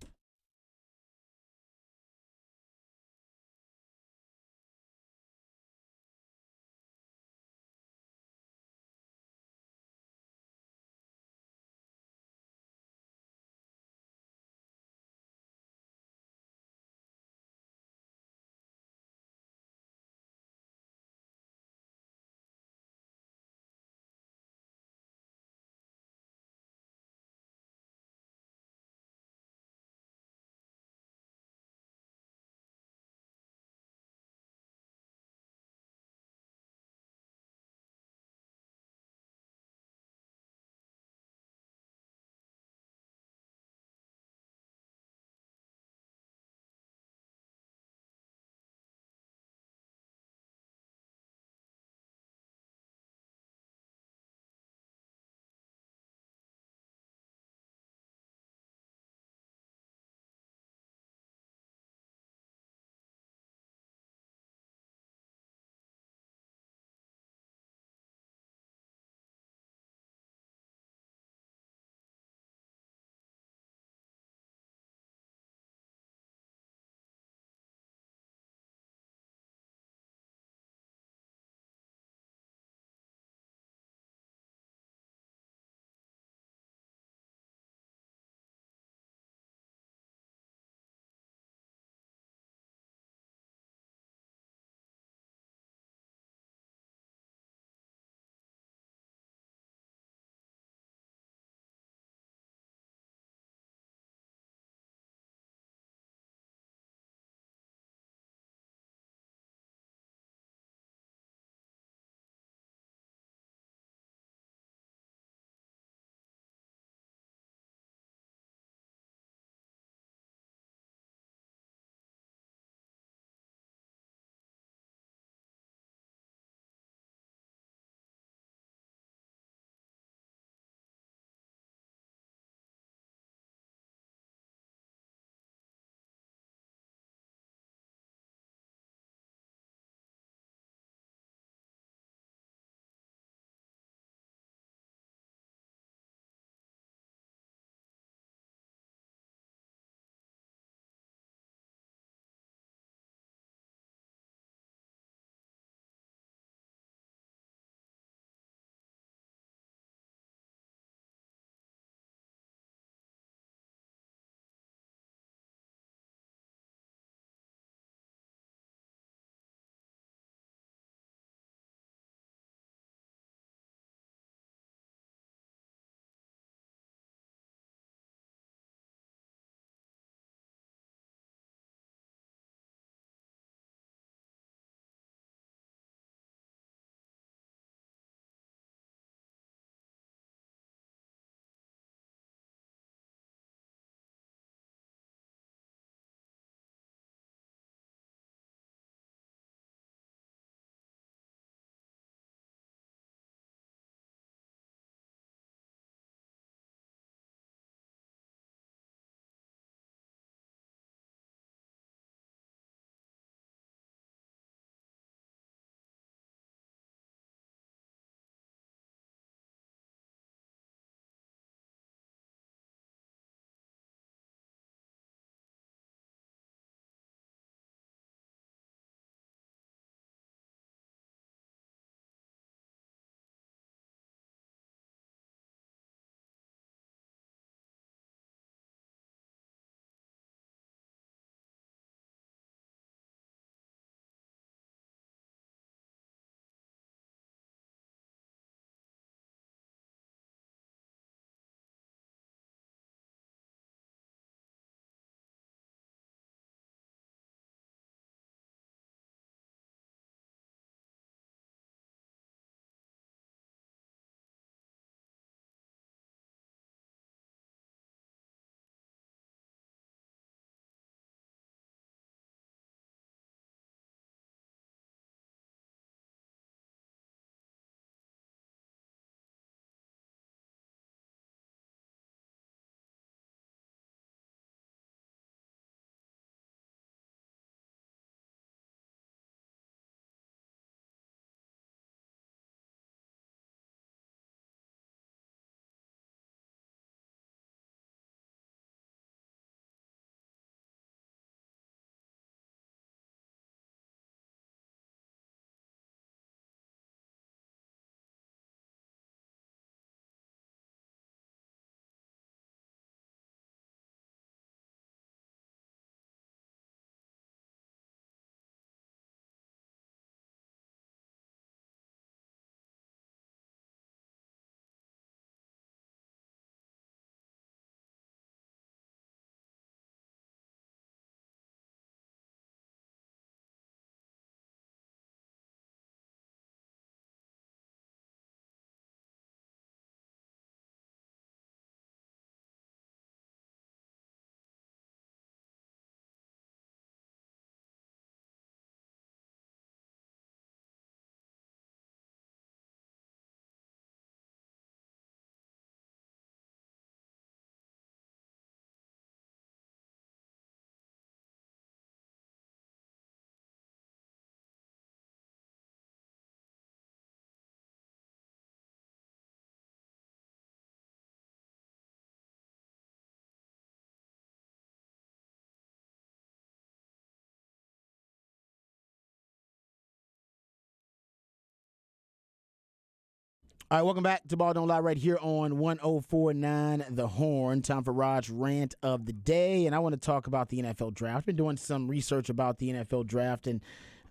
All right, welcome back to Ball Don't Lie right here on 104.9 The Horn. Time for Rod's rant of the day, and I want to talk about the NFL draft. I've been doing some research about the NFL draft, and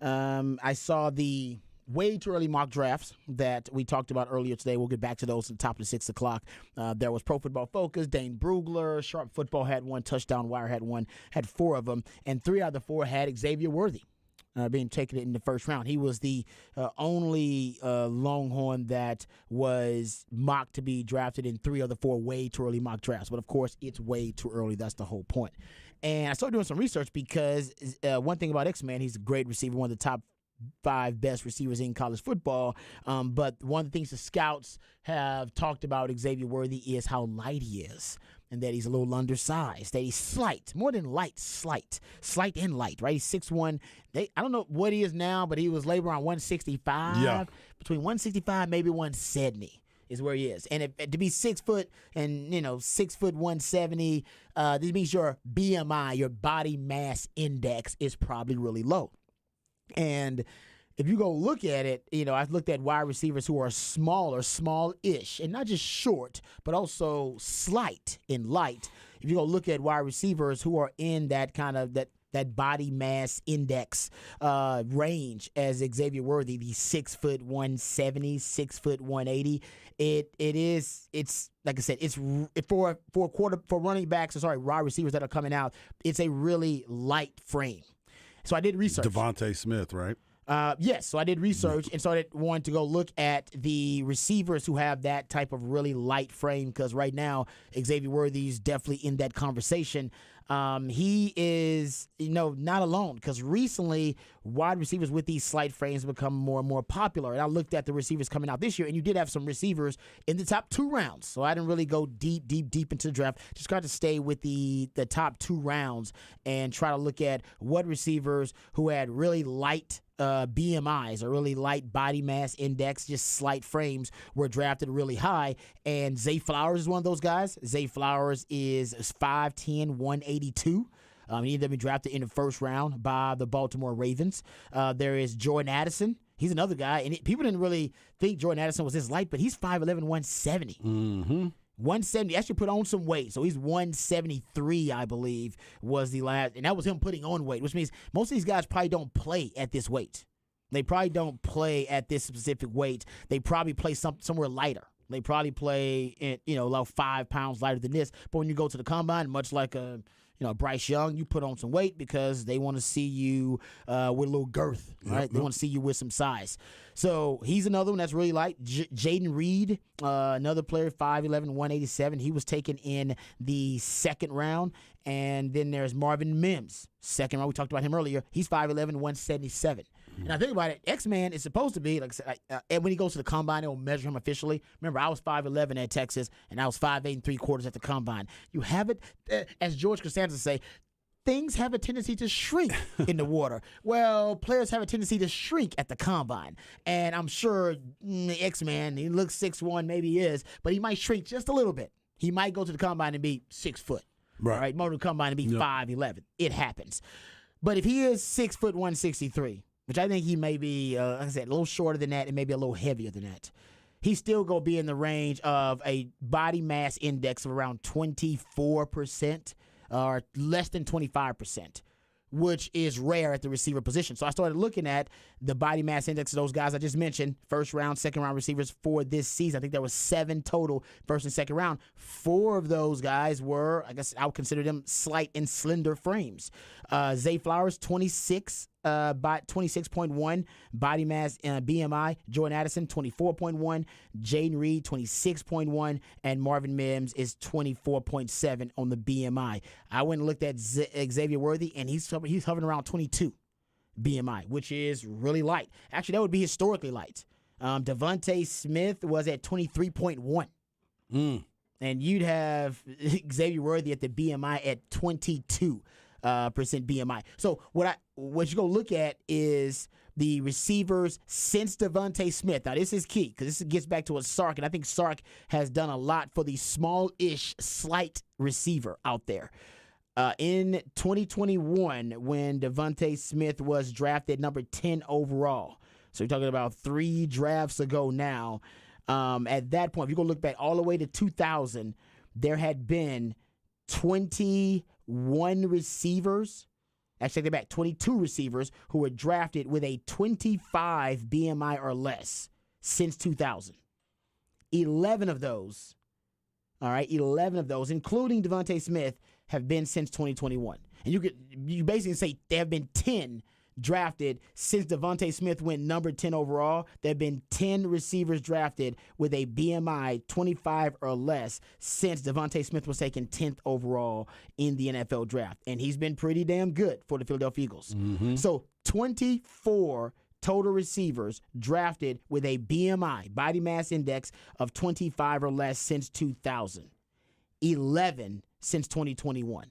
I saw the way too early mock drafts that we talked about earlier today. We'll get back to those at the top of 6 o'clock. There was Pro Football Focus, Dane Brugler, Sharp Football had one, Touchdown Wire had one, had 4 of them, and 3 out of the 4 had Xavier Worthy. Being taken in the first round. He was the only Longhorn that was mocked to be drafted in 3 of the 4 way too early mock drafts. But, of course, it's way too early. That's the whole point. And I started doing some research because one thing about X-Man, he's a great receiver, one of the top 5 best receivers in college football. But one of the things the scouts have talked about Xavier Worthy is how light he is. And that he's a little undersized, that he's slight, more than light, slight and light, right? He's 6'1". I don't know what he is now, but he was labeled around 165. Yeah. Between 165, maybe 170 is where he is. And to be 6 foot and, 6 foot 170, this means your BMI, your body mass index, is probably really low. And if you go look at it, I've looked at wide receivers who are smaller, small-ish, and not just short, but also slight and light. If you go look at wide receivers who are in that kind of that body mass index range as Xavier Worthy, the 6 foot 170, 6 foot 180, it's like I said, it's for running backs, wide receivers that are coming out, it's a really light frame. So I did research. Devontae Smith, right? Yes, so I did research and started wanting to go look at the receivers who have that type of really light frame, because right now Xavier Worthy is definitely in that conversation. He is, not alone, because recently wide receivers with these slight frames become more and more popular. And I looked at the receivers coming out this year, and you did have some receivers in the top 2 rounds. So I didn't really go deep into the draft. Just got to stay with the top 2 rounds and try to look at what receivers who had really light BMIs, or really light body mass index, just slight frames, were drafted really high. And Zay Flowers is one of those guys. Zay Flowers is 5'10", 182. He ended up being drafted in the first round by the Baltimore Ravens. There is Jordan Addison. He's another guy, and people didn't really think Jordan Addison was this light, but he's 5'11", 170. Mm-hmm. 170, actually put on some weight. So he's 173, I believe, was the last. And that was him putting on weight, which means most of these guys probably don't play at this weight. They probably don't play at this specific weight. They probably play somewhere lighter. They probably play, about 5 pounds lighter than this. But when you go to the combine, much like Bryce Young, you put on some weight because they want to see you with a little girth, right? Yep. They want to see you with some size. So he's another one that's really light. Jaden Reed, another player, 5'11", 187. He was taken in the 2nd round. And then there's Marvin Mims, 2nd round. We talked about him earlier. He's 5'11", 177. And I think about it, X-Man is supposed to be, like I said, and when he goes to the combine, they'll measure him officially. Remember, I was 5'11" at Texas, and I was 5'8"3/4 at the combine. You have it, as George Costanza say, things have a tendency to shrink in the water. Well, players have a tendency to shrink at the combine. And I'm sure X-Man, he looks 6'1", maybe he is, but he might shrink just a little bit. He might go to the combine and be 6 foot. Right? Go to the combine and be 5'11". It happens. But if he is 6 foot 163, which I think he may be, like I said, a little shorter than that and maybe a little heavier than that, he's still going to be in the range of a body mass index of around 24% or less than 25%, which is rare at the receiver position. So I started looking at the body mass index of those guys I just mentioned, 1st round, 2nd round receivers for this season. I think there was 7 total 1st and 2nd round. 4 of those guys were, I guess I would consider them slight and slender frames. Zay Flowers, 26.1 body mass BMI. Jordan Addison, 24.1. Jaden Reed, 26.1. And Marvin Mims is 24.7 on the BMI. I went and looked at Xavier Worthy, and he's hovering around 22 BMI, which is really light. Actually, that would be historically light. Devontae Smith was at 23.1. And you'd have Xavier Worthy at the BMI at 22%. BMI. So what you go look at is the receivers since Devontae Smith. Now this is key because this gets back to what Sark, and I think Sark has done a lot for the small-ish, slight receiver out there. In 2021, when Devontae Smith was drafted number 10 overall, so you're talking about 3 drafts ago now, At that point, if you go look back all the way to 2000, there had been 21 receivers. Actually, they're back 22 receivers who were drafted with a 25 BMI or less since 2000. 11 of those, all right, 11 of those, including Devontae Smith, have been since 2021. And you basically say there have been 10 drafted since Devontae Smith went number 10 overall. There have been 10 receivers drafted with a BMI 25 or less since Devontae Smith was taken 10th overall in the NFL draft. And he's been pretty damn good for the Philadelphia Eagles. So 24 total receivers drafted with a BMI, body mass index, of 25 or less since 2000. 11 since 2021.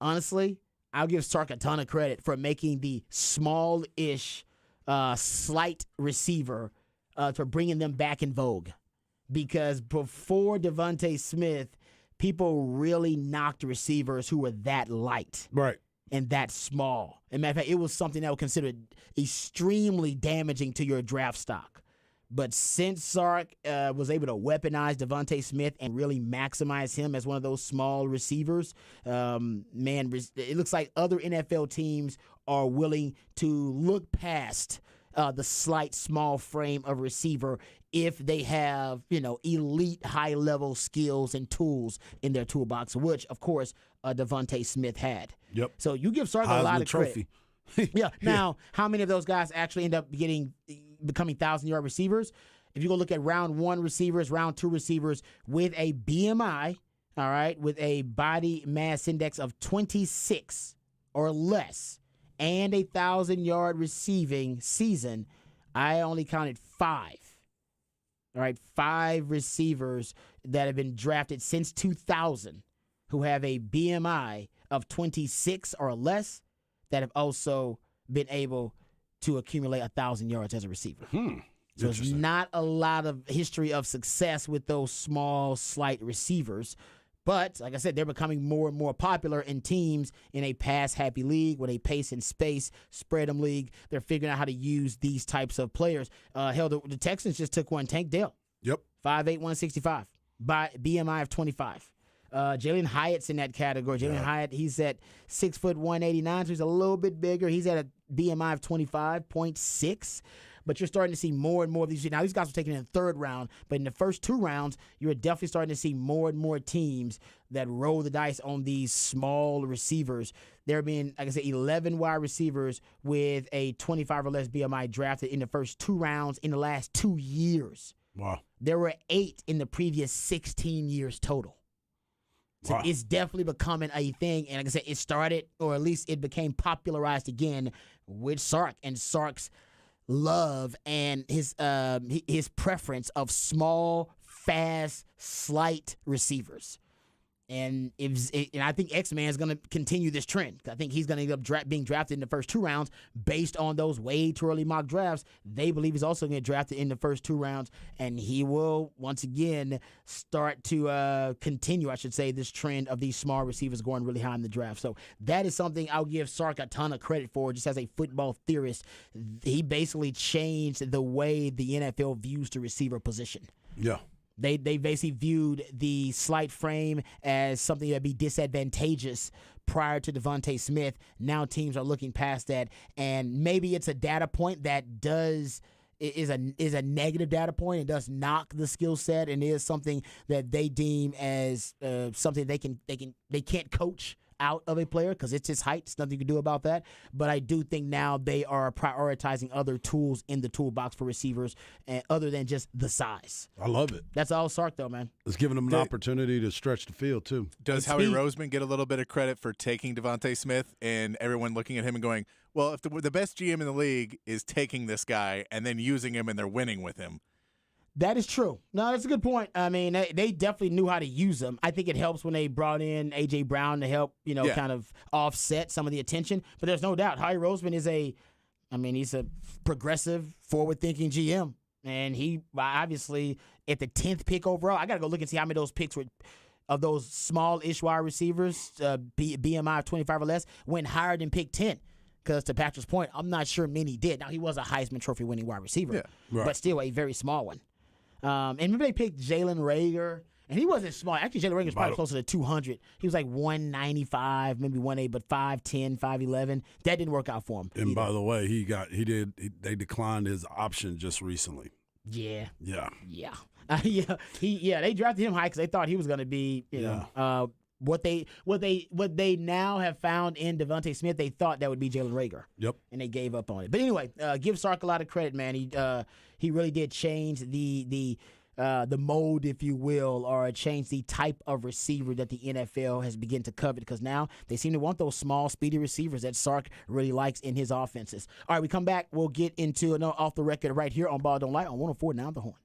Honestly, I'll give Sark a ton of credit for making the small-ish, slight receiver, for bringing them back in vogue. Because before Devontae Smith, people really knocked receivers who were that light. Right. And that small. As a matter of fact, it was something that was considered extremely damaging to your draft stock. But since Sark was able to weaponize Devontae Smith and really maximize him as one of those small receivers, it looks like other NFL teams are willing to look past the slight small frame of receiver if they have, elite high-level skills and tools in their toolbox, which, of course, Devontae Smith had. Yep. So you give Sark a lot of credit. Yeah. Now, how many of those guys actually end up becoming 1,000-yard receivers? If you go look at round 1 receivers, round 2 receivers with a BMI, all right, with a body mass index of 26 or less and a 1,000-yard receiving season, I only counted 5. All right, 5 receivers that have been drafted since 2000 who have a BMI of 26 or less that have also been able to accumulate 1,000 yards as a receiver. So it's not a lot of history of success with those small, slight receivers. But, like I said, they're becoming more and more popular in teams in a pass-happy league with a pace and space spread 'em league. They're figuring out how to use these types of players. Hell, the Texans just took one, Tank Dell. Yep. 5'8", 165, by BMI of 25. Jalen Hyatt's in that category. Jalen Hyatt, he's at 6', 189, so he's a little bit bigger. He's at a BMI of 25.6. But you're starting to see more and more of these. Now, these guys were taken in the 3rd round, but in the first 2 rounds, you're definitely starting to see more and more teams that roll the dice on these small receivers. There have been, like I said, 11 wide receivers with a 25 or less BMI drafted in the first 2 rounds in the last 2 years. Wow. There were 8 in the previous 16 years total. So it's definitely becoming a thing. And like I said, it started, or at least it became popularized again with Sark and Sark's love and his preference of small, fast, slight receivers. And I think X-Man is going to continue this trend. I think he's going to end up being drafted in the first 2 rounds based on those way too early mock drafts. They believe he's also going to get drafted in the first 2 rounds, and he will once again start to continue, I should say, this trend of these small receivers going really high in the draft. So that is something I'll give Sark a ton of credit for, just as a football theorist. He basically changed the way the NFL views the receiver position. Yeah. They basically viewed the slight frame as something that would be disadvantageous prior to Devontae Smith. Now teams are looking past that, and maybe it's a data point that is a negative data point and does knock the skill set, and is something that they deem as something they can't coach out of a player because it's his height. There's nothing you can do about that. But I do think now they are prioritizing other tools in the toolbox for receivers, other than just the size. I love it. That's all Sark, though, man. It's giving them an opportunity to stretch the field, too. Does Howie Roseman get a little bit of credit for taking Devontae Smith and everyone looking at him and going, well, if the best GM in the league is taking this guy and then using him and they're winning with him? That is true. No, that's a good point. I mean, they definitely knew how to use them. I think it helps when they brought in A.J. Brown to help, kind of offset some of the attention. But there's no doubt Howie Roseman is he's a progressive, forward-thinking GM. And he obviously, at the 10th pick overall, I got to go look and see how many of those picks were of those small-ish wide receivers, BMI of 25 or less, went higher than pick 10. Because to Patrick's point, I'm not sure many did. Now, he was a Heisman Trophy winning wide receiver, but still a very small one. And remember they picked Jalen Rager, and he wasn't small. Actually, Jalen Rager's probably By the- closer to 200. He was like 195, maybe 180, but 5'10", 5'11". That didn't work out for him. And either. by the way, they declined his option just recently. Yeah. Yeah. Yeah. They drafted him high because they thought he was going to be, you know, what they now have found in Devontae Smith. They thought that would be Jalen Rager. Yep. And they gave up on it. But anyway, give Sark a lot of credit, man. He really did change the mold, if you will, or change the type of receiver that the NFL has begun to covet, because now they seem to want those small, speedy receivers that Sark really likes in his offenses. All right, we come back. We'll get into another off the record right here on Ball Don't Lie on 104 Now the Horn.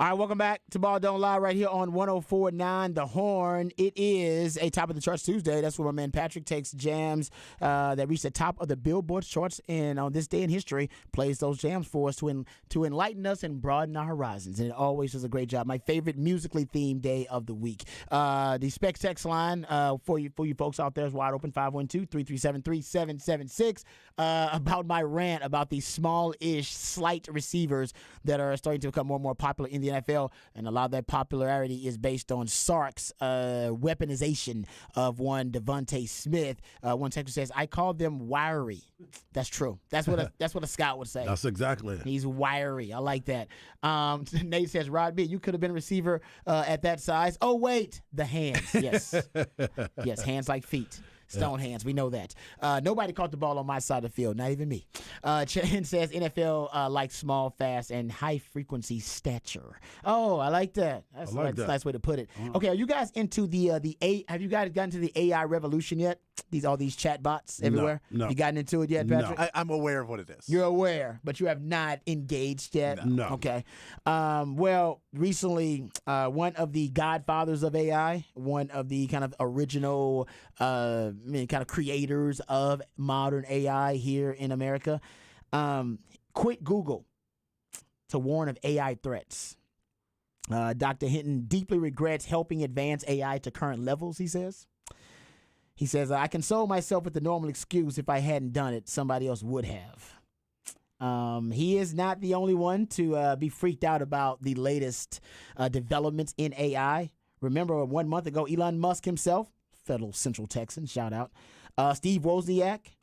All right, welcome back to Ball Don't Lie right here on 104.9 The Horn. It is a Top of the Charts Tuesday. That's where my man Patrick takes jams that reach the top of the Billboard charts, and on this day in history, plays those jams for us to enlighten us and broaden our horizons. And it always does a great job. My favorite musically themed day of the week. The Specs text line for you folks out there is wide open, 512-337-3776. About my rant about these small-ish, slight receivers that are starting to become more and more popular in the NFL, and a lot of that popularity is based on Sark's weaponization of one Devontae Smith. One texter says, "I call them wiry." That's true. That's what a scout would say. That's exactly it. He's wiry. I like that. Nate says, "Rod B, you could have been a receiver at that size." Oh wait, the hands. Yes, yes, hands like feet. Stone hands, we know that. Nobody caught the ball on my side of the field, not even me. Chen says NFL likes small, fast, and high-frequency stature. Oh, I like that. That's a nice way to put it. Okay, are you guys into have you guys gotten to the AI revolution yet? All these chat bots everywhere? No. You gotten into it yet, Patrick? I'm aware of what it is. You're aware, but you have not engaged yet? No. Okay. Well, recently, one of the godfathers of AI, one of the kind of original kind of creators of modern AI here in America, quit Google to warn of AI threats. Dr. Hinton deeply regrets helping advance AI to current levels, he says. He says, "I console myself with the normal excuse if I hadn't done it, somebody else would have." He is not the only one to be freaked out about the latest developments in AI. Remember, 1 month ago, Elon Musk himself, fellow Central Texan, shout out, Steve Wozniak,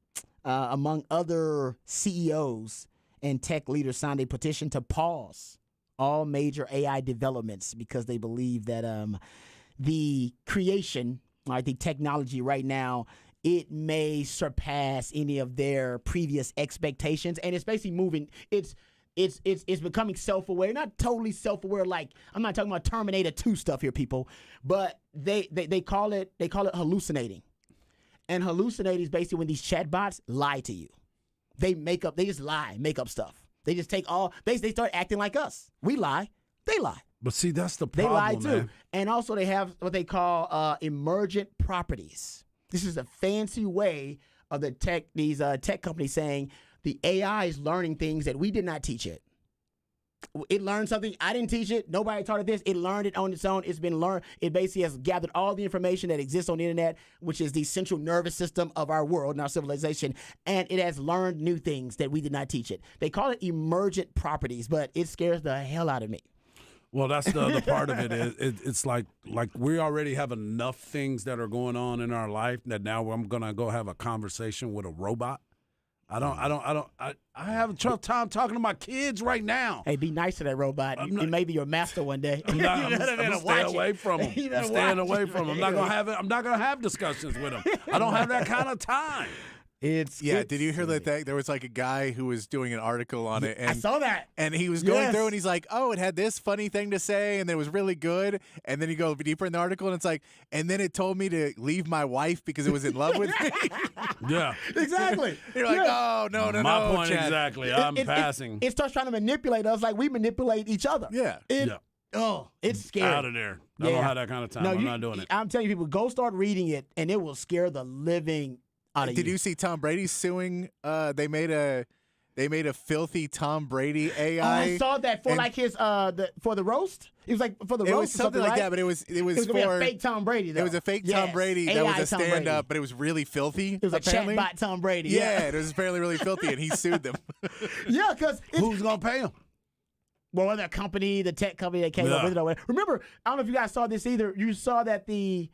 among other CEOs and tech leaders, signed a petition to pause all major AI developments because they believe that the creation, the technology right now, it may surpass any of their previous expectations, and it's basically moving. It's becoming self-aware, not totally self-aware. Like, I'm not talking about Terminator 2 stuff here, people, but they call it hallucinating, and hallucinating is basically when these chatbots lie to you. They just lie, make up stuff. They just they start acting like us. We lie, they lie. But see, that's the They problem, lie too. man. And also they have what they call emergent properties. This is a fancy way of these tech companies saying the AI is learning things that we did not teach it. It learned something. I didn't teach it. Nobody taught it this. It learned it on its own. It's been learned. It basically has gathered all the information that exists on the internet, which is the central nervous system of our world and our civilization, and it has learned new things that we did not teach it. They call it emergent properties, but it scares the hell out of me. Well, that's the other part of it. It's like we already have enough things that are going on in our life that now I'm gonna go have a conversation with a robot. I have a tough time talking to my kids right now. Hey, be nice to that robot. He may be your master one day. I'm gonna stay away from him. I'm staying away from him. I'm not gonna have discussions with him. I don't have that kind of time. Did you hear that there was like a guy who was doing an article on it? And, I saw that. And he was going through and he's like, oh, it had this funny thing to say and it was really good. And then you go deeper in the article and it's like, and then it told me to leave my wife because it was in love with me. Yeah. Exactly. You're like, oh, no. My point Chad. exactly. I'm passing. It starts trying to manipulate us like we manipulate each other. Yeah. Oh, it's scary. Out of there. I don't have that kind of time. I'm not doing it. I'm telling you, people, go start reading it and it will scare the living out of you. Did you see Tom Brady suing? They made a filthy Tom Brady AI. Oh, I saw that for like his for the roast. It was like for the roast. It was something like right? that, but it was gonna be a fake Tom Brady. Though. It was a fake Tom Brady that was a Tom Brady. stand-up, but it was really filthy. It was apparently. a chatbot Tom Brady. Yeah, it was apparently really filthy, and he sued them. Yeah, because who's gonna pay him? Well, the tech company that came up with it. Or whatever. Remember, I don't know if you guys saw this either. You saw that I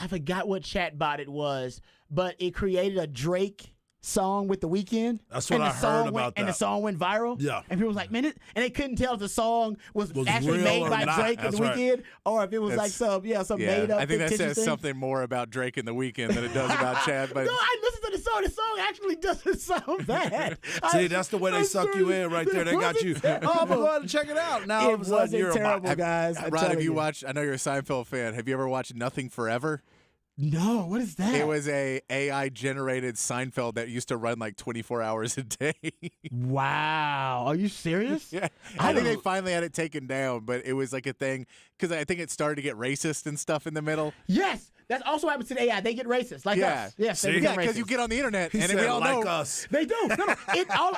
forgot what chatbot it was, but it created a Drake song with The Weeknd. That's what I heard about that. And the song went viral. Yeah. And people was like, man, and they couldn't tell if the song was actually real made or by not. Drake and That's The right. Weeknd, or if it was like some made up. I think that fictitious says thing. something more about Drake and The Weeknd than it does about Chad. But No, I listened to the song. The song actually doesn't sound bad. See, that's the way they suck you in right there. They got you. Oh, I'm going to check it out. Now all of a sudden you're terrible, guys. Rod, have you watched? I know you're a Seinfeld fan. Have you ever watched Nothing Forever? No, what is that? It was a AI generated Seinfeld that used to run like 24 hours a day. Wow. Are you serious? Yeah, I think they finally had it taken down, but it was like a thing because I think it started to get racist and stuff in the middle. Yes. That's also what happens to the AI. They get racist, like Yeah. us. Yes, they See? become Yeah, because racist. you get on the internet He and said we all like know. us. They do. No.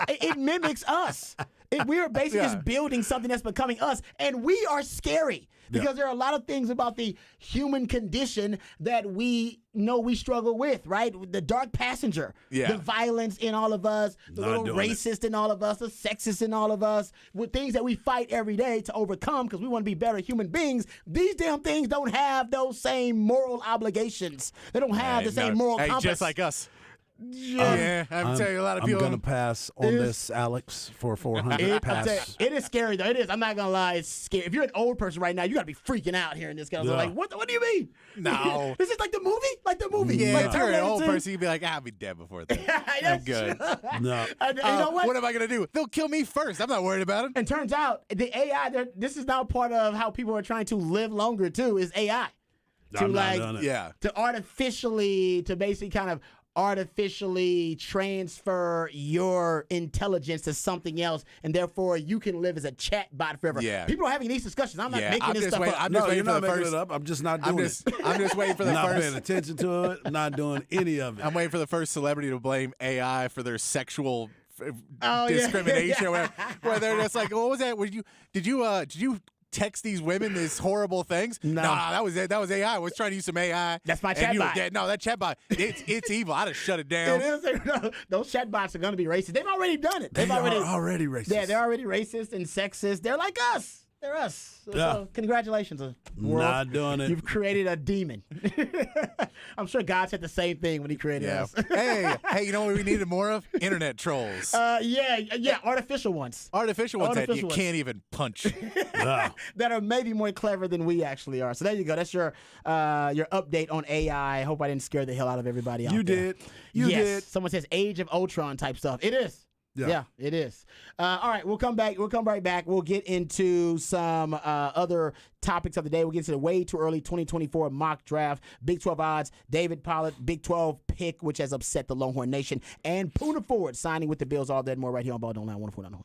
It mimics us. We're basically Yeah. just building something that's becoming us, and we are scary because there are a lot of things about the human condition that we know we struggle with, right? The dark passenger, Yeah. the violence in all of us, the Not little doing it. racist in all of us, the sexist in all of us, with things that we fight every day to overcome because we want to be better human beings. These damn things don't have those same moral obligations. They don't have the same moral compass. Just like us. Yeah, I'm telling you, a lot of I'm people. gonna pass on this, Alex, for 400 pass. It is scary though. It is. I'm not gonna lie. It's scary. If you're an old person right now, you gotta be freaking out hearing this. Guys Yeah. like, what do you mean? No. This is like the movie. Like the movie. Yeah, Like if you're an old Terminator 2. person, you'd be like, I'll be dead before that. I'm That's good. true. No. And you know what? What am I gonna do? They'll kill me first. I'm not worried about it. And turns out the AI. This is now part of how people are trying to live longer too. Is AI I'm not done it. Yeah. to basically kind of artificially transfer your intelligence to something else, and therefore you can live as a chat bot forever. Yeah. People are having these discussions. I'm not Yeah, making I'm this just stuff waiting- up. I'm No, just you're waiting for not the making first. it up. I'm just not I'm doing just, it. I'm just waiting for the Not paying first. attention to it. Not doing any of it. I'm waiting for the first celebrity to blame AI for their sexual Oh, yeah. discrimination, where they're just like, "What was that? Did you text these women these horrible things?" No. Nah, that was it. That was AI. I was trying to use some AI. That's my And you were chatbot. dead. No, that chatbot. It's evil. I'd have shut it down. It is. No, those chatbots are going to be racist. They've already done it. They They've are already racist. Yeah, they're already racist and sexist. They're like us. They're us. Yeah. So congratulations, world. Not doing it. You've created a demon. I'm sure God said the same thing when He created Yeah. us. hey, you know what we needed more of? Internet trolls. Yeah, artificial ones Artificial ones that you artificial ones. can't even punch. Yeah. that are maybe more clever than we actually are. So there you go. That's your update on AI. I hope I didn't scare the hell out of everybody out You there. did. You Yes. did. Someone says Age of Ultron type stuff. It is. Yeah, it is. All right, we'll come back. We'll come right back. We'll get into some other topics of the day. We'll get into the way too early 2024 mock draft, Big 12 odds, David Pollard, Big 12 pick, which has upset the Longhorn Nation, and Poona Ford signing with the Bills. All that and more right here on Ball Don't Lie 104.9.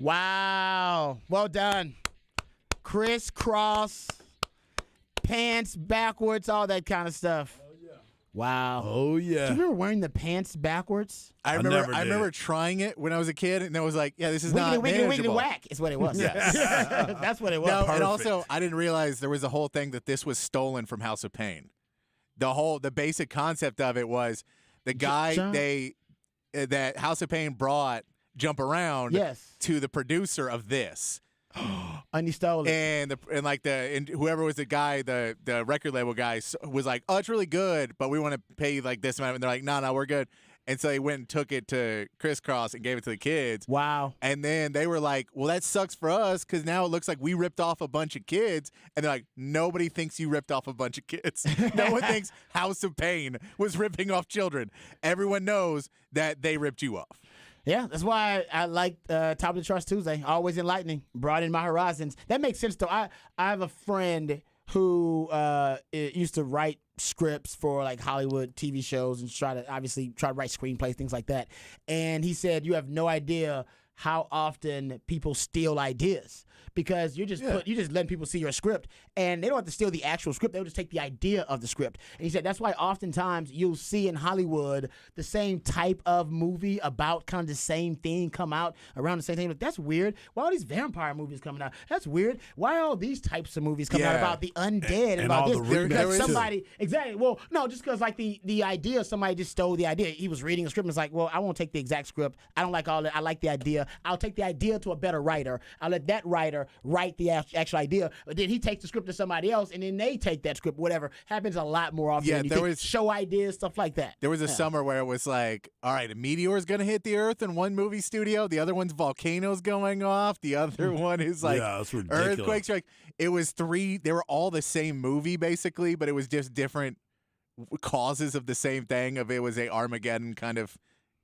Wow. Well done. Crisscross, pants backwards, all that kind of stuff. Wow. Oh Do you yeah. remember wearing the pants backwards? I never remember did. trying it when I was a kid, and I was like, "Yeah, this is not Wiggity, wiggity, manageable." whack is what it was. Yes. That's what it was. No, and Perfect. also I didn't realize there was a whole thing that this was stolen from House of Pain. The basic concept of it was the guy Jump. that House of Pain brought Jump Around Yes. to the producer of this. And he stole it. And whoever was the guy, the record label guy was like, "Oh, it's really good, but we want to pay you like this amount." And they're like, "No, we're good." And so they went and took it to Crisscross and gave it to the kids. Wow. And then they were like, "Well, that sucks for us because now it looks like we ripped off a bunch of kids." And they're like, "Nobody thinks you ripped off a bunch of kids. No one thinks House of Pain was ripping off children. Everyone knows that they ripped you off." Yeah, that's why I like Top of the Charts Tuesday. Always enlightening. Broaden my horizons. That makes sense, though. I have a friend who used to write scripts for like Hollywood TV shows and try to write screenplays, things like that. And he said, you have no idea how often people steal ideas because you're just letting people see your script and they don't have to steal the actual script. They'll just take the idea of the script. And he said that's why oftentimes you'll see in Hollywood the same type of movie about kind of the same thing come out around the same thing. Like, that's weird. Why are these vampire movies coming out? That's weird. Why are all these types of movies coming out about the undead and about all this? the Because remakes, too. somebody exactly. Well, no, just because like the idea, somebody just stole the idea. He was reading a script and was like, well, I won't take the exact script. I don't like all that. I like the idea. I'll take the idea to a better writer. I'll let that writer write the actual idea. But then he takes the script to somebody else, and then they take that script. Whatever happens a lot more often. Yeah, than you there think. was- show ideas, stuff like that. There was a summer where it was like, all right, a meteor's going to hit the Earth in one movie studio. The other one's volcanoes going off. The other one is like Yeah, that's ridiculous. earthquakes. Like it was three. They were all the same movie basically, but it was just different causes of the same thing. Of it was a Armageddon kind of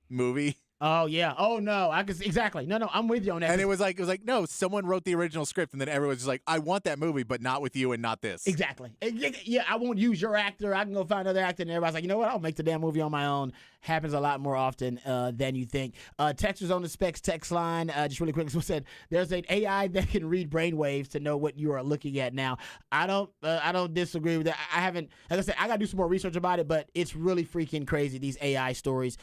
movie. Oh yeah. Oh no. I can exactly. No. I'm with you on that. And it was like no, someone wrote the original script, and then everyone's just like, I want that movie, but not with you and not this. Exactly. Yeah, I won't use your actor. I can go find another actor. And everybody's like, you know what? I'll make the damn movie on my own. Happens a lot more often than you think. Texters on the Specs text line, just really quick, said there's an AI that can read brainwaves to know what you are looking at now. I don't disagree with that. I haven't, like I said, I got to do some more research about it, but it's really freaking crazy, these AI stories.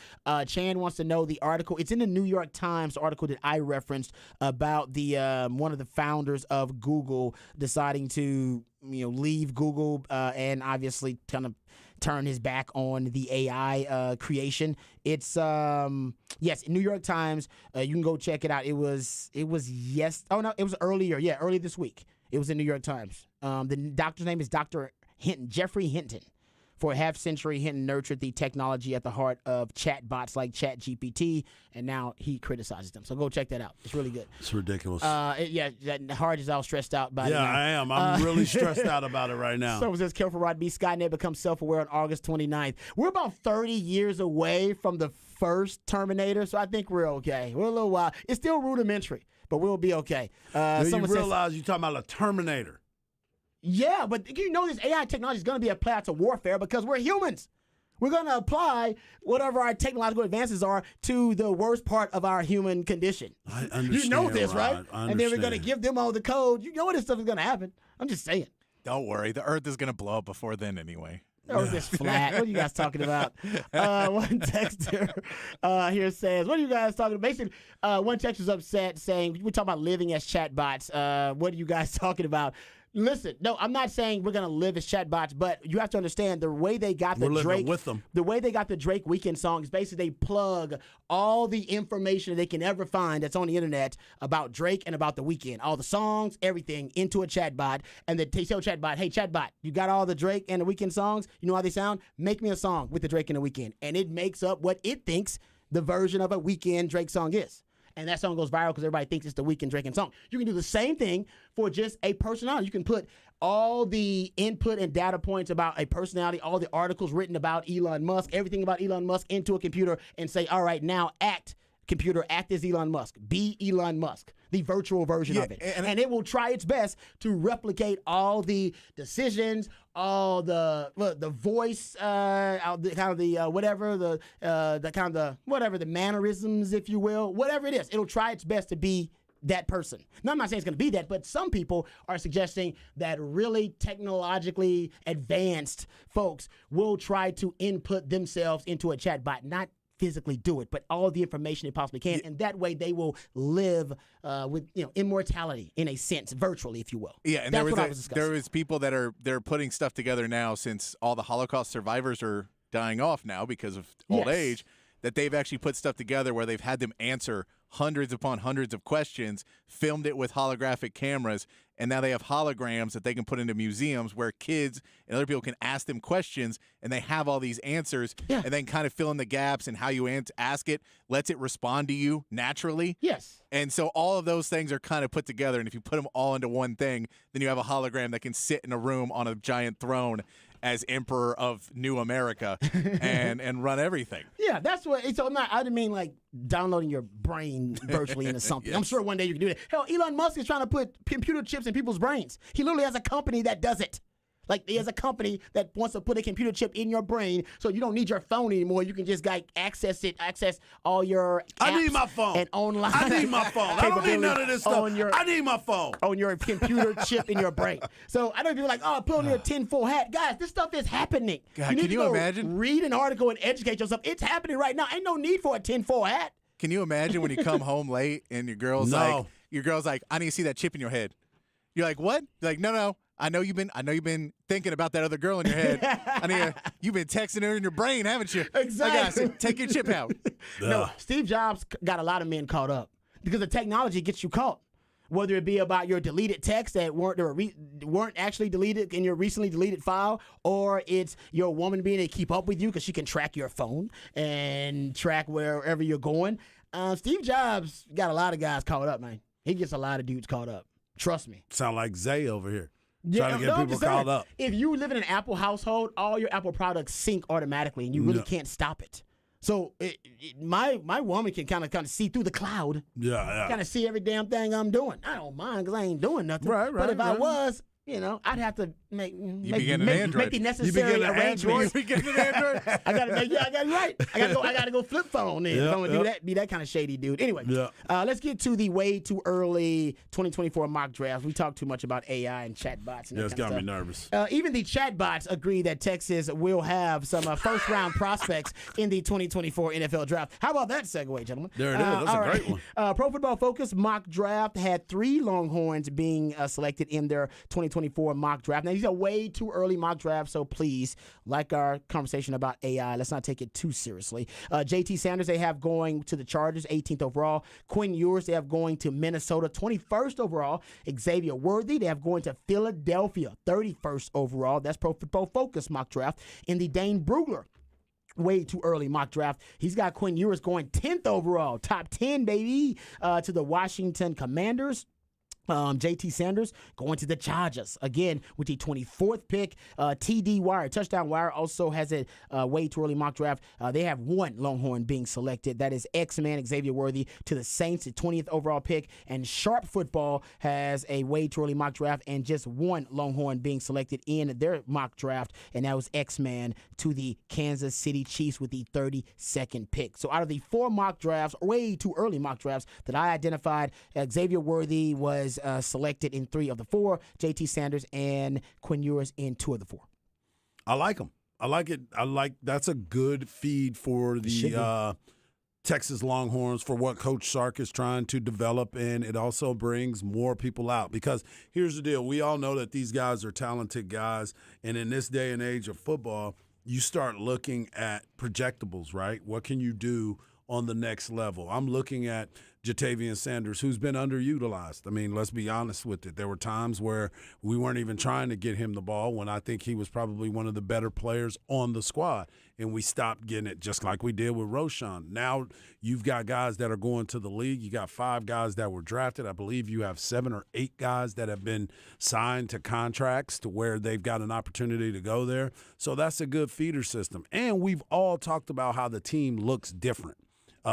Chan wants to know the article. It's in the New York Times article that I referenced about the one of the founders of Google deciding to leave Google and obviously kind of turn his back on the AI creation. It's yes, New York Times. You can go check it out. It was earlier. Yeah, earlier this week. It was in New York Times. The doctor's name is Dr. Hinton, Jeffrey Hinton. For a half century, Hinton nurtured the technology at the heart of chatbots like ChatGPT, and now he criticizes them. So go check that out. It's really good. It's ridiculous. That Hard is all stressed out by it yeah, now. I am. I'm really stressed out about it right now. Someone says, careful, Rod B. Skynet becomes self-aware on August 29th. We're about 30 years away from the first Terminator, so I think we're okay. We're a little while. It's still rudimentary, but we'll be okay. you Someone says, realize you're talking about a Terminator. yeah, but this AI technology is going to be applied to warfare because we're humans. We're going to apply whatever our technological advances are to the worst part of our human condition. I understand. You know this, Rod. right? I understand. And then we're going to give them all the code. You know this stuff is going to happen. I'm just saying. Don't worry, the Earth is gonna blow up before then anyway. Or this flat. What are you guys talking about? One texter here says, what are you guys talking about? Basically, one texter's upset saying, we're talking about living as chatbots. What are you guys talking about? Listen, no, I'm not saying we're gonna live as chatbots, but you have to understand the way they got the We're living Drake with them. The way they got the Drake Weekend song is basically they plug all the information they can ever find that's on the internet about Drake and about the Weekend, all the songs, everything into a chatbot, and they tell chatbot, hey chatbot, you got all the Drake and the Weekend songs? You know how they sound? Make me a song with the Drake and the Weekend, and it makes up what it thinks the version of a Weekend Drake song is. And that song goes viral because everybody thinks it's the Weekend Drake and song. You can do the same thing for just a personality. You can put all the input and data points about a personality, all the articles written about Elon Musk, everything about Elon Musk into a computer and say, all right, now act as Elon Musk. Be Elon Musk, the virtual version of it. And it will try its best to replicate all the decisions, all the voice, the mannerisms, if you will, whatever it is. It'll try its best to be that person. Now, I'm not saying it's going to be that, but some people are suggesting that really technologically advanced folks will try to input themselves into a chatbot, not physically do it, but all the information they possibly can, and that way they will live with immortality in a sense, virtually, if you will. Yeah, and That's there was people that they're putting stuff together now since all the Holocaust survivors are dying off now because of old age, that they've actually put stuff together where they've had them answer hundreds upon hundreds of questions, filmed it with holographic cameras, and now they have holograms that they can put into museums where kids and other people can ask them questions, and they have all these answers, and then kind of fill in the gaps and how you ask it, lets it respond to you naturally. Yes. And so all of those things are kind of put together, and if you put them all into one thing, then you have a hologram that can sit in a room on a giant throne as Emperor of New America and run everything. Yeah, that's what. So I didn't mean like downloading your brain virtually into something. I'm sure one day you can do that. Hell, Elon Musk is trying to put computer chips in people's brains. He literally has a company that does it. Like, he has a company that wants to put a computer chip in your brain so you don't need your phone anymore. You can just access all your apps. I need my phone. And online. I need my phone. I don't need none of this stuff. I need my phone. On your computer chip in your brain. So I know people are like, oh, put on your tinfoil hat. Guys, this stuff is happening. God, you need can to you go imagine? read an article and educate yourself. It's happening right now. Ain't no need for a tinfoil hat. Can you imagine when you come home late and your girl's like, I need to see that chip in your head. You're like, what? You're like, no. I know you've been thinking about that other girl in your head. You've been texting her in your brain, haven't you? Exactly. I gotta take your chip out. No, Steve Jobs got a lot of men caught up because the technology gets you caught. Whether it be about your deleted texts that weren't actually deleted in your recently deleted file, or it's your woman being able to keep up with you because she can track your phone and track wherever you're going. Steve Jobs got a lot of guys caught up, man. He gets a lot of dudes caught up. Trust me. Sound like Zay over here. Yeah, Trying to get people caught up. If you live in an Apple household, all your Apple products sync automatically, and you really can't stop it. So my woman can kind of see through the cloud. Yeah. Kind of see every damn thing I'm doing. I don't mind because I ain't doing nothing. Right. But if I was, I'd have to make the necessary arrangements. You be getting an Android? I gotta right. I gotta go flip phone then. If I'm gonna do that, be that kind of shady dude. Anyway, let's get to the way too early 2024 mock draft. We talk too much about AI and chatbots. And It's got me nervous. Even the chatbots agree that Texas will have some first round prospects in the 2024 NFL draft. How about that segue, gentlemen? There it is. That's a great one. Pro Football Focus mock draft had 3 Longhorns being selected in their 2024 mock draft. Now, these are way too early mock drafts, so please, like our conversation about AI, let's not take it too seriously. JT Sanders, they have going to the Chargers, 18th overall. Quinn Ewers, they have going to Minnesota, 21st overall. Xavier Worthy, they have going to Philadelphia, 31st overall. That's Pro Football Focus mock draft. In the Dane Brugler way too early mock draft, he's got Quinn Ewers going 10th overall, top 10, baby, to the Washington Commanders. JT Sanders going to the Chargers again with the 24th pick. TD Wire, Touchdown Wire, also has a way too early mock draft. They have 1 Longhorn being selected. That is X-Man Xavier Worthy to the Saints, the 20th overall pick. And Sharp Football has a way too early mock draft and just 1 Longhorn being selected in their mock draft, and that was X-Man to the Kansas City Chiefs with the 32nd pick. So out of the 4 mock drafts, way too early mock drafts that I identified, Xavier Worthy was selected in 3 of the 4, JT Sanders and Quinn Ewers in 2 of the 4. I like them. I like it. That's a good feed for the Texas Longhorns, for what Coach Sark is trying to develop, and it also brings more people out. Because here's the deal. We all know that these guys are talented guys, and in this day and age of football, you start looking at projectables, right? What can you do on the next level? I'm looking at Jatavian Sanders, who's been underutilized. I mean, let's be honest with it. There were times where we weren't even trying to get him the ball when I think he was probably one of the better players on the squad, and we stopped getting it, just like we did with Roschon. Now you've got guys that are going to the league. You got 5 guys that were drafted. I believe you have 7 or 8 guys that have been signed to contracts to where they've got an opportunity to go there. So that's a good feeder system. And we've all talked about how the team looks different.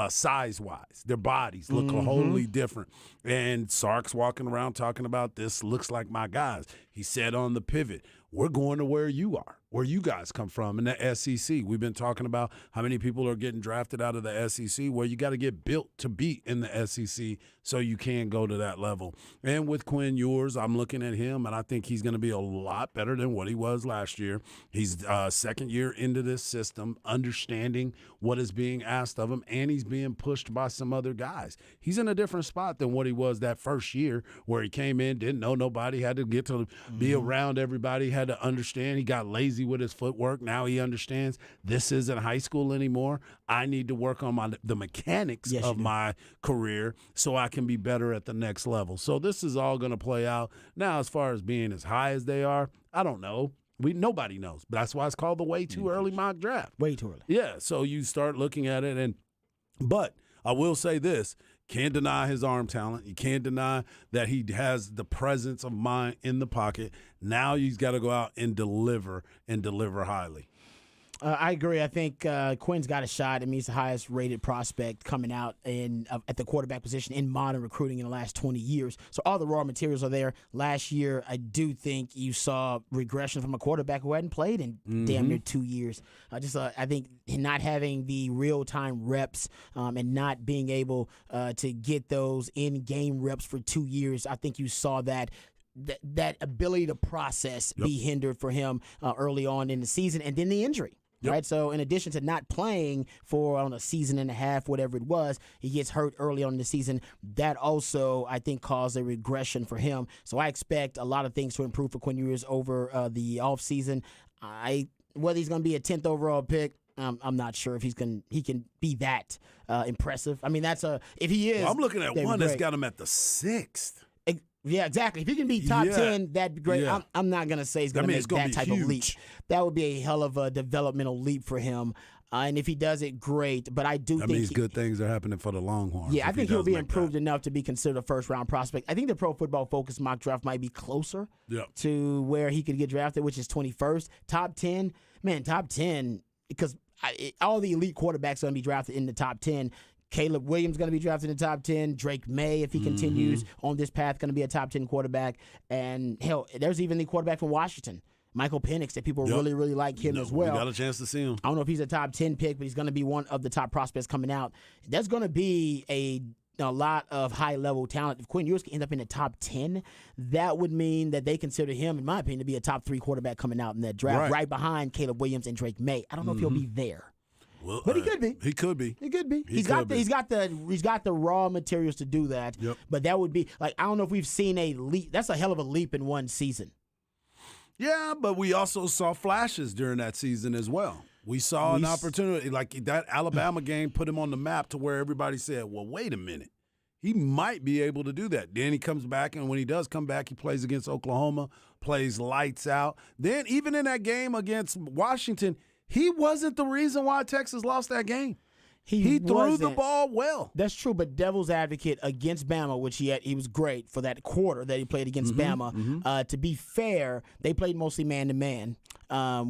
Size-wise, their bodies look wholly different. And Sark's walking around talking about, this looks like my guys. He said on the pivot, we're going to where you are. where you guys come from in the SEC. We've been talking about how many people are getting drafted out of the SEC, where you got to get built to be in the SEC so you can go to that level. And with Quinn Ewers, I'm looking at him, and I think he's going to be a lot better than what he was last year. He's second year into this system, understanding what is being asked of him, and he's being pushed by some other guys. He's in a different spot than what he was that first year, where he came in, didn't know nobody, had to get to be around everybody, had to understand. He got lazy with his footwork. Now he understands this isn't high school anymore. I need to work on the mechanics of my career so I can be better at the next level. So this is all going to play out. Now, as far as being as high as they are, I don't know. Nobody knows. But that's why it's called the way too early mock draft. Way too early. Yeah, so you start looking at it, but I will say this. Can't deny his arm talent. You can't deny that he has the presence of mind in the pocket. Now he's got to go out and deliver highly. I agree. I think Quinn's got a shot. I mean, he's the highest rated prospect coming out at the quarterback position in modern recruiting in the last 20 years. So all the raw materials are there. Last year, I do think you saw regression from a quarterback who hadn't played in damn near 2 years. I think not having the real-time reps and not being able to get those in-game reps for 2 years, I think you saw that ability to process be hindered for him early on in the season, and then the injury. Right, so in addition to not playing for a season and a half, whatever it was, he gets hurt early on in the season. That also, I think, caused a regression for him. So I expect a lot of things to improve for Quinn Ewers over the offseason. Whether he's going to be a 10th overall pick, I'm not sure if he can be that impressive. I mean, if he is. Well, I'm looking at one that's got him at the 6th. Yeah, exactly. If he can be top 10, that'd be great. Yeah. I'm not going to say he's going to make that type of leap. That would be a hell of a developmental leap for him. And if he does it, great. But I do think means good things are happening for the Longhorns. Yeah, I think he'll be improved enough to be considered a first-round prospect. I think the Pro Football Focus mock draft might be closer to where he could get drafted, which is 21st. Top 10, because all the elite quarterbacks are going to be drafted in the top 10. Caleb Williams going to be drafted in the top 10. Drake May, if he continues on this path, going to be a top 10 quarterback. And, hell, there's even the quarterback from Washington, Michael Penix, that people really, really like him as well. We got a chance to see him. I don't know if he's a top 10 pick, but he's going to be one of the top prospects coming out. There's going to be a lot of high-level talent. If Quinn Ewers can end up in the top 10, that would mean that they consider him, in my opinion, to be a top 3 quarterback coming out in that draft, right behind Caleb Williams and Drake May. I don't know if he'll be there. Well, but he could be. He could be. He could be. He's got the raw materials to do that. Yep. But that would be I don't know if we've seen a leap. That's a hell of a leap in one season. Yeah, but we also saw flashes during that season as well. We saw an opportunity. Like that Alabama game put him on the map to where everybody said, well, wait a minute. He might be able to do that. Then he comes back, and when he does come back, he plays against Oklahoma, plays lights out. Then even in that game against Washington, he wasn't the reason why Texas lost that game. He threw the ball well. That's true, but devil's advocate against Bama, which he was great for that quarter that he played against Bama. To be fair, they played mostly man-to-man,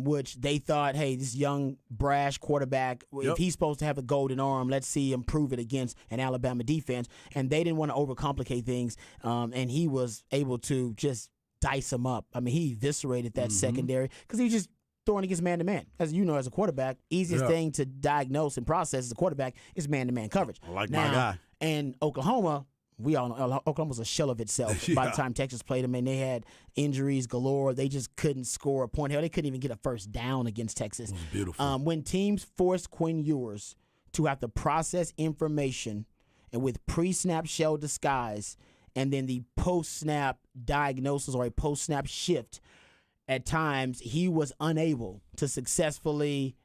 which they thought, hey, this young, brash quarterback, if he's supposed to have a golden arm, let's see him prove it against an Alabama defense. And they didn't want to overcomplicate things, and he was able to just dice him up. I mean, he eviscerated that secondary because he was just throwing against man-to-man. As you know, as a quarterback, easiest thing to diagnose and process as a quarterback is man-to-man coverage. My guy. And Oklahoma, we all know Oklahoma's a shell of itself. By the time Texas played them, and they had injuries galore, they just couldn't score a point. Hell, they couldn't even get a first down against Texas. It was beautiful. When teams forced Quinn Ewers to have to process information and with pre-snap shell disguise and then the post-snap diagnosis or a post-snap shift, at times, he was unable to successfully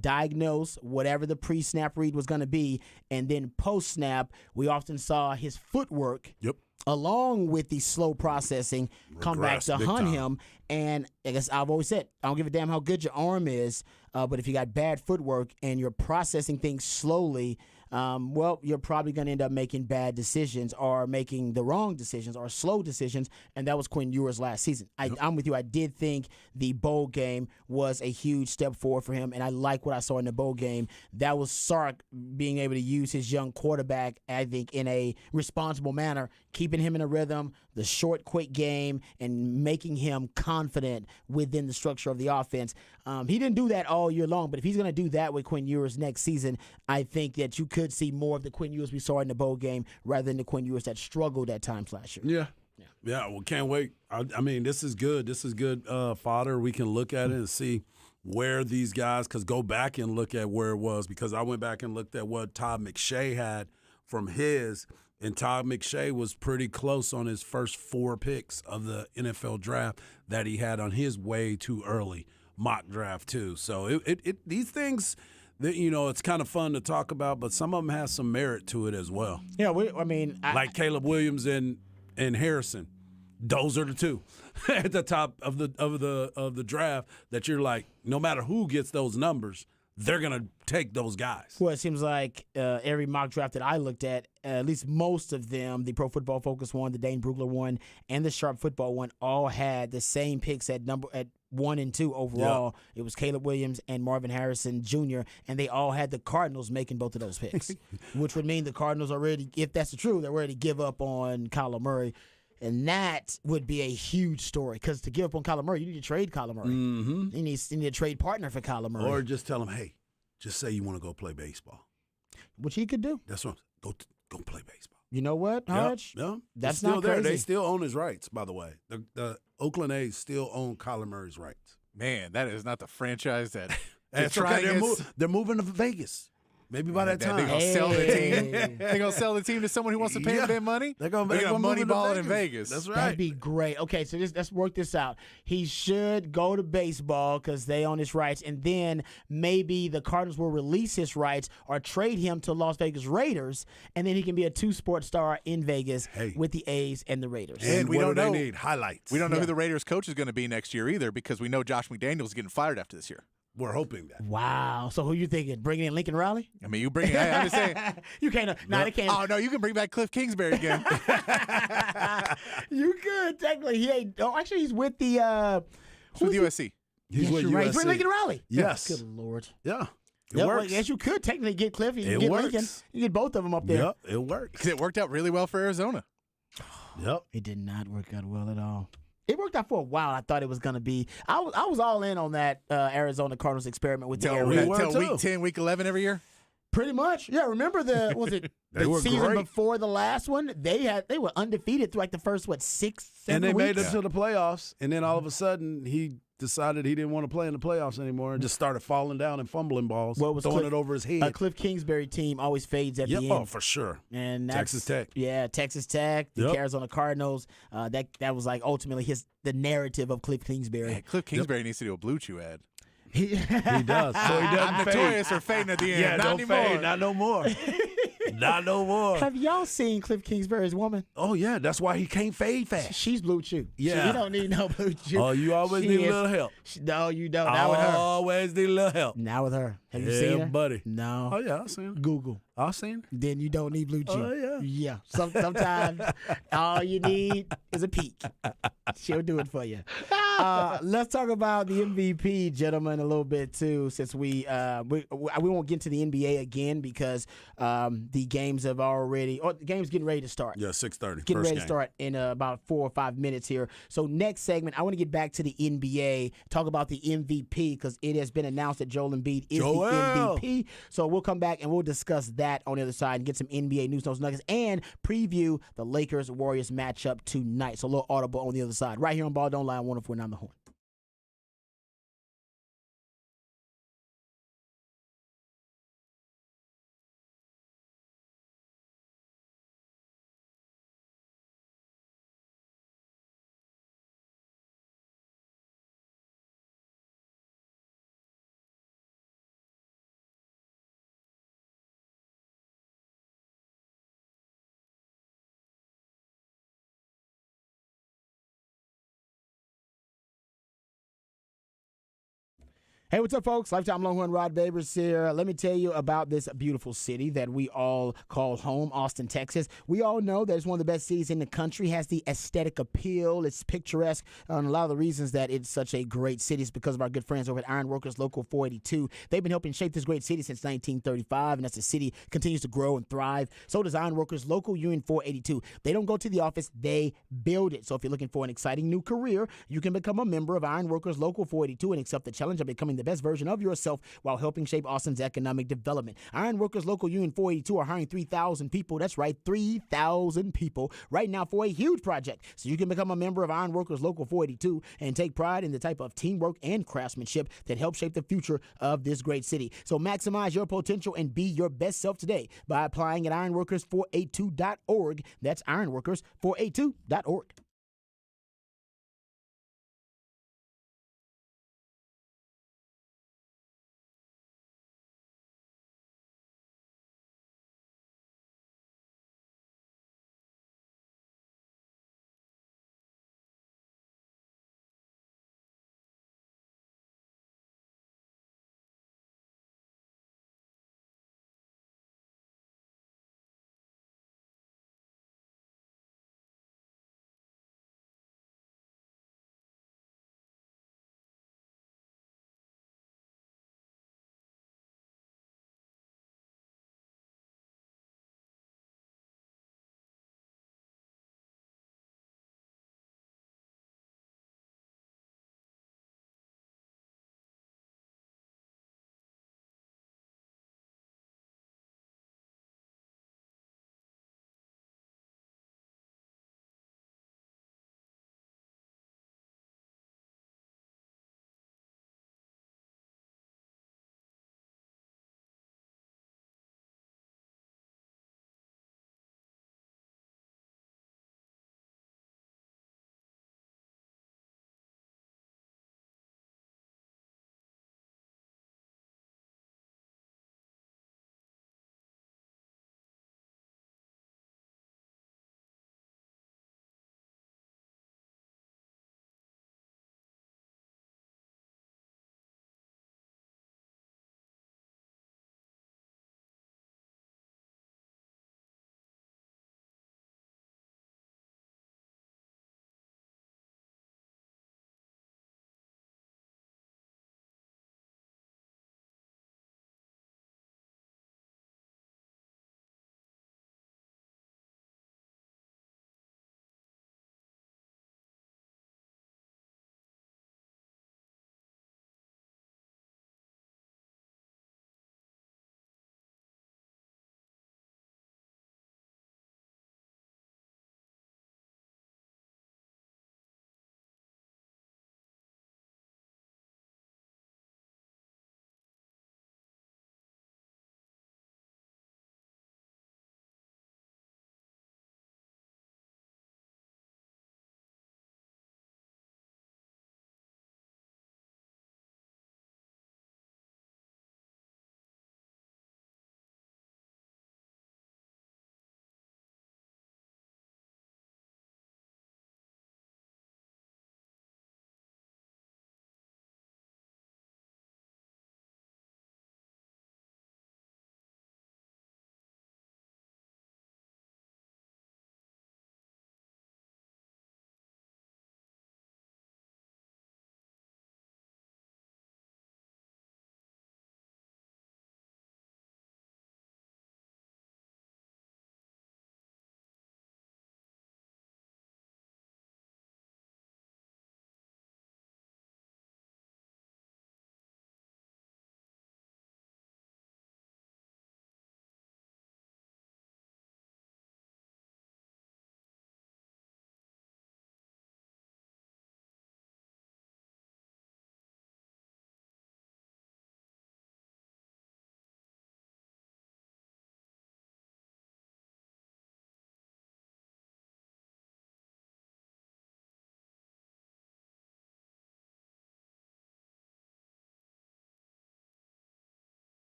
diagnose whatever the pre-snap read was going to be. And then post-snap, we often saw his footwork, along with the slow processing, come back to hunt him. And I guess I've always said, I don't give a damn how good your arm is, but if you got bad footwork and you're processing things slowly, well, you're probably going to end up making bad decisions or making the wrong decisions or slow decisions, and that was Quinn Ewers last season. I'm with you. I did think the bowl game was a huge step forward for him, and I like what I saw in the bowl game. That was Sark being able to use his young quarterback, I think, in a responsible manner, keeping him in a rhythm, the short, quick game, and making him confident within the structure of the offense. He didn't do that all year long, but if he's going to do that with Quinn Ewers next season, I think that you could see more of the Quinn Ewers we saw in the bowl game rather than the Quinn Ewers that struggled at times last year. Yeah, well, can't wait. I mean, this is good. This is good fodder. We can look at it and see where these guys, because go back and look at where it was, because I went back and looked at what Todd McShay had from his, and Todd McShay was pretty close on his first 4 picks of the NFL draft that he had on his way too early mock draft too. So these things that, it's kind of fun to talk about, but some of them have some merit to it as well. Yeah, Like Caleb Williams and Harrison. Those are the two at the top of the draft that you're like, no matter who gets those numbers, they're gonna take those guys. Well, it seems like every mock draft that I looked at least most of them, the Pro Football Focus one, the Dane Brugler one, and the Sharp Football one, all had the same picks at 1 and 2 overall. Yep. It was Caleb Williams and Marvin Harrison Jr., and they all had the Cardinals making both of those picks, which would mean the Cardinals already, if that's true, they're ready to give up on Kyler Murray. And that would be a huge story, because to give up on Kyler Murray, you need to trade Kyler Murray. Mm-hmm. You need a trade partner for Kyler Murray. Or just tell him, hey, just say you want to go play baseball. Which he could do. That's what. Go play baseball. You know what, Hodge? Yeah, that's still not there. crazy. They still own his rights, by the way. The Oakland A's still own Kyler Murray's rights. Man, that is not the franchise that That's okay. They're moving to Vegas. Maybe by that time. They're going to sell the team. They're going to sell the team to someone who wants to pay them their money. They're going to money move ball in Vegas. That's right. That'd be great. Okay, so let's work this out. He should go to baseball because they own his rights, and then maybe the Cardinals will release his rights or trade him to Las Vegas Raiders, and then he can be a 2-sport star in Vegas with the A's and the Raiders. And we don't know. They need highlights. We don't know who the Raiders coach is going to be next year either, because we know Josh McDaniels is getting fired after this year. We're hoping that. Wow. So who you thinking? Bringing in Lincoln Riley? I mean, you bring it. I'm just saying. You can't. They can't. Oh, no, you can bring back Cliff Kingsbury again. You could, technically. He ain't. Oh, actually, he's with the. With USC. He's with USC. USC. He's with Lincoln Riley. Yes. Good Lord. Yeah. It Well, works. yes, you could technically get Cliff. You It get works. Lincoln. You get both of them up there. Yep, it works. Because it worked out really well for Arizona. Yep. It did not work out well at all. It worked out for a while. I thought it was going to be. I was all in on that Arizona Cardinals experiment with the air raid. Until week 10, week 11 every year? Pretty much. Yeah, remember the were season great. before the last one? They were undefeated through like the first 6, 7 And they made weeks? it to the playoffs, and then all of a sudden he decided he didn't want to play in the playoffs anymore and just started falling down and fumbling balls, Well, it was throwing it over his head. A Cliff Kingsbury team always fades at the end. Oh, for sure. And that's, Texas Tech. Yeah, Texas Tech, the Yep. Arizona Cardinals. That was like ultimately the narrative of Cliff Kingsbury. Man, Cliff Kingsbury needs to do a Blue Chew ad. He does. So he doesn't I'm fade. notorious for fading at the end. Yeah, Not don't anymore. fade. Not no more. Not no more. Have y'all seen Cliff Kingsbury's woman? Oh, yeah. That's why he can't fade fast. She's Blue Chew. Yeah. She don't need no Blue Chew. Oh, you always She need a is- little help. No, you don't. Not with her. Always need a little help. Not with her. Have you Yeah, seen her? buddy. No. Oh, yeah. I've seen it. Google. I've seen it. Then you don't need Blue Chew. Oh, yeah. Yeah. Sometimes all you need is a peek. She'll do it for you. Let's talk about the MVP, gentlemen, a little bit too, since we won't get into the NBA again because the games have already, or the game's getting ready to start. Yeah, 6:30. Getting first ready game. to start in about 4 or 5 minutes here. So next segment, I want to get back to the NBA, talk about the MVP because it has been announced that Joel Embiid is Joel. the MVP. So we'll come back and we'll discuss that on the other side and get some NBA news, notes, nuggets, and preview the Lakers-Warriors matchup tonight. So a little audible on the other side. Right here on Ball Don't Lie, 104.9 The Horn. Hey, what's up, folks? Lifetime Longhorn Rod Babers here. Let me tell you about this beautiful city that we all call home, Austin, Texas. We all know that it's one of the best cities in the country, has the aesthetic appeal, it's picturesque, and a lot of the reasons that it's such a great city is because of our good friends over at Ironworkers Local 482. They've been helping shape this great city since 1935, and as the city continues to grow and thrive, so does Ironworkers Local Union 482. They don't go to the office, they build it. So if you're looking for an exciting new career, you can become a member of Ironworkers Local 482 and accept the challenge of becoming the best version of yourself while helping shape Austin's economic development. Ironworkers Local Union 482 are hiring 3,000 people. That's right, 3,000 people right now for a huge project. So you can become a member of Ironworkers Local 482 and take pride in the type of teamwork and craftsmanship that helps shape the future of this great city. So maximize your potential and be your best self today by applying at ironworkers482.org. That's ironworkers482.org.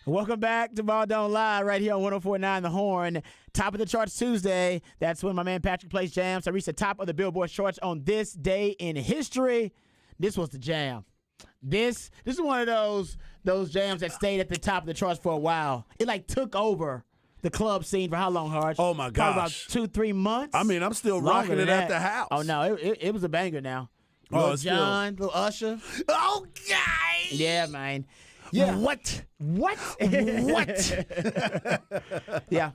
Welcome back to Ball Don't Lie right here on 104.9 The Horn. Top of the charts Tuesday. That's when my man Patrick plays jams. I reached the top of the Billboard charts on this day in history. This was the jam. This is one of those jams that stayed at the top of the charts for a while. It like took over the club scene for how long, Harge? Oh, my Probably gosh. about 2-3 months. I mean, I'm still Longer rocking than it at that. the house. Oh, no, it was a banger now. Oh, Lil it's still- Jon, Lil Usher. Okay. Yeah, man. Yeah. What? What? What? Yeah.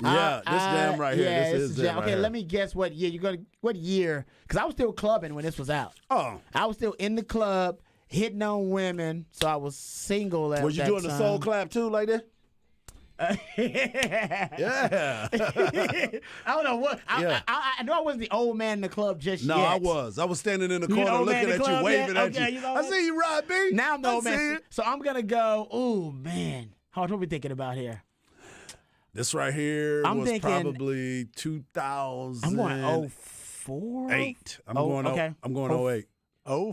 Yeah, this jam right here. Yeah, this is jam. it right Okay, here. let me guess what year what year? Because I was still clubbing when this was out. Oh, I was still in the club, hitting on women, so I was single at was you that doing the soul time. clap too, like that? Yeah. I don't know what. Yeah. I know I wasn't the old man in the club just No, yet. I was. I was standing in the You the corner old man looking in the at you, club waving yet? at Okay, you. you know I what? see you, Rod B. Now I'm the I old see man. it. So I'm gonna go. Ooh man, what are we thinking about here? This right here I'm was thinking- probably 2008. I'm going 04. I'm Oh, going. okay. I'm going 08.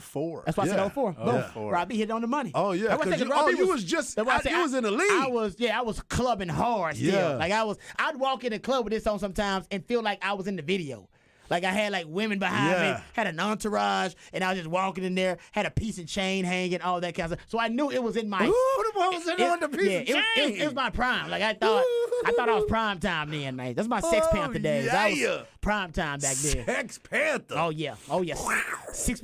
04. That's why I Yeah. said 04. Boom. Yeah. Robbie hit on the money. Oh yeah, That's why I 'cause said you, Robbie you was just that's why I said you was in the league. I was clubbing hard still. Yeah. Like I'd walk in the club with this on sometimes and feel like I was in the video. Like I had like women behind Yeah. me, had an entourage, and I was just walking in there, had a piece of chain hanging, all that kind of stuff. So I knew it was in my Ooh, the boy was in on the piece of it chain. was my prime. Like I thought I was prime time then, man. That's my Sex Oh, Panther days. I was yeah. prime time back then. Sex Panther. Oh yeah. Oh yes. Six.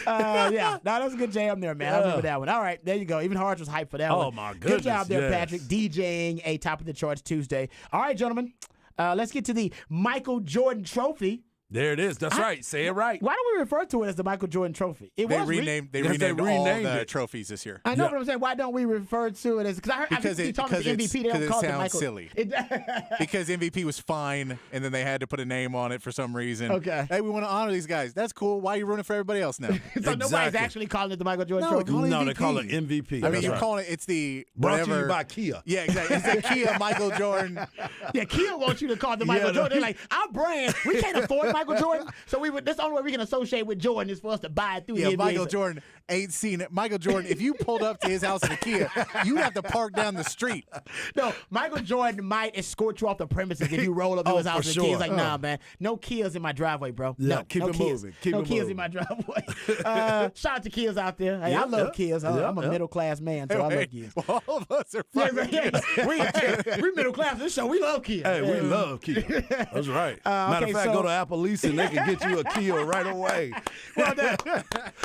Yeah. No, that's a good jam there, man. I remember that one. All right, there you go. Even Harge was hyped for that one. Oh, my Good job goodness, there, yes. Patrick. DJing a top of the charts Tuesday. All right, gentlemen. Let's get to the Michael Jordan Trophy. There it is. That's right. Say it right. Why don't we refer to it as the Michael Jordan Trophy? It They was renamed Because they all renamed the it. trophies this year. I know, Yeah. but I'm saying, why don't we refer to it as? Because I heard Because you talking about the MVP. They because don't it call it the sounds Michael. silly. Because MVP was fine, and then they had to put a name on it for some reason. Okay. Hey, we want to honor these guys. That's cool. Why are you ruining for everybody else now? So nobody's Exactly. actually calling it the Michael Jordan No, Trophy. call it No, they MVP. call it MVP. I mean, That's you're right. calling it. It's the Brought to whatever. you by Kia. Yeah, exactly. It's the Kia Michael Jordan. Yeah, Kia wants you to call it the Michael Yeah, Jordan. They're no. like, our brand, we can't afford Michael Jordan, so that's the only way we can associate with Jordan is for us to buy it through Yeah, the NBA. Michael Jordan ain't seen it. Michael Jordan, if you pulled up to his house in a Kia, you'd have to park down the street. No, Michael Jordan might escort you off the premises if you roll up to Oh, his house for with a Kia. He's sure. like, nah, man, no Kias in my driveway, bro. Yeah, no, keep no it Kias. moving. Keep no it Kias moving. in my driveway. Shout out to Kias out there. Hey, I Yeah, love yeah. Kias. I'm a Yeah. middle class man, so I love Hey, Kias. well, all of us are Yeah, fucking we middle class in this show. We love Kia. Hey, we love Kia. That's right. Matter okay, of fact, so- go to Appalachia and they can get you a Kia right away. Well done.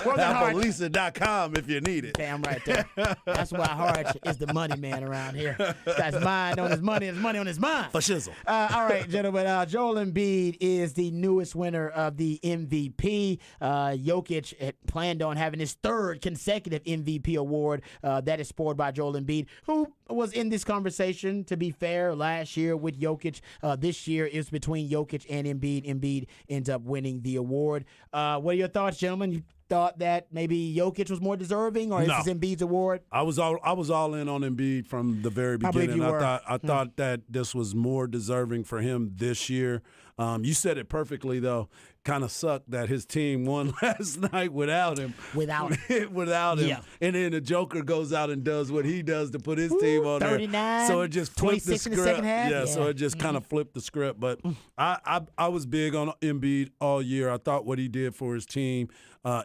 Well done, Hart. Appalachia.com if you need it. Damn right there. That's why Hart is the money man around here. That's mind on his money, his money on his mind. For shizzle. All right, gentlemen. Joel Embiid is the newest winner of the MVP. Jokic had planned on having his third consecutive MVP award. That is scored by Joel Embiid, who was in this conversation, to be fair, last year with Jokic. This year is between Jokic and Embiid. Embiid ends up winning the award. What are your thoughts, gentlemen? You thought that maybe Jokic was more deserving, or No. is this Embiid's award? I was all in on Embiid from the very I believe beginning. you were. I thought that this was more deserving for him this year. You said it perfectly though. Kind of sucked that his team won last night without him. Without without him. Yeah. And then the Joker goes out and does what he does to put his team on 39, there. So it just flipped the 26 in the script. second half? Yeah, so Yeah. it just kind of flipped the script. But I was big on Embiid all year. I thought what he did for his team,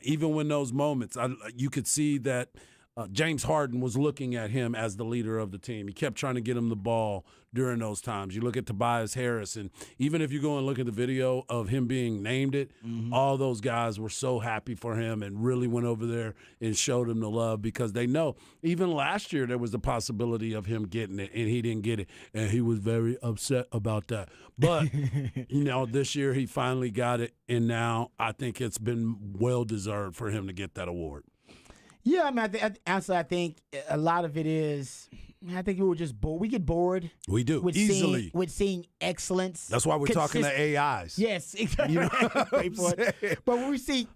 even when those moments, you could see that James Harden was looking at him as the leader of the team. He kept trying to get him the ball during those times. You look at Tobias Harris, and even if you go and look at the video of him being named it, all those guys were so happy for him and really went over there and showed him the love because they know even last year there was the possibility of him getting it, and he didn't get it, and he was very upset about that. But, this year he finally got it, and now I think it's been well-deserved for him to get that award. Yeah, I mean, I think a lot of it is. I think we were just bored. We get bored. We do, with easily. seeing excellence. That's why we're talking to AIs. Yes, exactly. You know what I'm Great point. saying? But when we see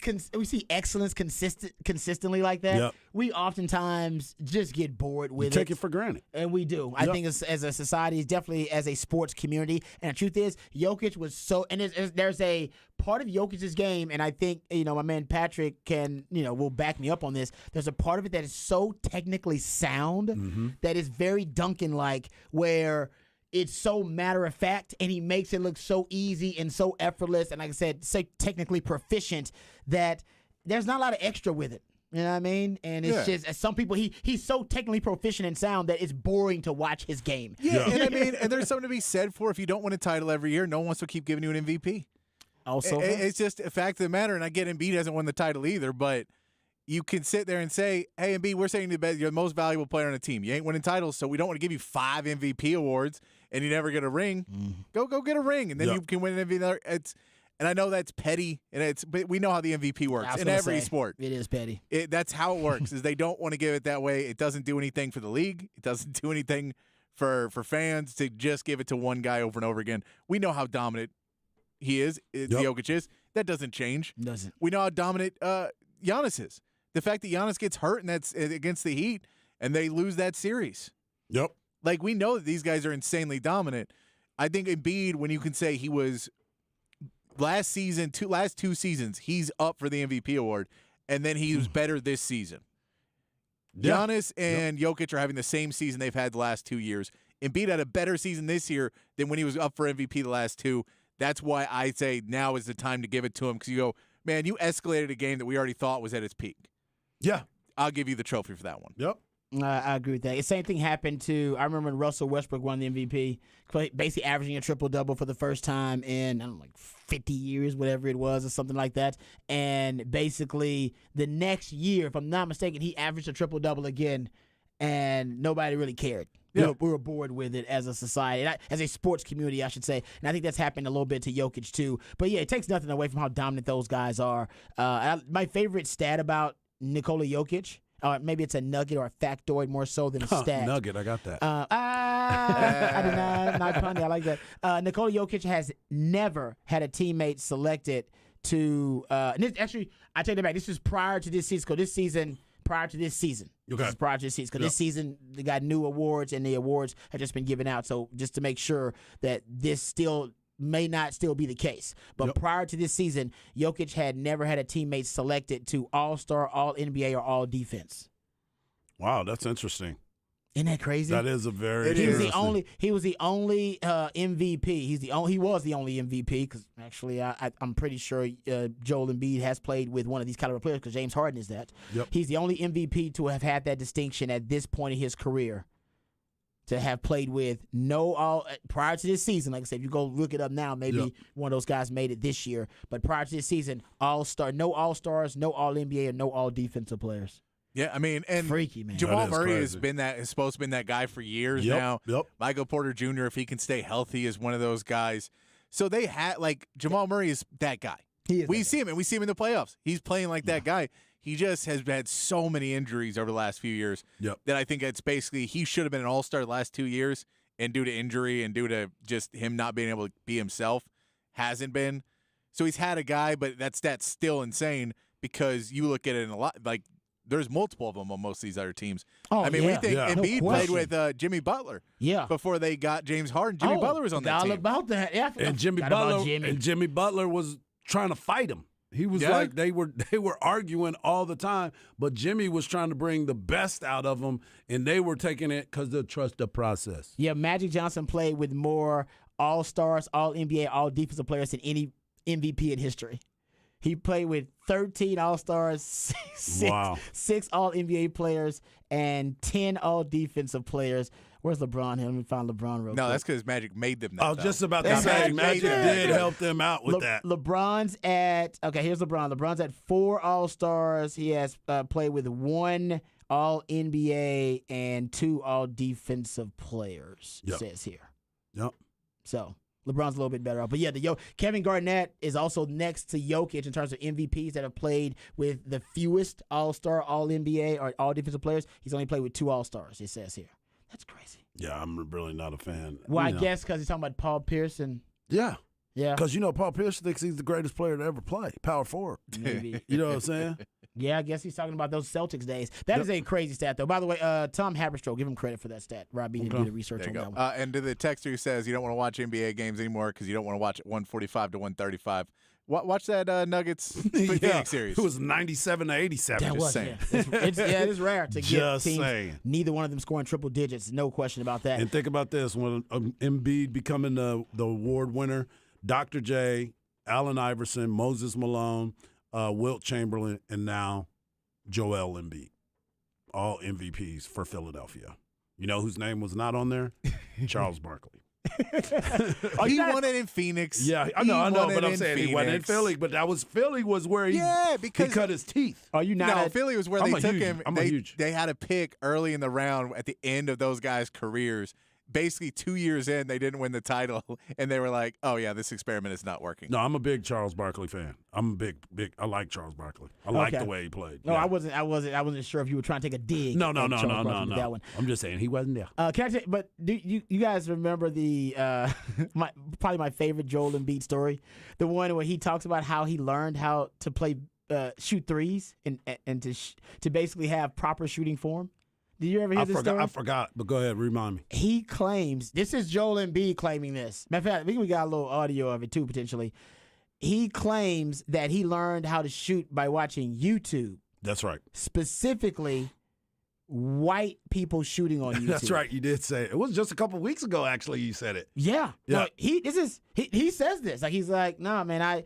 excellence consistently like that, Yep. we oftentimes just get bored You with take it for granted. And we do. I think as a society, definitely as a sports community. And the truth is, Jokic was so. And there's a part of Jokic's game, and I think my man Patrick will back me up on this. There's a part of it that is so technically sound that is very Duncan-like, where it's so matter of fact, and he makes it look so easy and so effortless, and like I said, so technically proficient that there's not a lot of extra with it. You know what I mean? And it's just, as some people, he's so technically proficient and sound that it's boring to watch his game. Yeah, and I mean, and there's something to be said for if you don't win a title every year, no one wants to keep giving you an MVP. Also, It's just a fact of the matter, and I get Embiid hasn't won the title either, but you can sit there and say, hey, Embiid, we're saying you're the most valuable player on the team. You ain't winning titles, so we don't want to give you 5 MVP awards and you never get a ring. Go get a ring, and then you can win an MVP. And I know that's petty, but we know how the MVP works in every sport. It is petty. That's how it works. Is they don't want to give it that way. It doesn't do anything for the league. It doesn't do anything for fans to just give it to one guy over and over again. We know how dominant he is. Jokic is. That doesn't change. Doesn't. We know how dominant Giannis is. The fact that Giannis gets hurt and that's against the Heat and they lose that series. Yep. Like, we know that these guys are insanely dominant. I think Embiid, when you can say he was last 2 seasons, he's up for the MVP award, and then he was better this season. Yeah. Giannis and Jokic are having the same season they've had the last 2 years. Embiid had a better season this year than when he was up for MVP the last 2. That's why I say now is the time to give it to him, because you go, man, you escalated a game that we already thought was at its peak. Yeah. I'll give you the trophy for that one. Yep. I agree with that. The same thing happened to, I remember when Russell Westbrook won the MVP, basically averaging a triple-double for the first time in, 50 years, whatever it was, or something like that. And basically the next year, if I'm not mistaken, he averaged a triple-double again, and nobody really cared. Yeah. We were bored with it as a society, as a sports community, I should say. And I think that's happened a little bit to Jokic, too. But, yeah, it takes nothing away from how dominant those guys are. My favorite stat about Nikola Jokic, maybe it's a nugget or a factoid more so than a stat. Nugget, I got that. I did not punny. I like that. Nikola Jokic has never had a teammate selected to. Actually, I take that back. This is prior to this season. Prior to this season. Okay. This is prior to this season. Because this season, they got new awards, and the awards have just been given out. So just to make sure that this still may not still be the case. But prior to this season, Jokic had never had a teammate selected to All-Star, All-NBA, or All-Defense. Wow, that's interesting. Isn't that crazy? That is a very He was interesting. the only MVP. He was the only MVP because actually I'm pretty sure Joel Embiid has played with one of these caliber players because James Harden is that. Yep. He's the only MVP to have had that distinction at this point in his career. To have played with prior to this season, like I said, if you go look it up now, maybe one of those guys made it this year. But prior to this season, no All-Stars, no All-NBA, and no All-Defensive players. Yeah, I mean, and Freaky, man. Jamal That is Murray crazy. is supposed to be that guy for years Yep, now. yep. Michael Porter Jr., if he can stay healthy, is one of those guys. So they had Jamal Murray is that guy. We see him in the playoffs. He's playing like that guy. He just has had so many injuries over the last few years that I think it's basically he should have been an all-star the last 2 years, and due to injury and due to just him not being able to be himself, hasn't been. So he's had a guy, but that's still insane because you look at it in a lot there's multiple of them on most of these other teams. Oh, I mean, we think Embiid No played question. with Jimmy Butler before they got James Harden. Jimmy Butler was on that all team. about that. Yeah, And Jimmy Butler was trying to fight him. He was like they were arguing all the time, but Jimmy was trying to bring the best out of him, and they were taking it because they trust the process. Yeah, Magic Johnson played with more All-Stars, All-NBA, All-Defensive players than any MVP in history. He played with 13 All-Stars, 6 All-NBA players, and 10 All-Defensive players. Where's LeBron here? Let me find LeBron real quick. No, that's because Magic made them that. I was just about to Yeah, say, Magic Magic made that. did help them out with that. LeBron's at here's LeBron. LeBron's at 4 All-Stars. He has played with 1 All-NBA and 2 All-Defensive players. It says here. Yep. So LeBron's a little bit better off. But yeah, Kevin Garnett is also next to Jokic in terms of MVPs that have played with the fewest All-Star, All-NBA, or All-Defensive players. He's only played with 2 All-Stars, it says here. That's crazy. Yeah, I'm really not a fan. Well, I guess because he's talking about Paul Pierce and Yeah. yeah, Because, Paul Pierce thinks he's the greatest player to ever play, power forward. maybe. You know what I'm saying? Yeah, I guess he's talking about those Celtics days. That is a crazy stat, though. By the way, Tom Haberstroh, give him credit for that stat. Robbie didn't do the research There on you that go. one. And to the texter who says you don't want to watch NBA games anymore because you don't want to watch 145 to 135. Watch that Nuggets Phoenix series. It was 97 to 87. That Just was, saying. yeah. It is rare to get Just teams, saying. neither one of them scoring triple digits. No question about that. And think about this: when Embiid becoming the award winner, Dr. J, Allen Iverson, Moses Malone, Wilt Chamberlain, and now Joel Embiid, all MVPs for Philadelphia. You know whose name was not on there? Charles Barkley. He won it in Phoenix. Yeah, I know, but I'm saying he wasn't in Philly. But that was Philly was where he because he cut his teeth. Are you not? Philly was where I'm they a took huge- him. I'm a huge- They had a pick early in the round at the end of those guys' careers. Basically, 2 years in, they didn't win the title, and they were like, "Oh yeah, this experiment is not working." No, I'm a big Charles Barkley fan. I'm a big. I like Charles Barkley. I like the way he played. No, Yeah. I wasn't sure if you were trying to take a dig. No, at Charles Barkley with that no. one. I'm just saying he wasn't there. Can I say, but do you guys remember the probably my favorite Joel Embiid story, the one where he talks about how he learned how to play shoot threes and to basically have proper shooting form. Did you ever hear this story? I forgot, but go ahead, remind me. He claims, this is Joel Embiid claiming this. Matter of fact, I think we got a little audio of it too, potentially. He claims that he learned how to shoot by watching YouTube, That's right. specifically white people shooting on YouTube. That's right. You did say it. It was just a couple weeks ago, actually, you said it. Yeah. Yeah. No, he says this. Like, he's like, nah, man, I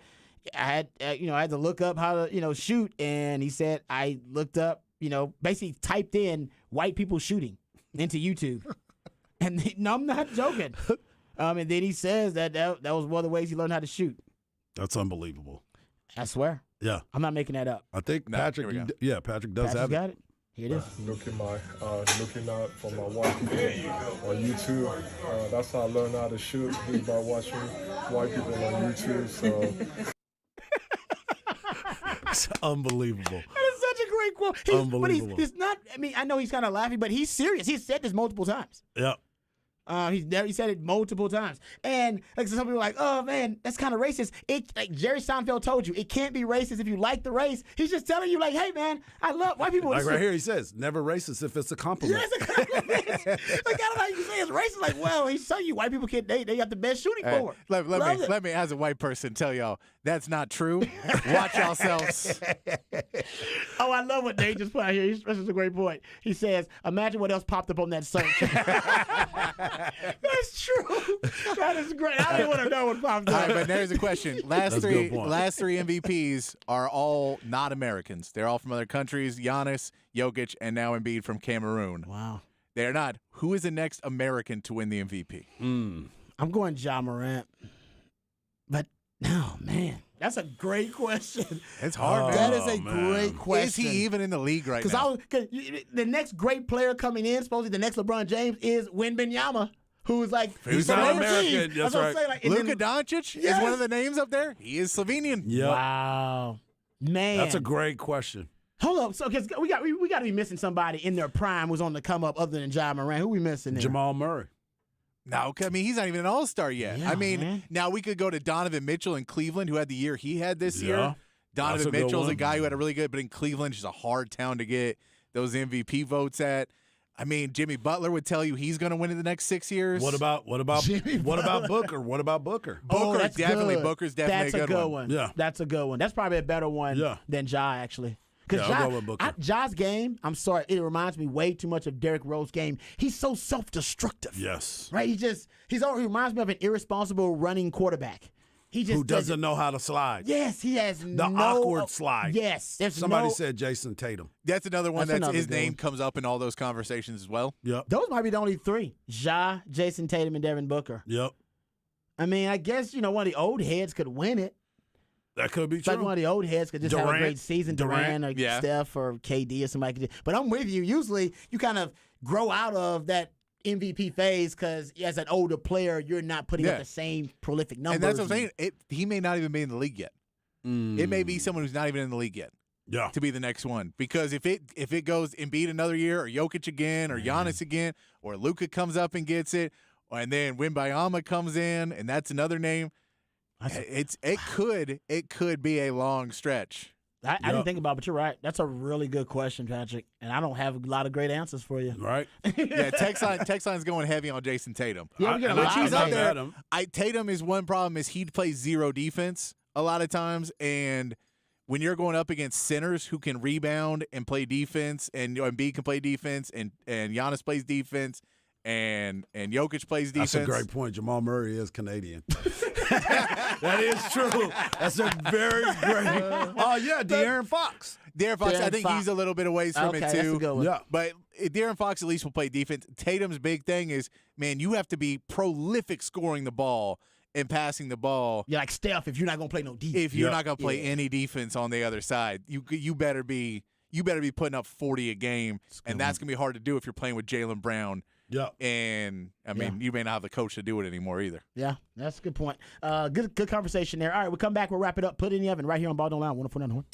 had I had to look up how to, shoot, and he said I looked up, basically typed in white people shooting into YouTube. And no, I'm not joking. And then he says that was one of the ways he learned how to shoot. That's unbelievable. I swear. Yeah. I'm not making that up. I think No, Patrick, here we go. Patrick does Patrick's have got it. Here it is. Looking out for my white people on YouTube. That's how I learned how to shoot, is by watching white people on YouTube. So It's unbelievable. That is such a great quote. But Unbelievable. he's not, I know he's kind of laughing, but he's serious. He's said this multiple times. Yeah. He said it multiple times. And like some people are like, oh man, that's kind of racist. Like Jerry Seinfeld told you, it can't be racist if you like the race. He's just telling you, like, hey man, I love white people. Like right here, he says, never racist if it's a compliment. Yes, a compliment. Like, I don't know how you can say it's racist. Like, well, he's telling you white people can't, they got the best shooting Hey, forward. let me, as a white person, tell y'all that's not true. Watch yourselves. Oh, I love what Nate just put out here. This is a great point. He says, imagine what else popped up on that search. That's true. That is great. I don't even want to know what popped All up. right, but there's a question. That's a good point. Last three MVPs are all not Americans. They're all from other countries. Giannis, Jokic, and now Embiid from Cameroon. Wow. They're not. Who is the next American to win the MVP? I'm going Ja Morant. But, no, man. That's a great question. It's hard, That man. is a man. great question. Is he even in the league right now? Because the next great player coming in, supposedly the next LeBron James, is Wembanyama, who's like He's from not overseas. American, that's what I'm right. saying, like, and Luka then- Doncic is Yes. one of the names up there. He is Slovenian. Yep. Wow, man, That's a great question. Hold up, so because we got to be missing somebody in their prime who's on the come up other than Ja Morant. Who we missing there? Jamal Murray. No, I mean, he's not even an all-star yet. Yeah, I mean, man. now we could go to Donovan Mitchell in Cleveland, who had the year he had this Yeah. year. That's Donovan a good Mitchell's a one. guy who had a really good, but in Cleveland, it's just a hard town to get those MVP votes at. I mean, Jimmy Butler would tell you he's going to win in the next 6 years. What about Jimmy Booker? What about Booker? Booker? that's Definitely. good. Booker's definitely That's a good one. Yeah. That's a good one. That's probably a better one Yeah. than Ja, actually. Because Yeah, I'll go with Booker. Ja's game, I'm sorry, it reminds me way too much of Derrick Rose's game. He's so self-destructive. Yes. Right? He reminds me of an irresponsible running quarterback. He just Who doesn't know how to slide? Yes, he has The no awkward slide. Yes, there's Somebody no. said Jason Tatum. That's another one That's that's another his good name one. comes up in all those conversations as well. Yep. Those might be the only three: Ja, Jason Tatum, and Devin Booker. Yep. I mean, I guess one of the old heads could win it. That could be It's like true. one of the old heads could just have a Durant. great season. Durant or Yeah. Steph or KD or somebody could do. But I'm with you. Usually you kind of grow out of that MVP phase because as an older player, you're not putting up Yeah. the same prolific numbers. And that's what I'm saying. He may not even be in the league yet. It may be someone who's not even in the league yet Yeah. to be the next one. Because if it goes Embiid another year, or Jokic again, or Giannis again, or Luka comes up and gets it, and then Wembanyama comes in, and that's another name. It could be a long stretch. I didn't think about it, but you're right. That's a really good question, Patrick. And I don't have a lot of great answers for you. Right? Yeah, text line's going heavy on Jason Tatum. Yeah, we get a And lot He's of out names. there. Tatum is one problem is he plays zero defense a lot of times, and when you're going up against centers who can rebound and play defense, and Embiid can play defense, and Giannis plays defense, and Jokic plays defense. That's a great point. Jamal Murray is Canadian. That is true. That's a very great. Oh yeah, De'Aaron Fox. De'Aaron Fox, I De'Aaron think Fox. he's a little bit away from Okay, it that's a too. good one. Yeah. But De'Aaron Fox at least will play defense. Tatum's big thing is, man, you have to be prolific scoring the ball and passing the ball. You're like Steph if you're not going to play no defense. If you're Yeah. not going to play any defense on the other side, you better be putting up 40 a game, and that's going to be hard to do if you're playing with Jaylen Brown. Yeah. And I mean, you may not have the coach to do it anymore either. Yeah, that's a good point. Good conversation there. All right, we'll come back. We'll wrap it up. Put it in the oven right here on Ball Don't Lie, 104.9 Horn.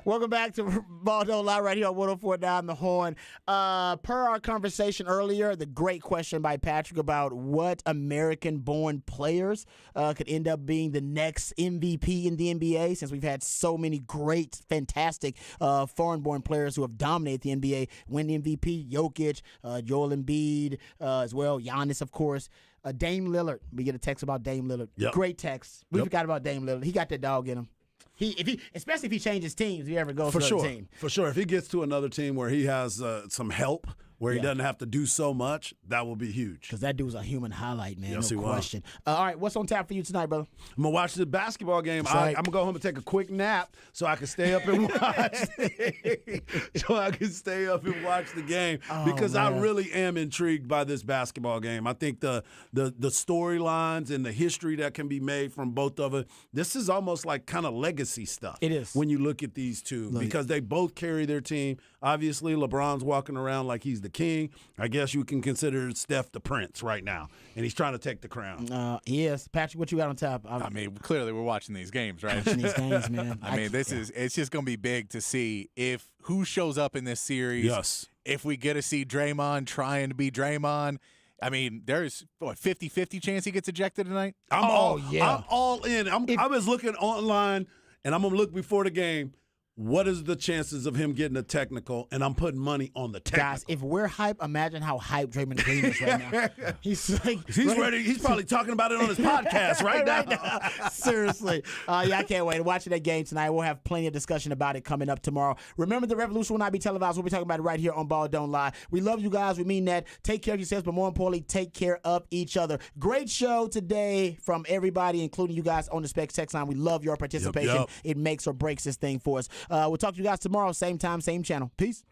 Welcome back to Ball Don't Lie right here on 104.9 The Horn. Per our conversation earlier, the great question by Patrick about what American-born players could end up being the next MVP in the NBA, since we've had so many great, fantastic foreign-born players who have dominated the NBA, win the MVP, Jokic, Joel Embiid as well, Giannis, of course. Dame Lillard. We get a text about Dame Lillard. Yep. Great text. We Yep. forgot about Dame Lillard. He got that dog in him. Especially if he changes teams, if he ever goes For to sure. another team. For sure. If he gets to another team where he has some help, where he doesn't have to do so much, that will be huge. Because that dude's a human highlight, man. Yes, no he was. question. All right, what's on tap for you tonight, brother? I'm going to watch the basketball game. That's I'm right. going to go home and take a quick nap so I can stay up and watch the game because I man. really am intrigued by this basketball game. I think the storylines and the history that can be made from both of it, this is almost like kind of legacy stuff. It is. When you look at these two because they both carry their team. Obviously, LeBron's walking around like he's the king. I guess you can consider Steph the prince right now, and he's trying to take the crown. Yes. Patrick, what you got on tap? I mean, clearly we're watching these games, right? watching these games, man. I mean, it's just going to be big to see who shows up in this series. Yes. If we get to see Draymond trying to be Draymond. I mean, there's 50-50 chance he gets ejected tonight. I'm yeah. all in. I was looking online, and I'm going to look before the game. What is the chances of him getting a technical? And I'm putting money on the technical. Guys, if we're hype, imagine how hype Draymond Green is right now. He's like, He's ready. He's probably talking about it on his podcast right now. Seriously. Yeah, I can't wait. Watching that game tonight. We'll have plenty of discussion about it coming up tomorrow. Remember, the revolution will not be televised. We'll be talking about it right here on Ball Don't Lie. We love you guys. We mean that. Take care of yourselves, but more importantly, take care of each other. Great show today from everybody, including you guys on the Specs text line. We love your participation. Yep. It makes or breaks this thing for us. We'll talk to you guys tomorrow. Same time, same channel. Peace.